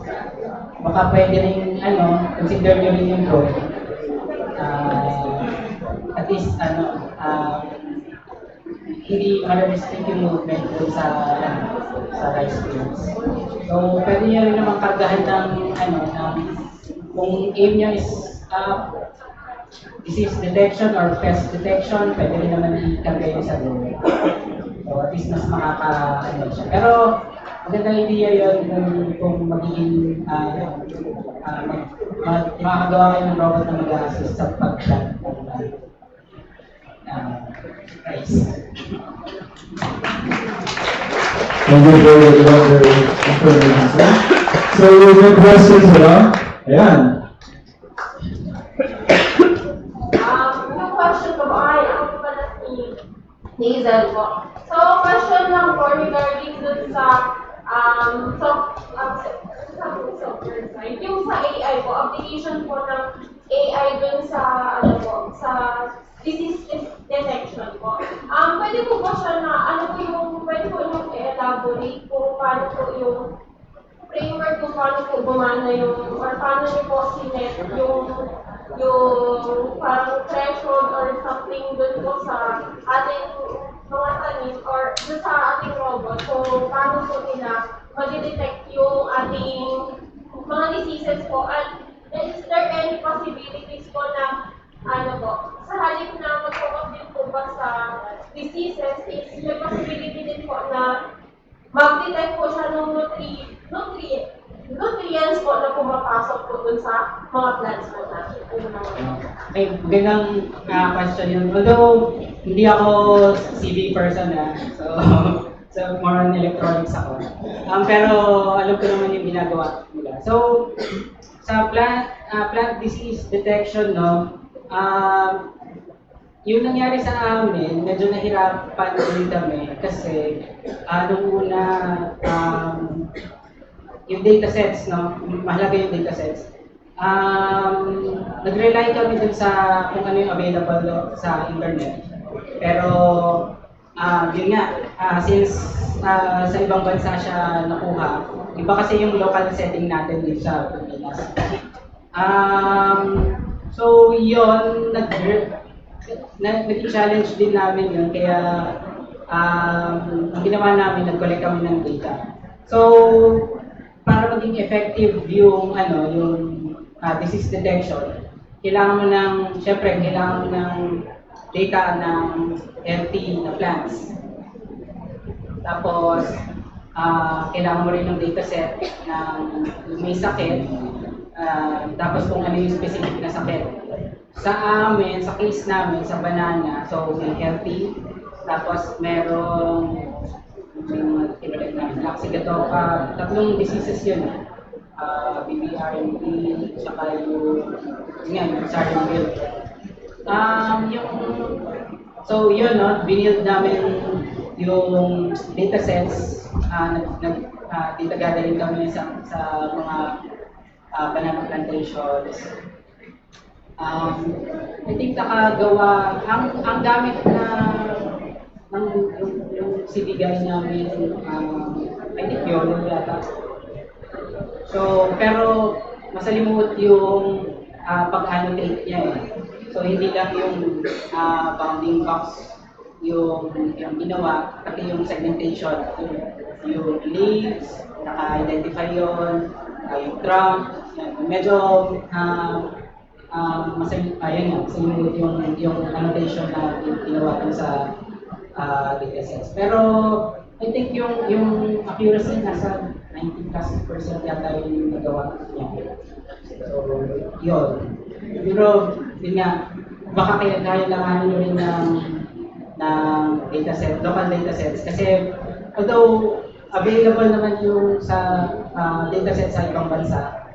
Baka pwede rin consider nyo rin yung drone. At least hindi ma-restrict yung movement doon sa rice fields. So pwede nyo rin naman kargahan ng kung aim nyo is disease detection or pest detection, pwede rin naman ikarga yun sa drone. So at least mas siya. Pero magandang idea yun kung magiging makakagawa kayo ng robot na mag-assist sa pag-plant ng rice. Thank you for the information, sir. So, your questions now? Ayan. Yung question ko po ay, ako pala si Hazel po. So, question lang po regarding dun sa software side. Yung sa AI po, application po ng AI dun sa, sa disease detection po. Pwede po ba siya na, pwede po yung i-elaborate kung paano po yung framework kung paano po gumana yung, or paano niyo po sinet yung parang threshold or something dun po sa ating mga tanim or dun sa ating robot kung paano po nila mag-detect yung ating mga diseases po at is there any possibilities po na sa halip na mag-focus din po ba sa diseases is may possibility din po na mag-detect po siya ng nutrients po na pumapasok po dun sa mga plants po natin. Ay, magandang question yun. Although, hindi ako CV person so more on electronics ako. Pero alam ko naman yung ginagawa nila. So, sa plant disease detection, yung nangyari sa amin, medyo nahirapan din kami kasi nung una, yung datasets, mahalaga yung datasets. Nag-rely kami dun sa kung ano yung available sa internet. Pero, yun nga, since sa ibang bansa siya nakuha, iba kasi yung local setting natin dito sa Pilipinas. So, yun, nag-challenge din namin yun, kaya ang ginawa namin, nag-collect kami ng data. So, para maging effective yung disease detection, kailangan mo ng data ng healthy na plants. Tapos, kailangan mo rin ng dataset ng may sakit, tapos kung ano yung specific na sakit. Sa amin, sa case namin, sa banana, so may healthy, tapos merong Laxigatoka, tatlong diseases yun. BBRNB, saka yung Sardian. So yun, binild namin yung datasets, data gathering kami sa mga banana plantations. I think nakagawa, ang gamit na yung sinigay namin, I think yun yata. So, pero masalimuot yung pag-annotate niya eh. So hindi lang yung bounding box yung ginawa, pati yung segmentation, yung leaves, naka-identify yun, yung trunk, yan. Medyo ayun yung annotation na ginawa dun sa datasets. Pero I think yung accuracy nasa 90% yata yung nagawa niya. So, yun. Pero, yun nga, baka kailanganin nyo rin ng dataset, local datasets. Kasi, although available naman yung sa dataset sa ibang bansa,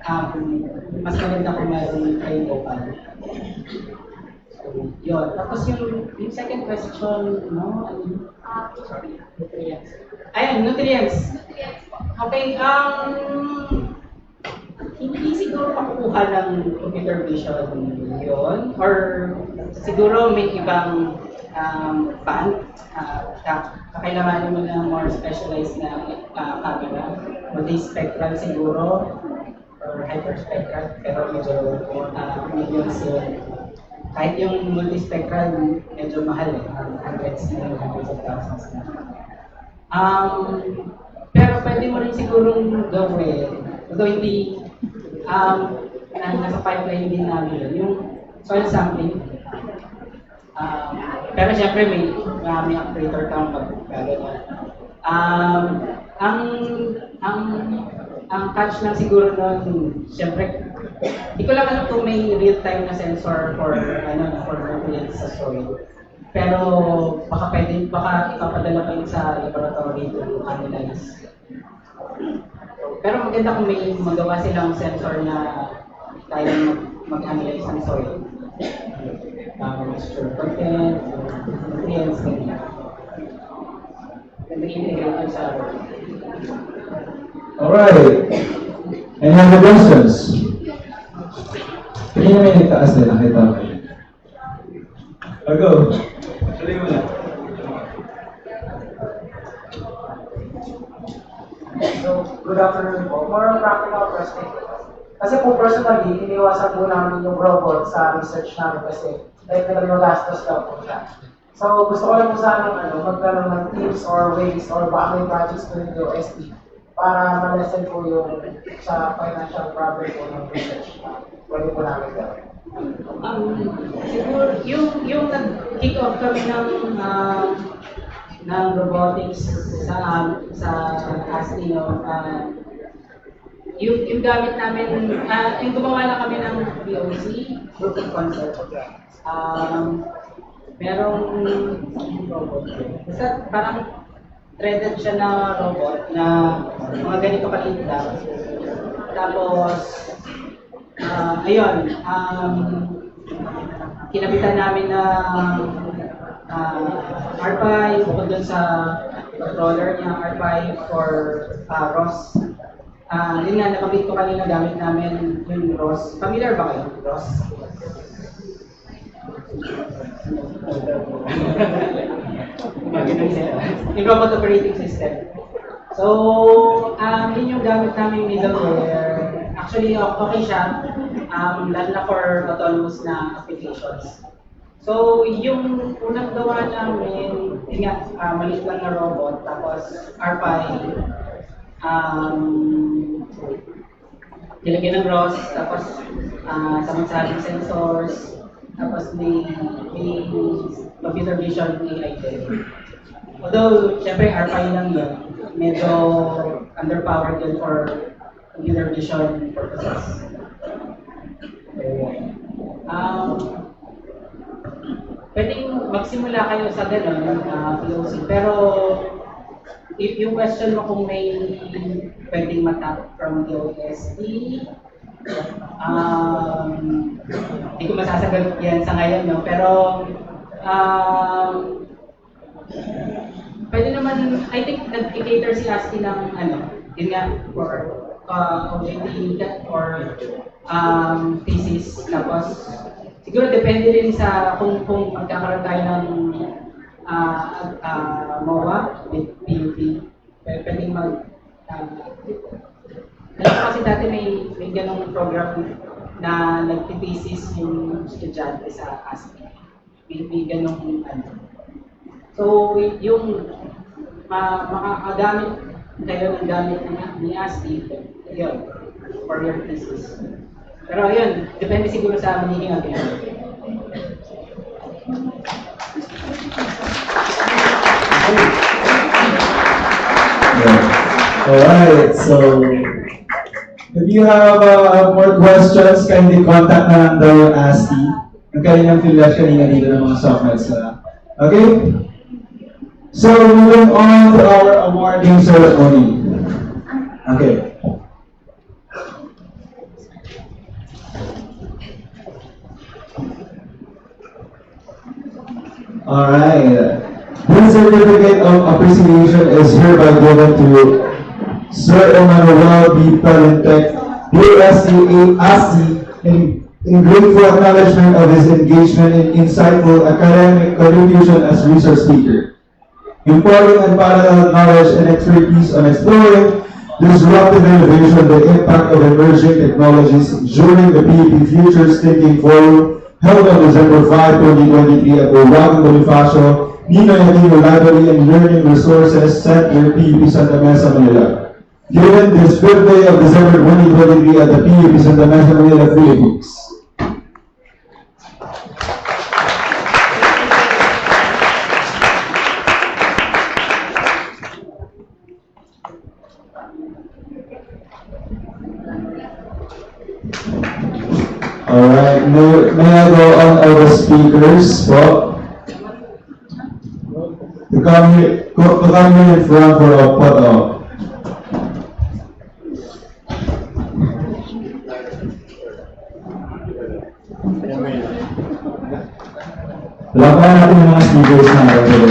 mas maganda kung meron kayo local. So, yun. Tapos yung second question, no? Nutrients. Ayan, nutrients. Okay, hindi siguro makukuha ng computer vision yun. Or siguro may ibang band. Kailangan mo ng more specialized na camera. Multispectral siguro. Or hyperspectral. Pero medyo millions yun. Kahit yung multispectral, medyo mahal eh. Hundreds of thousands na. Pero pwede mo rin sigurong gawin. Although hindi, nasa pipeline din namin yun. Yung soil sampling. Pero syempre may operator kang mag-gano'n. Ang catch lang siguro nun, syempre, hindi ko lang alam kung may real-time na sensor for nutrients sa soil. Pero baka ipapadala pa yun sa laboratory to analyze. Pero maganda kung may magawa silang sensor na kayang mag-analyze ng soil. Moisture content, nutrients, ganyan. Ganda integrate sa Alright. Any other questions? Kanina may nagtaas na nakita ko. Go. Tuloy mo na. So, good afternoon po. More on practical question. Kasi po personally, iniwasan po namin yung robot sa research namin kasi like nag-gastos daw po siya. So, gusto ko lang po sana magkaroon ng tips or ways or baka may projects po yung OST para ma-lessen po yung sa financial problem po ng research. Pwede po namin gawin. Siguro, yung nag-kick off kami ng robotics sa ASTI, yung gamit namin, yung gumawa na kami ng POC, proof of concept. Merong robot. Basta parang threaded siya na robot na mga ganito kaliit lang. Tapos, ayun, kinabitan namin ng R5, bukod dun sa controller niya, R5 for ROS. Yun nga, nabanggit ko kanina gamit namin yung ROS. Familiar ba kayo? ROS? Yung robot operating system. So, yun yung gamit namin middleware. Actually, okay siya, lalo na for autonomous na applications. So, yung unang gawa namin, yun nga, maliit lang na robot, tapos R5, nilagyan ng ROS, tapos samang-saring sensors, tapos may computer vision AI din. Although, syempre, R5 lang yun. Medyo underpowered yun for computer vision purposes. Pwedeng magsimula kayo sa gano'n, POC. Pero, if yung question mo kung may pwedeng matap from the OST, hindi ko masasagot yan sa ngayon, no? Pero, pwede naman, I think, nag-cater si ASCII ng, yun nga, for OJT or thesis. Tapos, siguro depende rin sa kung magkakaroon tayo ng MOA with PUP. Pwedeng kasi dati may ganong program na nagtithesis yung estudyante sa ASCII. May ganong ano. So, yung makakagamit kayo ng gamit ni ASCII, yun, for your thesis. Pero yun, depende siguro sa magiging agreement. Alright, so if you have more questions, kindly contact na lang daw yung ASCII. Ang kanilang flash kanina dito ng mga softmates na. Okay? So, moving on to our awarding ceremony. Okay. Alright. This certificate of appreciation is hereby given to Sir Emmanuel B. Palentec, DSC in grateful acknowledgement of his engagement in insightful academic contribution as research speaker, imparting unparalleled knowledge and expertise on exploring disruptive innovation, the impact of emerging technologies during the PEP Futures Thinking Forum held on December 5, 2023 at the Joaquin Bonifacio Ninoy Aquino Library and Learning Resources Center, PEP Santa Mesa, Manila. Given this 5th day of December 2023 at the PEP Santa Mesa, Manila, Philippines. Alright, may I go on our speakers po? To come here in front for a photo. Laban natin yung mga speakers na natin.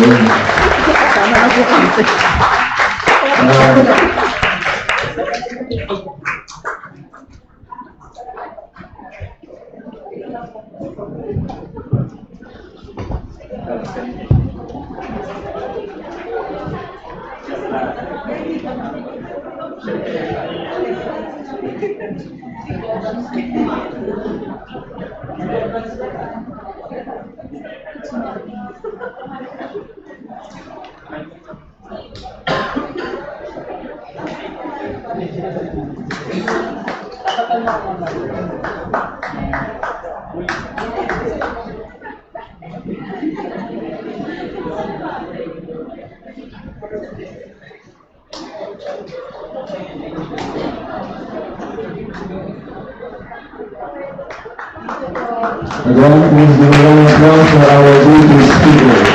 Again, please give a round of applause for our beautiful speakers.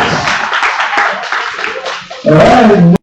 Alright.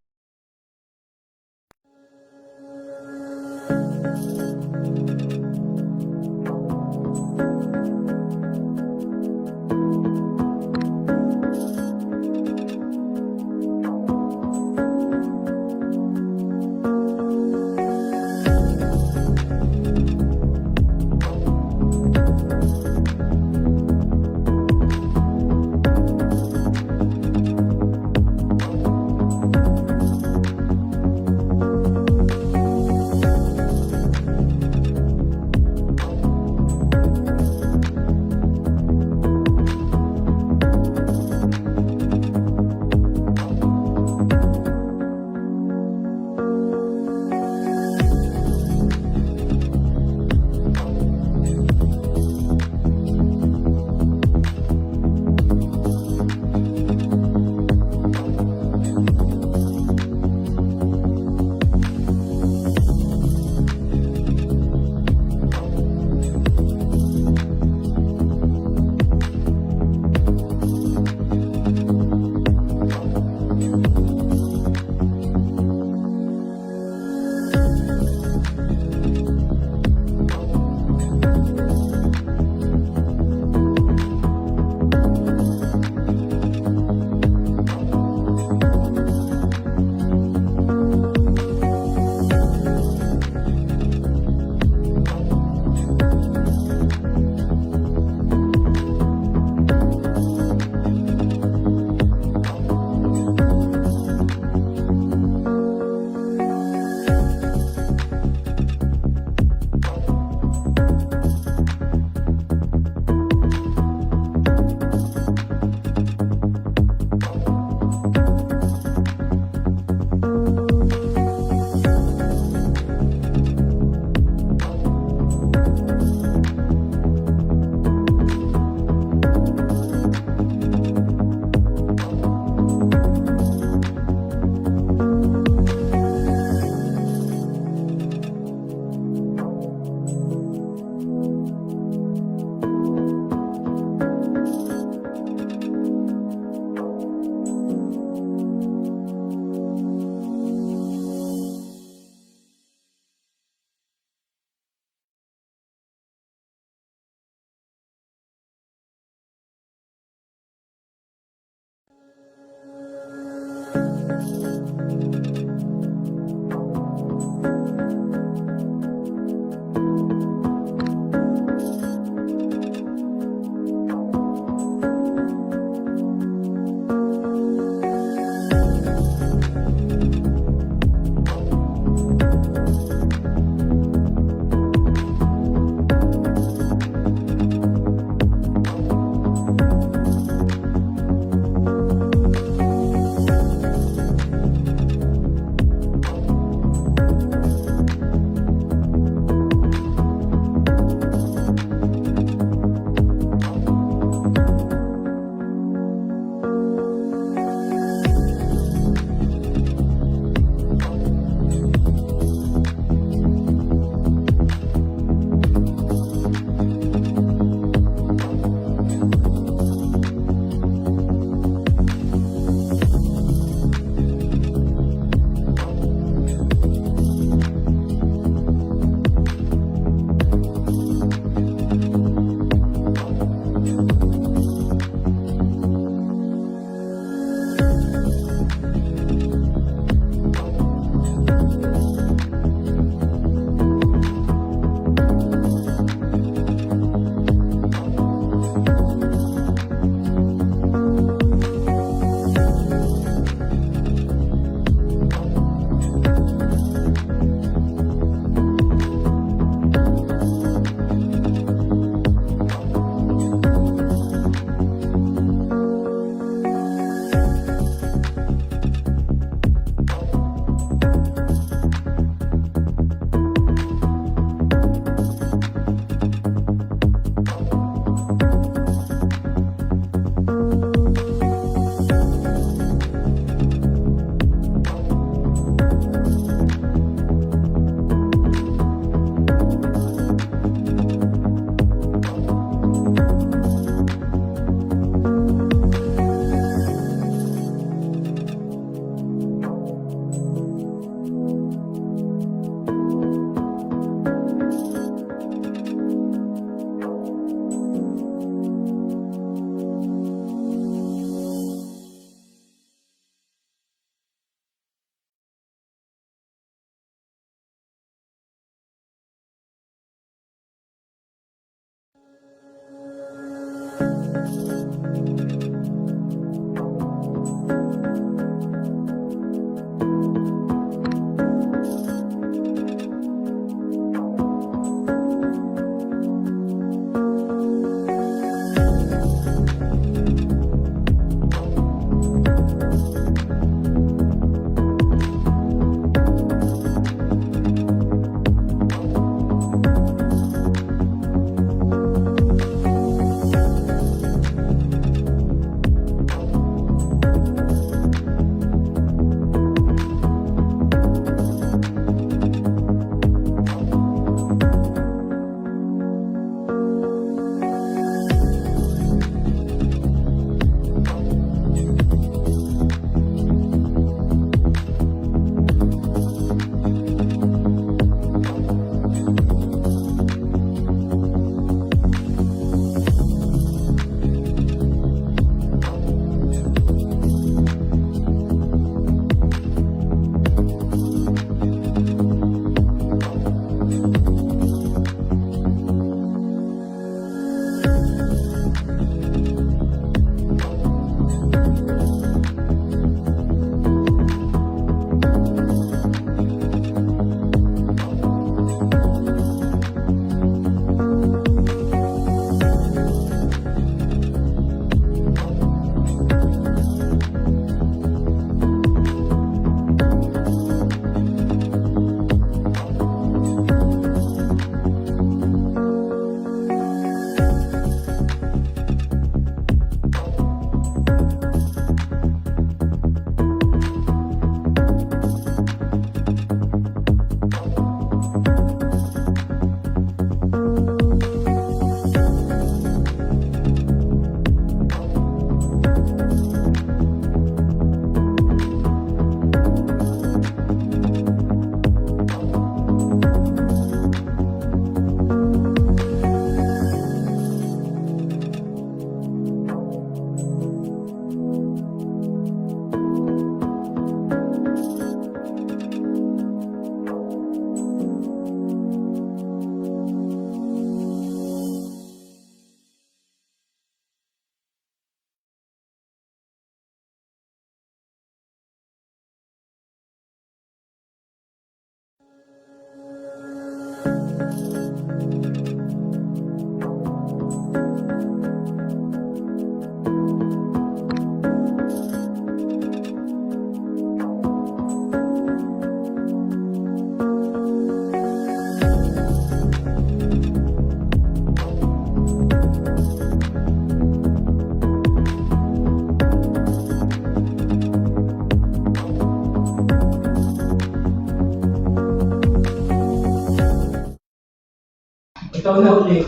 Ikaw na ulit.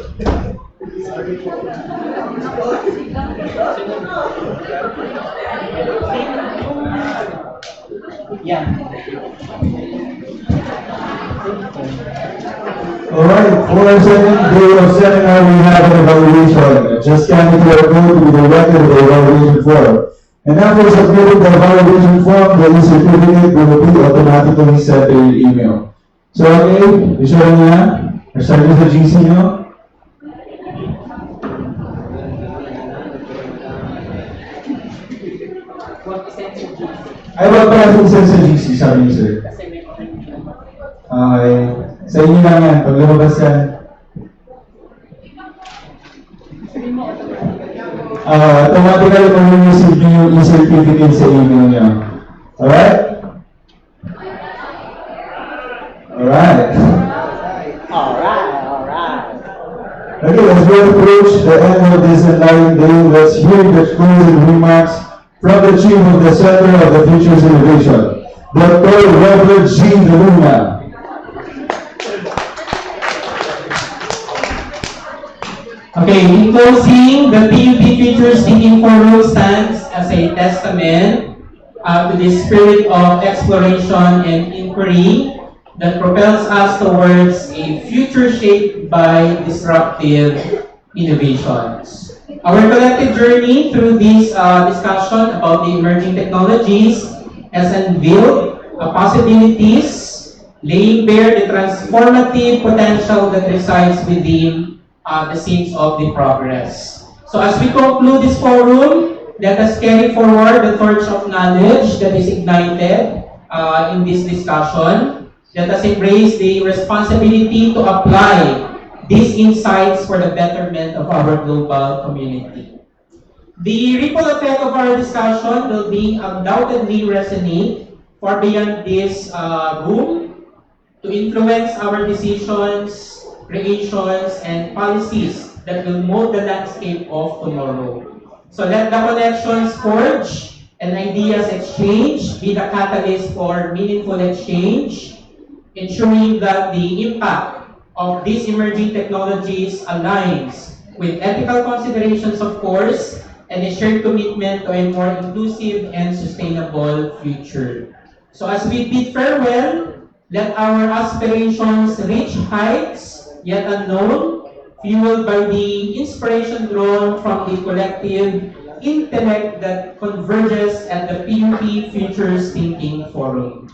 Yan. Alright, for our second day of seminar, we have an evaluation. Just scan the QR code to be directed to the evaluation form. And after submitting the evaluation form, the certificate will be automatically sent to your email. So, okay, i-share nyo yan. Start nyo sa GC nyo. Ay, wag pala send sa GC, sabi niyo, sir. Okay. Sa inyo lang yan, pag lumabas yan. Automatically mag-receive nyo yung e-certificate sa email nyo. Alright? Alright. Okay, as we approach the end of this enlightening day, let's hear the closing remarks from the Chief of the Center of the Futures Innovation, Dr. Robert G. De Luna. Okay, in closing, the PUP Futures Thinking Forum stands as a testament to the spirit of exploration and inquiry that propels us towards a future shaped by disruptive innovations. Our collective journey through this discussion about the emerging technologies has unveiled possibilities, laying bare the transformative potential that resides within the scenes of the progress. So as we conclude this forum, let us carry forward the torch of knowledge that is ignited in this discussion. Let us embrace the responsibility to apply these insights for the betterment of our global community. The ripple effect of our discussion will be undoubtedly resonate far beyond this room to influence our decisions, creations, and policies that will mold the landscape of tomorrow. So let the connections forge and ideas exchange be the catalyst for meaningful exchange, ensuring that the impact of these emerging technologies aligns with ethical considerations, of course, and a shared commitment to a more inclusive and sustainable future. So as we bid farewell, let our aspirations reach heights yet unknown, fueled by the inspiration drawn from the collective intellect that converges at the PUP Futures Thinking Forum.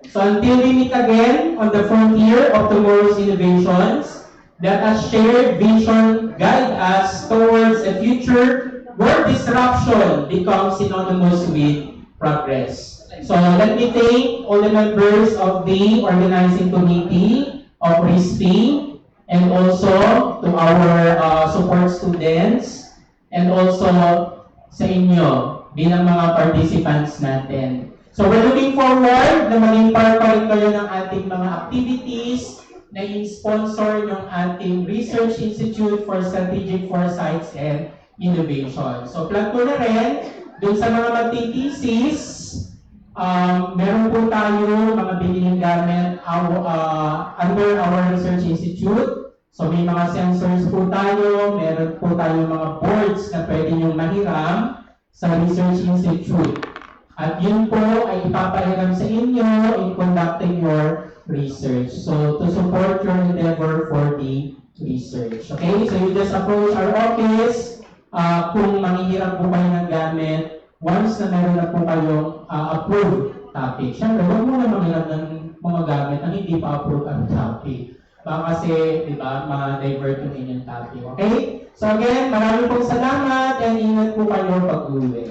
So until we meet again on the frontier of tomorrow's innovations, let us shared vision guide us towards a future where disruption becomes synonymous with progress. So let me thank all the members of the organizing committee of RISP and also to our support students and also sa inyo bilang mga participants natin. So we're looking forward na maging part pa rin kayo ng ating mga activities na in-sponsor ng ating Research Institute for Strategic Foresights and Innovation. So plug ko na rin, dun sa mga magtitisis, meron po tayo mga biniling gamit under our Research Institute. So may mga sensors po tayo, meron po tayo mga boards na pwede nyo mahiram sa Research Institute. At yun po ay ipapahiram sa inyo in conducting your research. So to support your endeavor for the research. Okay, so you just approach our office kung manghihiram po kayo ng gamit once na meron na po kayong approved topic. Siyempre, huwag mo na manghiram ng mga gamit na hindi pa approved ang topic. Baka kasi, di ba, ma-divert yung inyong topic. Okay? So again, maraming pong salamat and ingat po kayo pag-uwi.